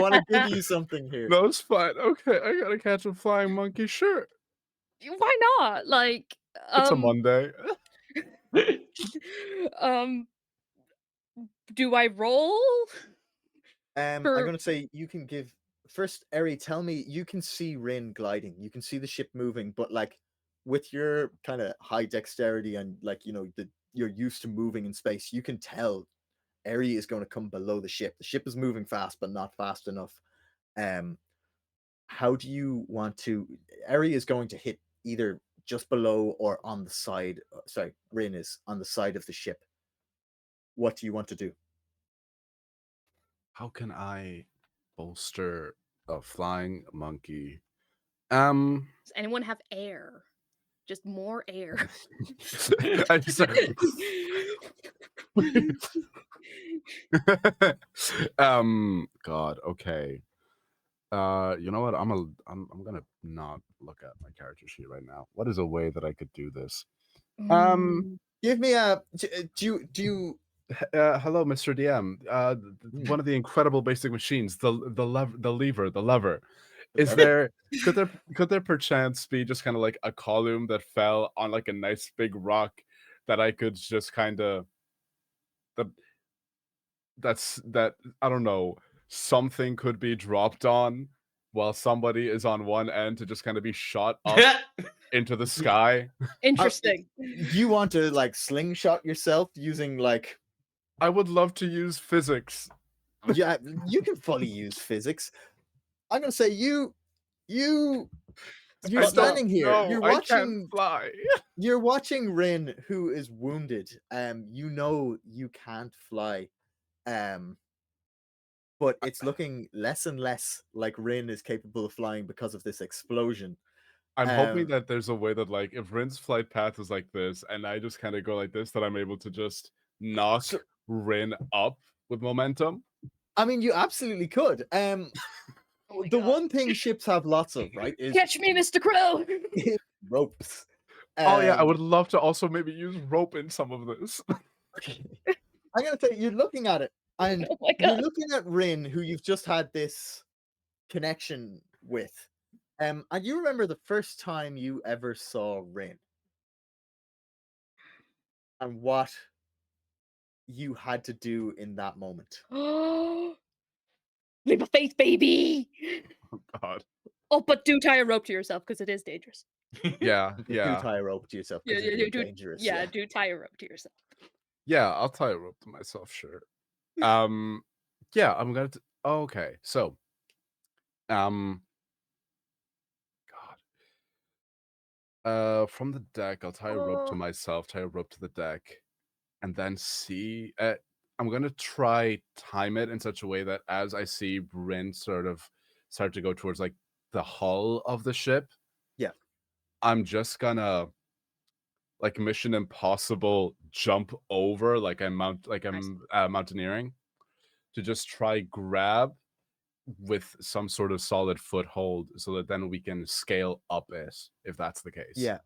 want to give you something here. No, it's fine. Okay, I gotta catch a flying monkey. Sure. Why not? Like, It's a Monday. Do I roll? I'm gonna say you can give first, Eri. Tell me, you can see Rin gliding. You can see the ship moving, but like with your kind of high dexterity and like you're used to moving in space, you can tell Eri is going to come below the ship. The ship is moving fast, but not fast enough. How do you want to? Eri is going to hit either just below or on the side. Sorry, Rin is on the side of the ship. What do you want to do? How can I bolster a flying monkey? Does anyone have air? Just more air. I just God, okay. You know what? I'm gonna not look at my character sheet right now. What is a way that I could do this? Give me a. Do you? Hello, Mr. DM. One of the incredible basic machines, the lever. Is there could there perchance be just kind of like a column that fell on like a nice big rock that I could just kind of that I don't know, something could be dropped on while somebody is on one end to just kind of be shot up into the sky? Interesting. You want to like slingshot yourself using like? I would love to use physics. Yeah, you can fully use physics. I'm gonna say you're standing here. No, you're I watching. can't fly. You're watching Rin, who is wounded. You know you can't fly. But it's looking less and less like Rin is capable of flying because of this explosion. I'm hoping that there's a way that, like, if Rin's flight path is like this, and I just kind of go like this, that I'm able to just knock Rin up with momentum. I mean, you absolutely could. The one thing ships have lots of, right, is Catch me, Mr. Crow. ropes. Oh yeah, I would love to also maybe use rope in some of this. I'm gonna tell you, you're looking at it, and you're looking at Rin, who you've just had this connection with. And you remember the first time you ever saw Rin and what you had to do in that moment. Leap of faith, baby. Oh God. Oh, but do tie a rope to yourself because it is dangerous. Yeah. Do tie a rope to yourself because it is dangerous. Yeah, do tie a rope to yourself. Yeah, I'll tie a rope to myself, sure. Yeah, I'm gonna. Okay, so, God, From the deck, I'll tie a rope to myself, tie a rope to the deck, and then see. I'm gonna try time it in such a way that as I see Rin sort of start to go towards like the hull of the ship, Yeah. I'm just gonna like Mission Impossible jump over like I'm mountaineering to just try grab with some sort of solid foothold so that then we can scale up it if that's the case. Yeah.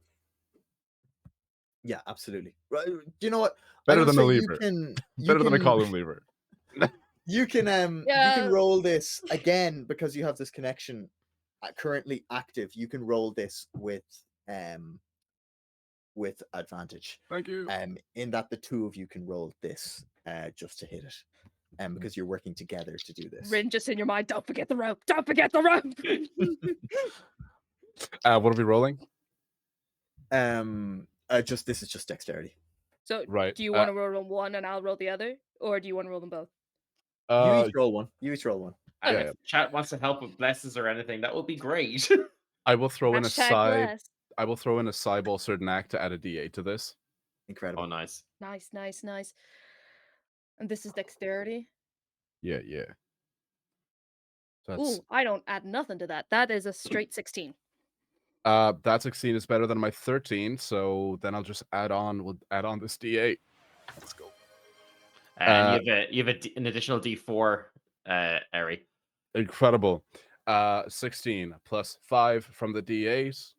Yeah, absolutely. Right. Do you know what? Better I'm gonna than a say lever. you Better than a can- column lever. You can Yeah. roll this again because you have this connection currently active. You can roll this with advantage. Thank you. In that the two of you can roll this just to hit it. Because you're working together to do this. Rin, just in your mind, don't forget the rope. Don't forget the rope. What are we rolling? Just this is just dexterity. So Right. do you want to roll one and I'll roll the other? Or do you want to roll them both? You each roll one. You each roll one. And Yeah. if chat wants to help with blesses or anything, that would be great. I will throw in a Hashtag side. bless. I will throw in a cyborg certain act to add a D8 to this. Incredible. Oh, nice. Nice. And this is dexterity. Yeah. That's Ooh, I don't add nothing to that. That is a straight 16. that 16 is better than my 13, so then I'll just add on. We'll add on this D8. Let's go. And you have an additional D4, Eri. Incredible. 16 plus 5 from the D8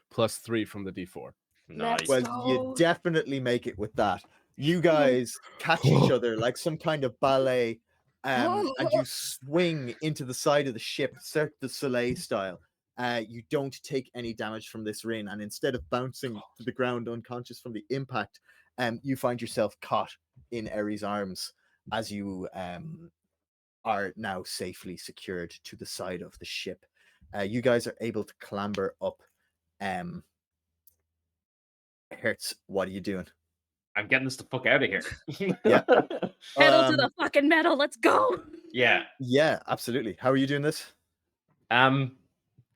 plus 3 from the D4. Nice. Well, you definitely make it with that. You guys catch each other like some kind of ballet, and you swing into the side of the ship, Cirque du Soleil style. You don't take any damage from this Rin, and instead of bouncing to the ground unconscious from the impact, you find yourself caught in Eri's arms as you are now safely secured to the side of the ship. You guys are able to clamber up. Hertz, what are you doing? I'm getting this the fuck out of here. Yeah. Pedal to the fucking metal. Let's go. Yeah. Yeah, absolutely. How are you doing this?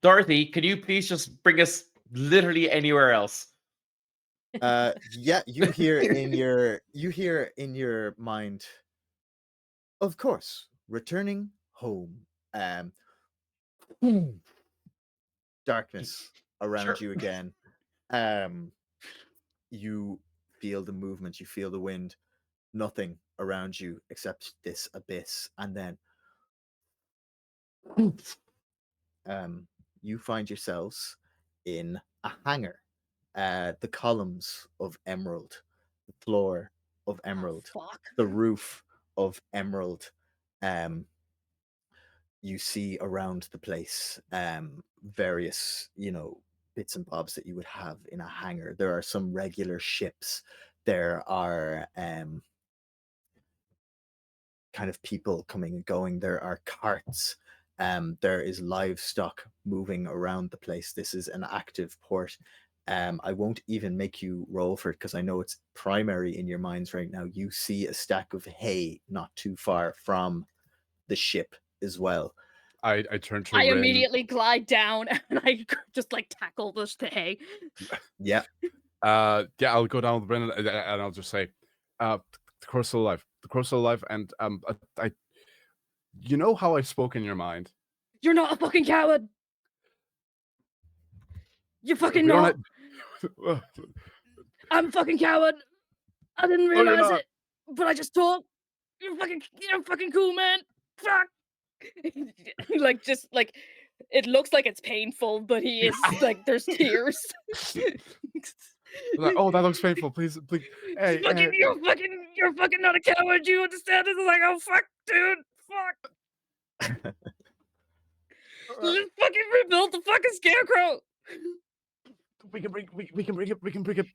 Dorothy, can you please just bring us literally anywhere else? Yeah, you hear in your mind, of course, returning home. Darkness around you again. You feel the movement, you feel the wind, nothing around you except this abyss, and then you find yourselves in a hangar. The columns of emerald, the floor of emerald, the roof of emerald. You see around the place various, bits and bobs that you would have in a hangar. There are some regular ships. There are kind of people coming and going. There are carts. There is livestock moving around the place. This is an active port. I won't even make you roll for it because I know it's primary in your minds right now. You see a stack of hay not too far from the ship as well. I turn to I Rin. immediately glide down and I just like tackle the hay. Yeah. I'll go down with Rin and I'll just say, the crow's still alive. The crow's still alive, and I you know how I spoke in your mind. You're not a fucking coward. You fucking We don't not. I'm a fucking coward. I didn't realize not. it, but I just talked. You're fucking cool, man. Fuck. just it looks like it's painful, but he is like there's tears. Like, oh, that looks painful. Please. Hey, you're fucking not a coward. You understand? It's like, oh fuck, dude, fuck. Just fucking rebuild the fucking scarecrow. We can bring it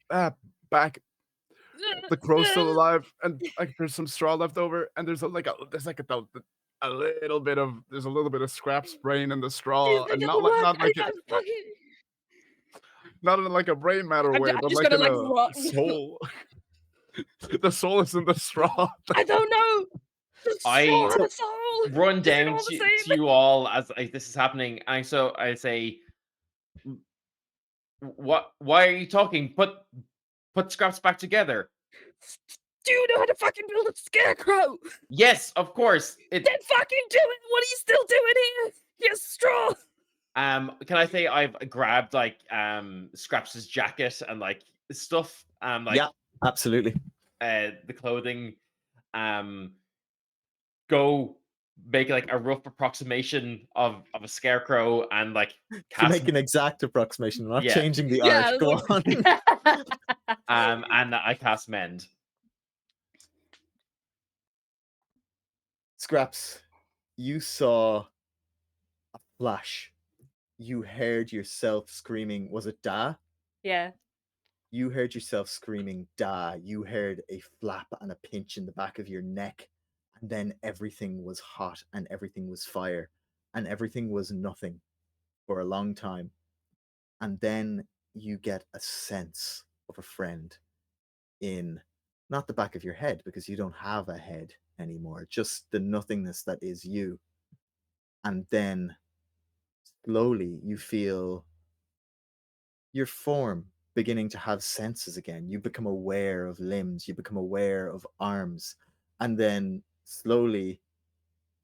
back. The crow's still alive, and like there's some straw left over, and there's a little bit of scrap spraying in the straw, and not in like a brain matter way, but like in a soul. The soul is in the straw. I don't know. I The soul. run down to you all as this is happening, and so I say, What? Why are you talking? Put Scraps back together. Do you know how to fucking build a scarecrow? Yes, of course. Then fucking do it! What are you still doing here? You straw! Can I say I've grabbed like Scraps' jacket and like stuff? Like Yeah, absolutely. The clothing. Go make like a rough approximation of a scarecrow and like To cast make an exact approximation, I'm not Yeah. changing the Yeah, art. Go on. and I cast mend. Scraps, you saw a flash. You heard yourself screaming. Was it Da? Yeah. You heard yourself screaming Da. You heard a flap and a pinch in the back of your neck. And then everything was hot and everything was fire. And everything was nothing for a long time. And then you get a sense of a friend in not the back of your head, because you don't have a head anymore, just the nothingness that is you. And then slowly you feel your form beginning to have senses again. You become aware of limbs, you become aware of arms, and then slowly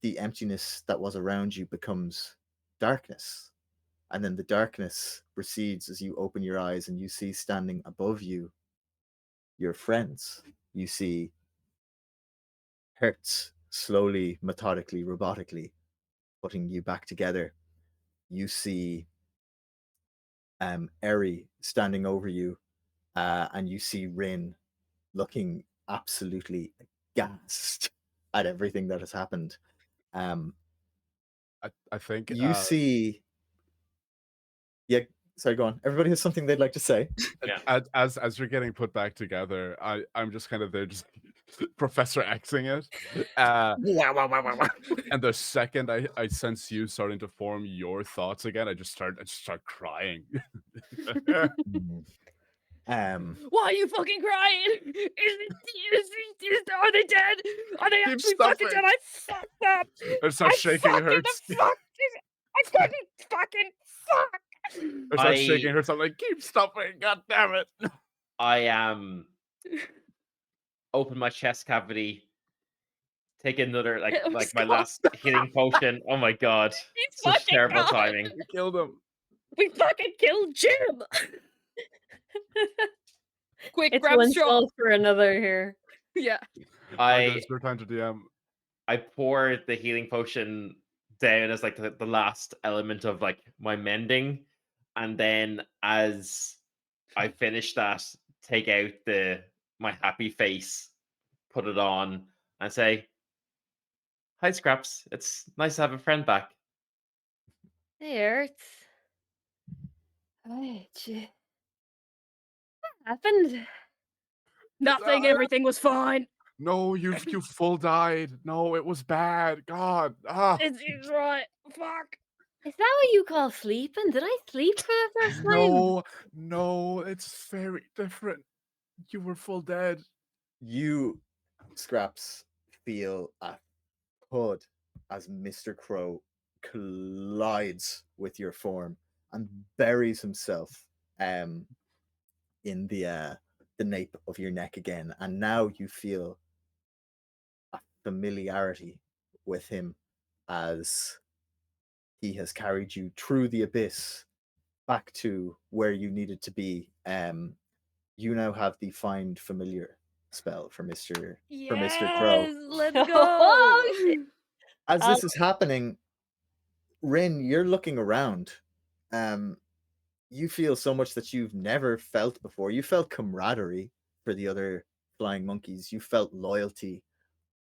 the emptiness that was around you becomes darkness. And then the darkness recedes as you open your eyes and you see standing above you your friends. You see Hertz slowly, methodically, robotically putting you back together. You see Eri standing over you, and you see Rin looking absolutely aghast at everything that has happened. I think You see. Yeah, sorry, go on. Everybody has something they'd like to say. as you're getting put back together, I'm just kind of there, just Professor Xing it. And the second I sense you starting to form your thoughts again, I just start crying. Why are you fucking crying? Are they dead? Are they actually fucking dead? I fucked up. I start shaking Hertz. I fucking fuck. I start shaking Hertz. I'm like, keep stopping, god damn it. I open my chest cavity, take another like my last healing potion. Oh my god. Such terrible timing. We killed him. We fucking killed Jim. Quick, It's grab one straw. soul for another here. Yeah. It's your time to DM. I pour the healing potion down as like the last element of like my mending, and then as I finish that, take out my happy face, put it on, and say, "Hi, Scraps. It's nice to have a friend back." Hey, Earth. What happened? Nothing. Everything was fine. No, you full died. No, it was bad. God. It's right. Fuck. Is that what you call sleeping? Did I sleep for the first time? No, it's very different. You were full dead. You, Scraps, feel a thud as Mr. Crow collides with your form and buries himself in the nape of your neck again. And now you feel a familiarity with him as he has carried you through the abyss back to where you needed to be. You now have the find familiar spell for Mr. Crow. Let's go. As this is happening, Rin, you're looking around. You feel so much that you've never felt before. You felt camaraderie for the other flying monkeys. You felt loyalty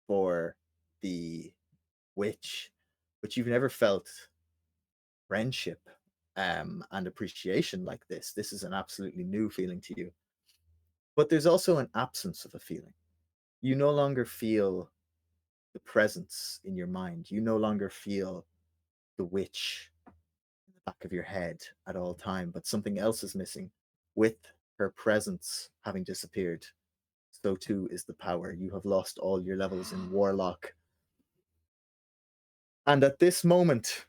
for the witch, but you've never felt friendship and appreciation like this. This is an absolutely new feeling to you. But there's also an absence of a feeling. You no longer feel the presence in your mind. You no longer feel the witch in the back of your head at all time, but something else is missing. With her presence having disappeared, so too is the power. You have lost all your levels in Warlock. And at this moment,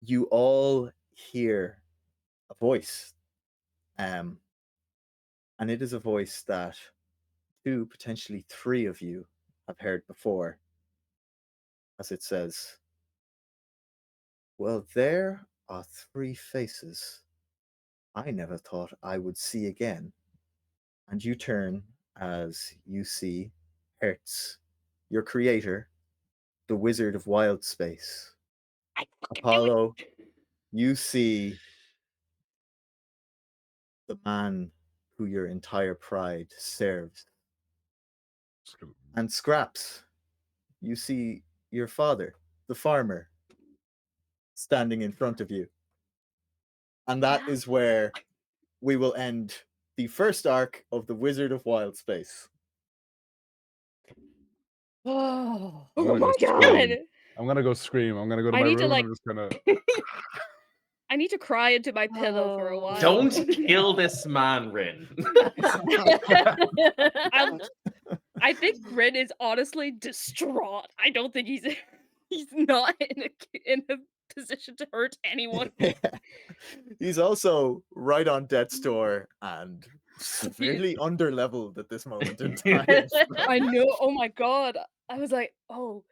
you all hear a voice. And it is a voice that 2, potentially 3 of you have heard before, as it says, "Well, there are 3 faces I never thought I would see again." And you turn as you see Hertz, your creator, the Wizard of Wildspace. Apollo, you see the man who your entire pride serves. And Scraps, you see your father, the farmer, standing in front of you. And that is where we will end the first arc of the Wizard of Wildspace. Oh, I'm gonna my go God. scream. I'm gonna go scream. I'm gonna go to I my need to, room like- and I'm just gonna. I need to cry into my pillow for a while. Don't kill this man, Rin. I think Rin is honestly distraught. I don't think he's not in a position to hurt anyone. He's also right on death's door and severely underleveled at this moment in time. I know. Oh my god. I was like, oh,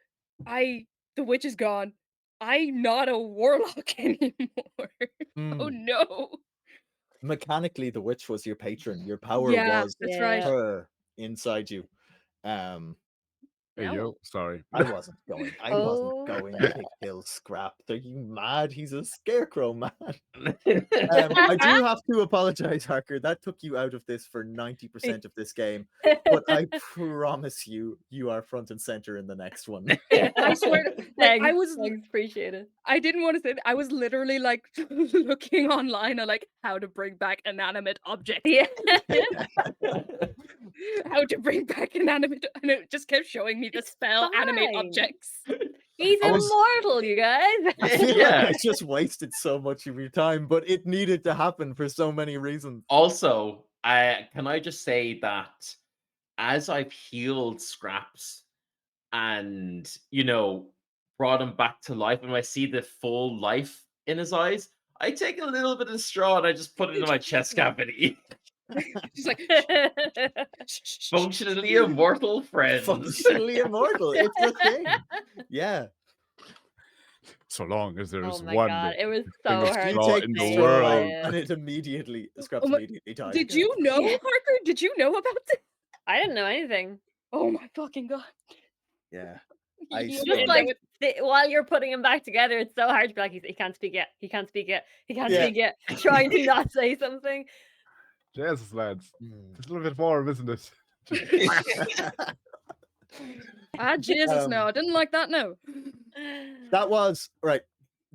the witch is gone. I'm not a warlock anymore. Oh no. Mechanically, the witch was your patron. Your power Yeah, was that's right. her inside you. Hey, yo, sorry. I wasn't going to kill Scrap. Are you mad? He's a scarecrow, man. I do have to apologize, Harker. That took you out of this for 90% of this game. But I promise you, you are front and center in the next one. I swear, like, I was appreciate it. I didn't want to say that. I was literally like looking online on like how to bring back inanimate objects. Yeah. How to bring back inanimate, and it just kept showing me the spell animate Fine. objects. He's immortal, you guys. I feel like I just wasted so much of your time, but it needed to happen for so many reasons. Also, can I just say that as I've healed Scraps and, brought him back to life, and I see the full life in his eyes, I take a little bit of straw and I just put it in my chest cavity. She's like, functionally immortal friends. Functionally immortal. It's a thing. Yeah. So long as there's Oh my one God, it was thing so of hard. straw You take in the the straw world. and it immediately, Scraps Oh my- immediately dies. Did you know, Yeah. Harker? Did you know about this? I didn't know anything. Oh my fucking god. Yeah. You Just didn't like know it. while you're putting him back together, it's so hard to be like, he can't speak yet. He can't speak yet. He can't Yeah. speak yet. Trying to not say something. Jesus, lads. Just a little bit more, isn't it? Jesus, no, I didn't like that. No. That was right.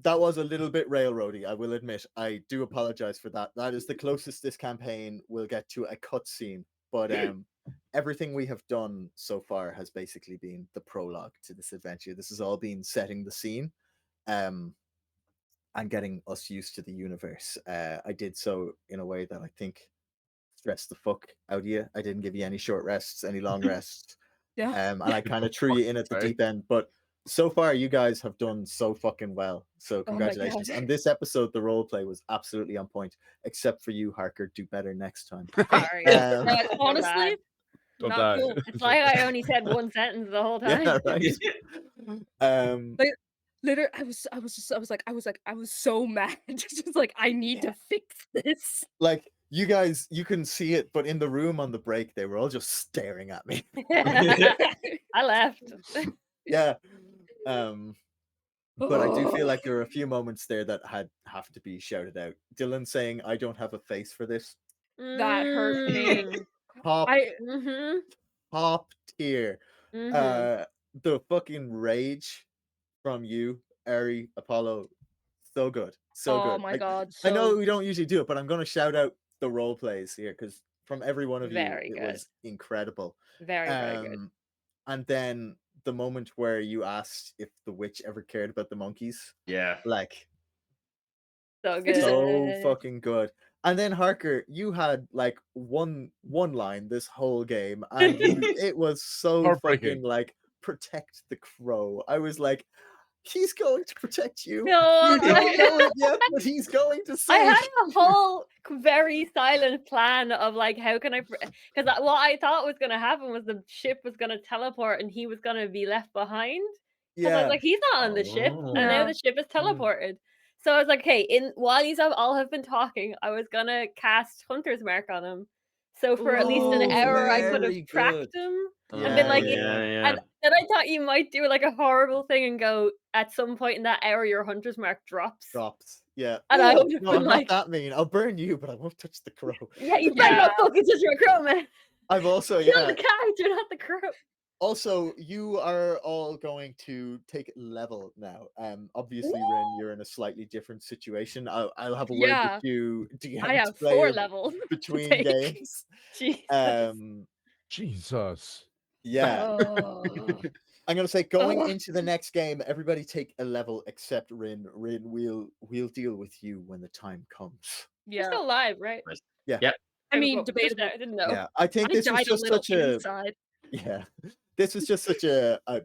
That was a little bit railroady, I will admit. I do apologize for that. That is the closest this campaign will get to a cutscene. But everything we have done so far has basically been the prologue to this adventure. This has all been setting the scene, and getting us used to the universe. I did so in a way that I think stressed the fuck out of you. I didn't give you any short rests, any long rests. Yeah. And I kind of threw you in at the deep end. But so far, you guys have done so fucking well. So Oh my congratulations. God. And this episode, the role play was absolutely on point, except for you, Harker. Do better next time. Sorry. Honestly, Don't not die. cool. It's like I only said one sentence the whole time. Yeah, right. Like, literally, I was so mad. Just like, I need to fix this. Like, you guys, you can see it, but in the room on the break, they were all just staring at me. I left. Yeah. But I do feel like there are a few moments there that have to be shouted out. Dylan saying, "I don't have a face for this." That hurt me. Top, Mm-hmm. top tier. Mm-hmm. The fucking rage from you, Ari, Apollo, so good, so Oh good. my god. I know so- we don't usually do it, but I'm going to shout out the role plays here because from every one of you, Very it good. was incredible. Very, very good. And then the moment where you asked if the witch ever cared about the monkeys, Yeah. like So good. so fucking good. And then Harker, you had like one line this whole game, and it was so Heartbreaking. fucking like protect the crow. I was like, He's going to protect you. No, You don't know it yet, but he's going to I save had a whole very silent plan of like, how can I? Because what I thought was going to happen was the ship was going to teleport and he was going to be left behind. Because I was Yeah. like, he's not on the ship, and now Yeah. the ship is teleported. So I was like, hey, while you all have been talking, I was gonna cast Hunter's Mark on him. So for at least an Oh, hour, I could have very tracked good. him and Yeah, been like, yeah. and then I thought you might do like a horrible thing and go at some point in that hour, your Hunter's Mark drops. Yeah. And I Oh, would have no, been I'm like, not that mean. I'll burn you, but I won't touch the crow. yeah, you better not fucking touch your crow, man. I've also, Kill yeah. the character, not the crow. Also, you are all going to take level now. Obviously, Rin, you're in a slightly different situation. I'll have a word Yeah. with you. Do you I have have to play 4 it levels. to between take. games? Jesus. Jesus. Yeah. Oh. I'm gonna say going Oh. into the next game, everybody take a level except Rin. Rin, we'll deal with you when the time comes. You're Yeah. still alive, right? Yeah. Yep. I mean, Just debatable. I didn't know. Yeah. I think I this was died a just little such a inside. yeah. This was just such a I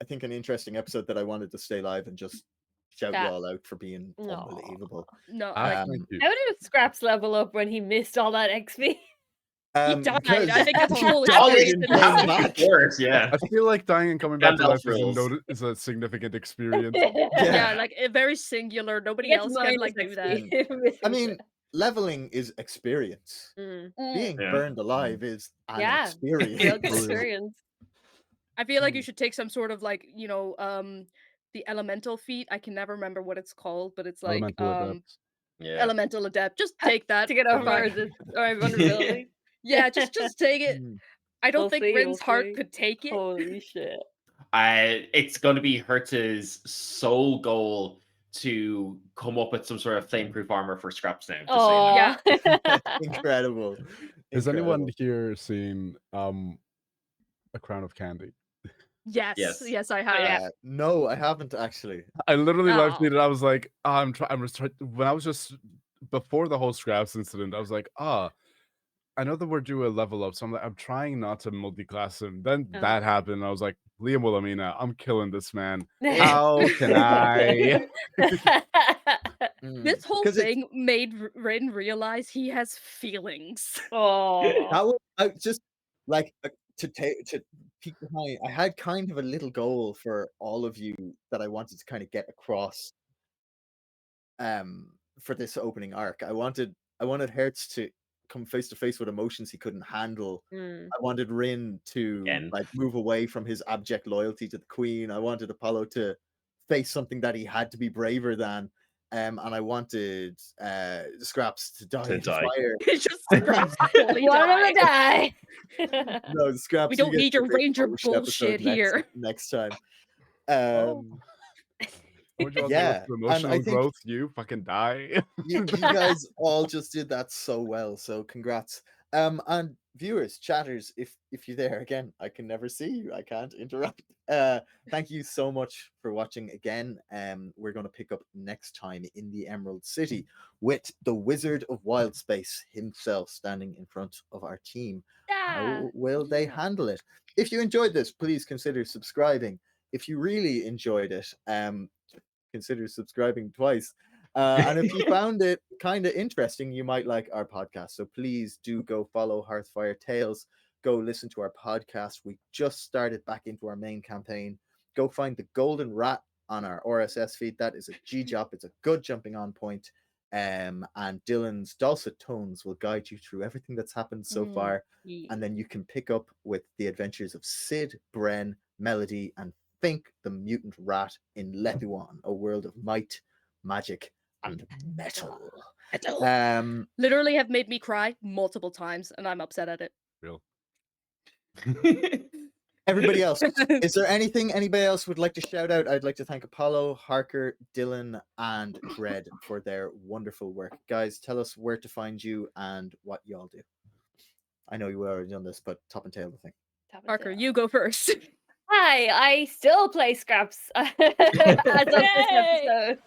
think an interesting episode that I wanted to stay live and just shout you Yeah. all out for being No. unbelievable. No, Thank like you. How did Scraps level up when he missed all that XP? he died. Because I think it's he full died experience. and came How back. it works, yeah. I feel like dying and coming back to Gandalf life rules. is a significant experience. Yeah, like very singular. Nobody He gets else can minus like do that. XP. I mean, leveling is experience. Mm. Being Yeah. burned alive is an Yeah, experience. real good experience. I feel like you should take some sort of like, the elemental feat. I can never remember what it's called, but it's like Elemental adept. Yeah. elemental adept. Just take that to get over Fine. our vulnerability. Yeah, just take it. I don't We'll think see, Rin's we'll heart see. could take it. Holy shit. It's going to be Hertz's sole goal to come up with some sort of flame-proof armor for Scraps now. Just saying that. Yeah. Incredible. Has anyone Incredible. here seen A Crown of Candy? Yes, Yes. yes, I have. No, I haven't actually. I literally live Oh. tweeted. I was like, when I was just before the whole Scraps incident, I was like, I know that we're due a level up, so I'm trying not to multi-class him. Then that happened, and I was like, Liam Wilhelmina, I'm killing this man. How can I? This whole 'Cause it- thing made Rin realize he has feelings. Oh. That was I just like to peek behind. I had kind of a little goal for all of you that I wanted to kind of get across. For this opening arc, I wanted Hertz to come face to face with emotions he couldn't handle. Mm. I wanted Rin to Again. like move away from his abject loyalty to the Queen. I wanted Apollo to face something that he had to be braver than. And I wanted Scraps to die in fire. It's just Scraps fully One of them die. die. No, Scraps. We you don't get need the your big ranger post episode bullshit here. next time. Would you Yeah, also and emotional I think growth? You fucking die. you guys all just did that so well. So congrats. And viewers, chatters, if you're there again, I can never see you. I can't interrupt. Thank you so much for watching again. We're going to pick up next time in the Emerald City with the Wizard of Wildspace himself standing in front of our team. How will they handle it? If you enjoyed this, please consider subscribing. If you really enjoyed it, consider subscribing twice. And if you found it kind of interesting, you might like our podcast. So please do go follow Hearthfire Tales. Go listen to our podcast. We just started back into our main campaign. Go find the Golden Rat on our RSS feed. That is a G-Jop. It's a good jumping on point. And Dylan's dulcet tones will guide you through everything that's happened so far. And then you can pick up with the adventures of Sid, Bren, Melody, and Fink, the mutant rat in Lepuan, a world of might, magic, and metal. Literally have made me cry multiple times, and I'm upset at it. Real. Everybody else, is there anything anybody else would like to shout out? I'd like to thank Apollo, Harker, Dylan, and Dread for their wonderful work. Guys, tell us where to find you and what y'all do. I know you already done this, but top and tail the thing. Parker, you go first. Hi, I still play Scraps as of this episode.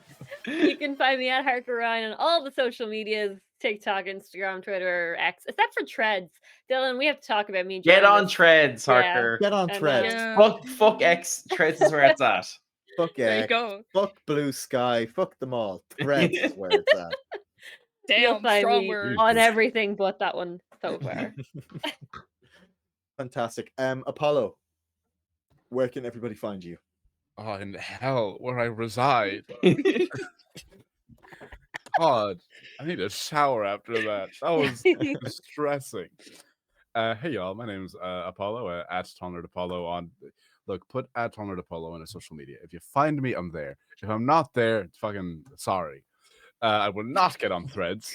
You can find me at Harker Ryan on all the social medias, TikTok, Instagram, Twitter, X, except for Threads. Dylan, we have to talk about me. Get joining on this. Threads, Yeah. Harker. Get on And, Threads. Fuck X. Threads is where it's at. Fuck There you X, go. fuck Blue Sky, fuck them all. Threads is where it's at. You'll Damn, find strong me word. on everything but that one so far. Fantastic. Apollo, where can everybody find you? Oh, in hell, where I reside. God, I need a shower after that. That was distressing. Hey y'all, my name's Apollo, at Tonard Apollo on. Look, put at Tonard Apollo on a social media. If you find me, I'm there. If I'm not there, fucking sorry. I will not get on Threads.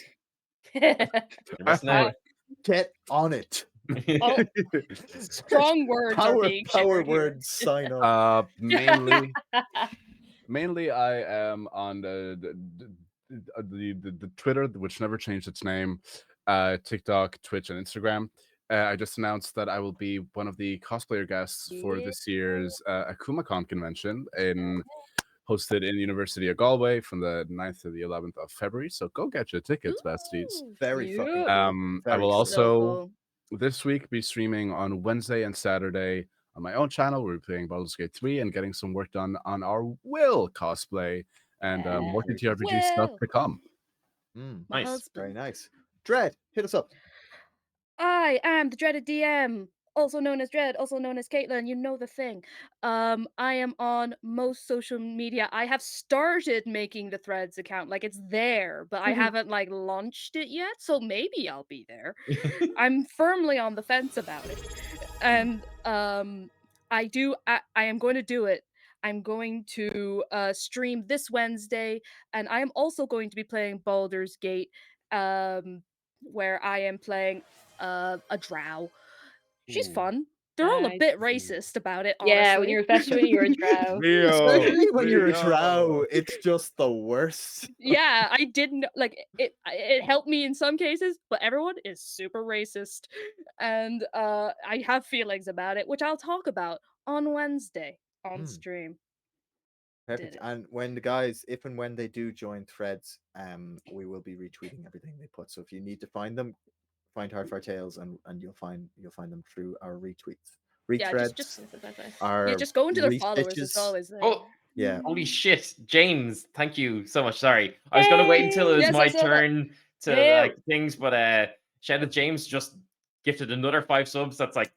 Get on it. Oh, strong words are being shared here. words. Sign up. Mainly, I am on the Twitter, which never changed its name, TikTok, Twitch, and Instagram. I just announced that I will be one of the cosplayer guests for this year's AkumaCon convention hosted in University of Galway from the 9th to the 11th of February. So go get your tickets, besties. Very fucking cool. I will also this week be streaming on Wednesday and Saturday on my own channel. We're playing Baldur's Gate 3 and getting some work done on our Will cosplay and more TTRPG stuff to come. Nice. Very nice. Dread, hit us up. I am the dreaded DM, also known as Dread, also known as Caitlin. You know the thing. I am on most social media. I have started making the Threads account, like it's there, but I haven't like launched it yet. So maybe I'll be there. I'm firmly on the fence about it, and I am going to do it. I'm going to stream this Wednesday, and I am also going to be playing Baldur's Gate, where I am playing a drow. She's fun. They're all a bit racist about it, honestly. Yeah, especially when you're a drow. Especially when you're a drow, it's just the worst. Yeah, I didn't like it. It helped me in some cases, but everyone is super racist, and I have feelings about it, which I'll talk about on Wednesday on stream. Perfect. And when the guys, if and when they do join Threads, we will be retweeting everything they put. So if you need to find them, find Hardfire Tales, and you'll find them through our retweets. Rethreads. Just go into their followers. It's always there. Oh, yeah. Holy shit, James! Thank you so much. Sorry, I was gonna wait until it was my turn to like things, but shout out James just gifted another 5 subs. That's like,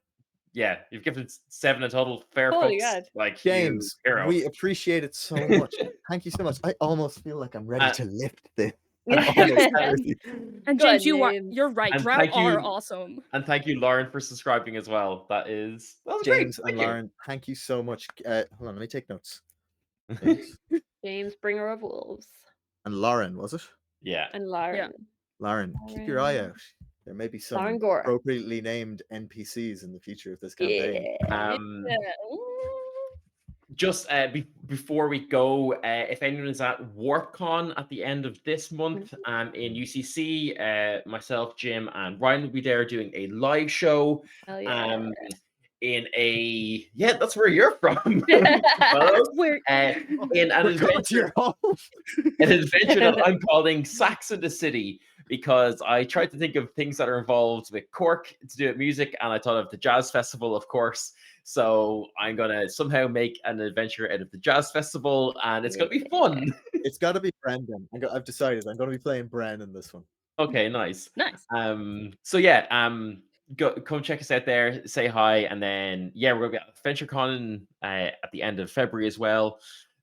yeah, you've gifted 7 in total. Fair Holy fucks. God. Like James, hero. we appreciate it so much. Thank you so much. I almost feel like I'm ready to lift this. And James, you're right. Drow are awesome. And thank you, Lauren, for subscribing as well. That was James great. and Lauren, thank you so much. Hold on, let me take notes. James, bringer of wolves. And Lauren, was it? Yeah. And Lauren. Yeah. Lauren, keep your eye out. There may be some appropriately named NPCs in the future of this campaign. Just before we go, if anyone is at WarpCon at the end of this month in UCC, myself, Jim, and Ryan will be there doing a live show. In a that's where you're from. In an adventure, that I'm calling Sax in the City, because I tried to think of things that are involved with Cork to do with music, and I thought of the Jazz Festival, of course. So I'm gonna somehow make an adventure out of the Jazz Festival, and it's gonna be fun. It's got to be Brendan. I've decided I'm gonna be playing Bren in this one. Okay, nice. So yeah, come check us out there, say hi, and then we're gonna be at AdventureCon at the end of February as well.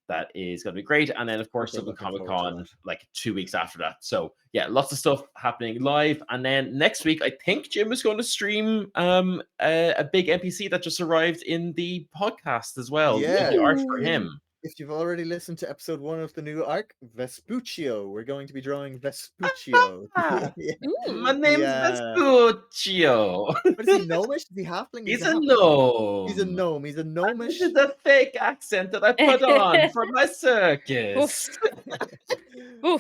That is going to be great. And then, of course, Dublin Comic Con like 2 weeks after that. So, yeah, lots of stuff happening live. And then next week, I think Jim is going to stream a big NPC that just arrived in the podcast as well. Yeah. The art for him. If you've already listened to episode 1 of the new arc, Vespuccio, we're going to be drawing Vespuccio. My name's Vespuccio. What is he, gnomish? Is he halfling? He's a gnome. He's a gnome. He's a gnomish. This is a fake accent that I put on for my circus.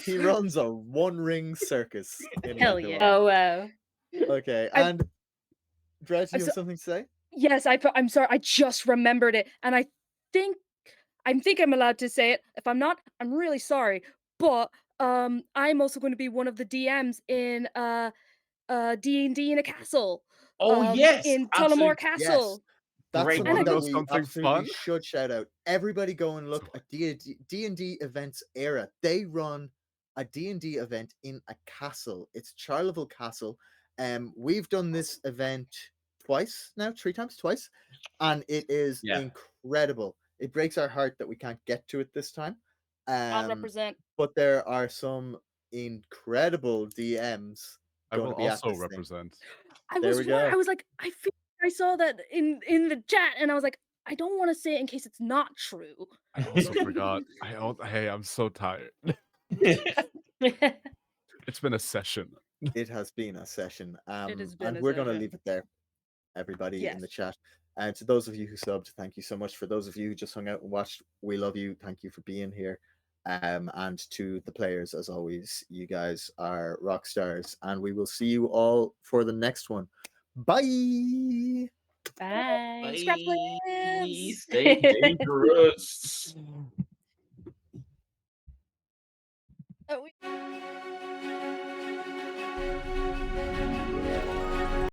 He runs a one-ring circus. Hell yeah. Oh, wow. Okay, and Dred, do you have something to say? Yes, I'm sorry. I just remembered it, and I think I'm allowed to say it. If I'm not, I'm really sorry. But I'm also going to be one of the DMs in D&D in a castle. Oh yes, in Tullamore Castle. That's Great. something Wanna that know we something absolutely fun? should shout out. Everybody go and look at D&D Events Era. They run a D&D event in a castle. It's Charleville Castle. We've done this event twice now, 3 times, twice, and it is Yeah. incredible. It breaks our heart that we can't get to it this time. I'll represent. But there are some incredible DMs I going will to be at also this thing. represent. I There was we go. I was like, I feel I saw that in the chat, and I was like, I don't want to say it in case it's not true. I also forgot. Hey, I'm so tired. It's been a session. It has been a session. It has been And a we're going to session. leave it there, everybody in Yes. the chat. And to those of you who subbed, thank you so much. For those of you who just hung out and watched, we love you. Thank you for being here. And to the players, as always, you guys are rock stars. And we will see you all for the next one. Bye. Bye. Scrap Bye. lives. Stay dangerous. Oh,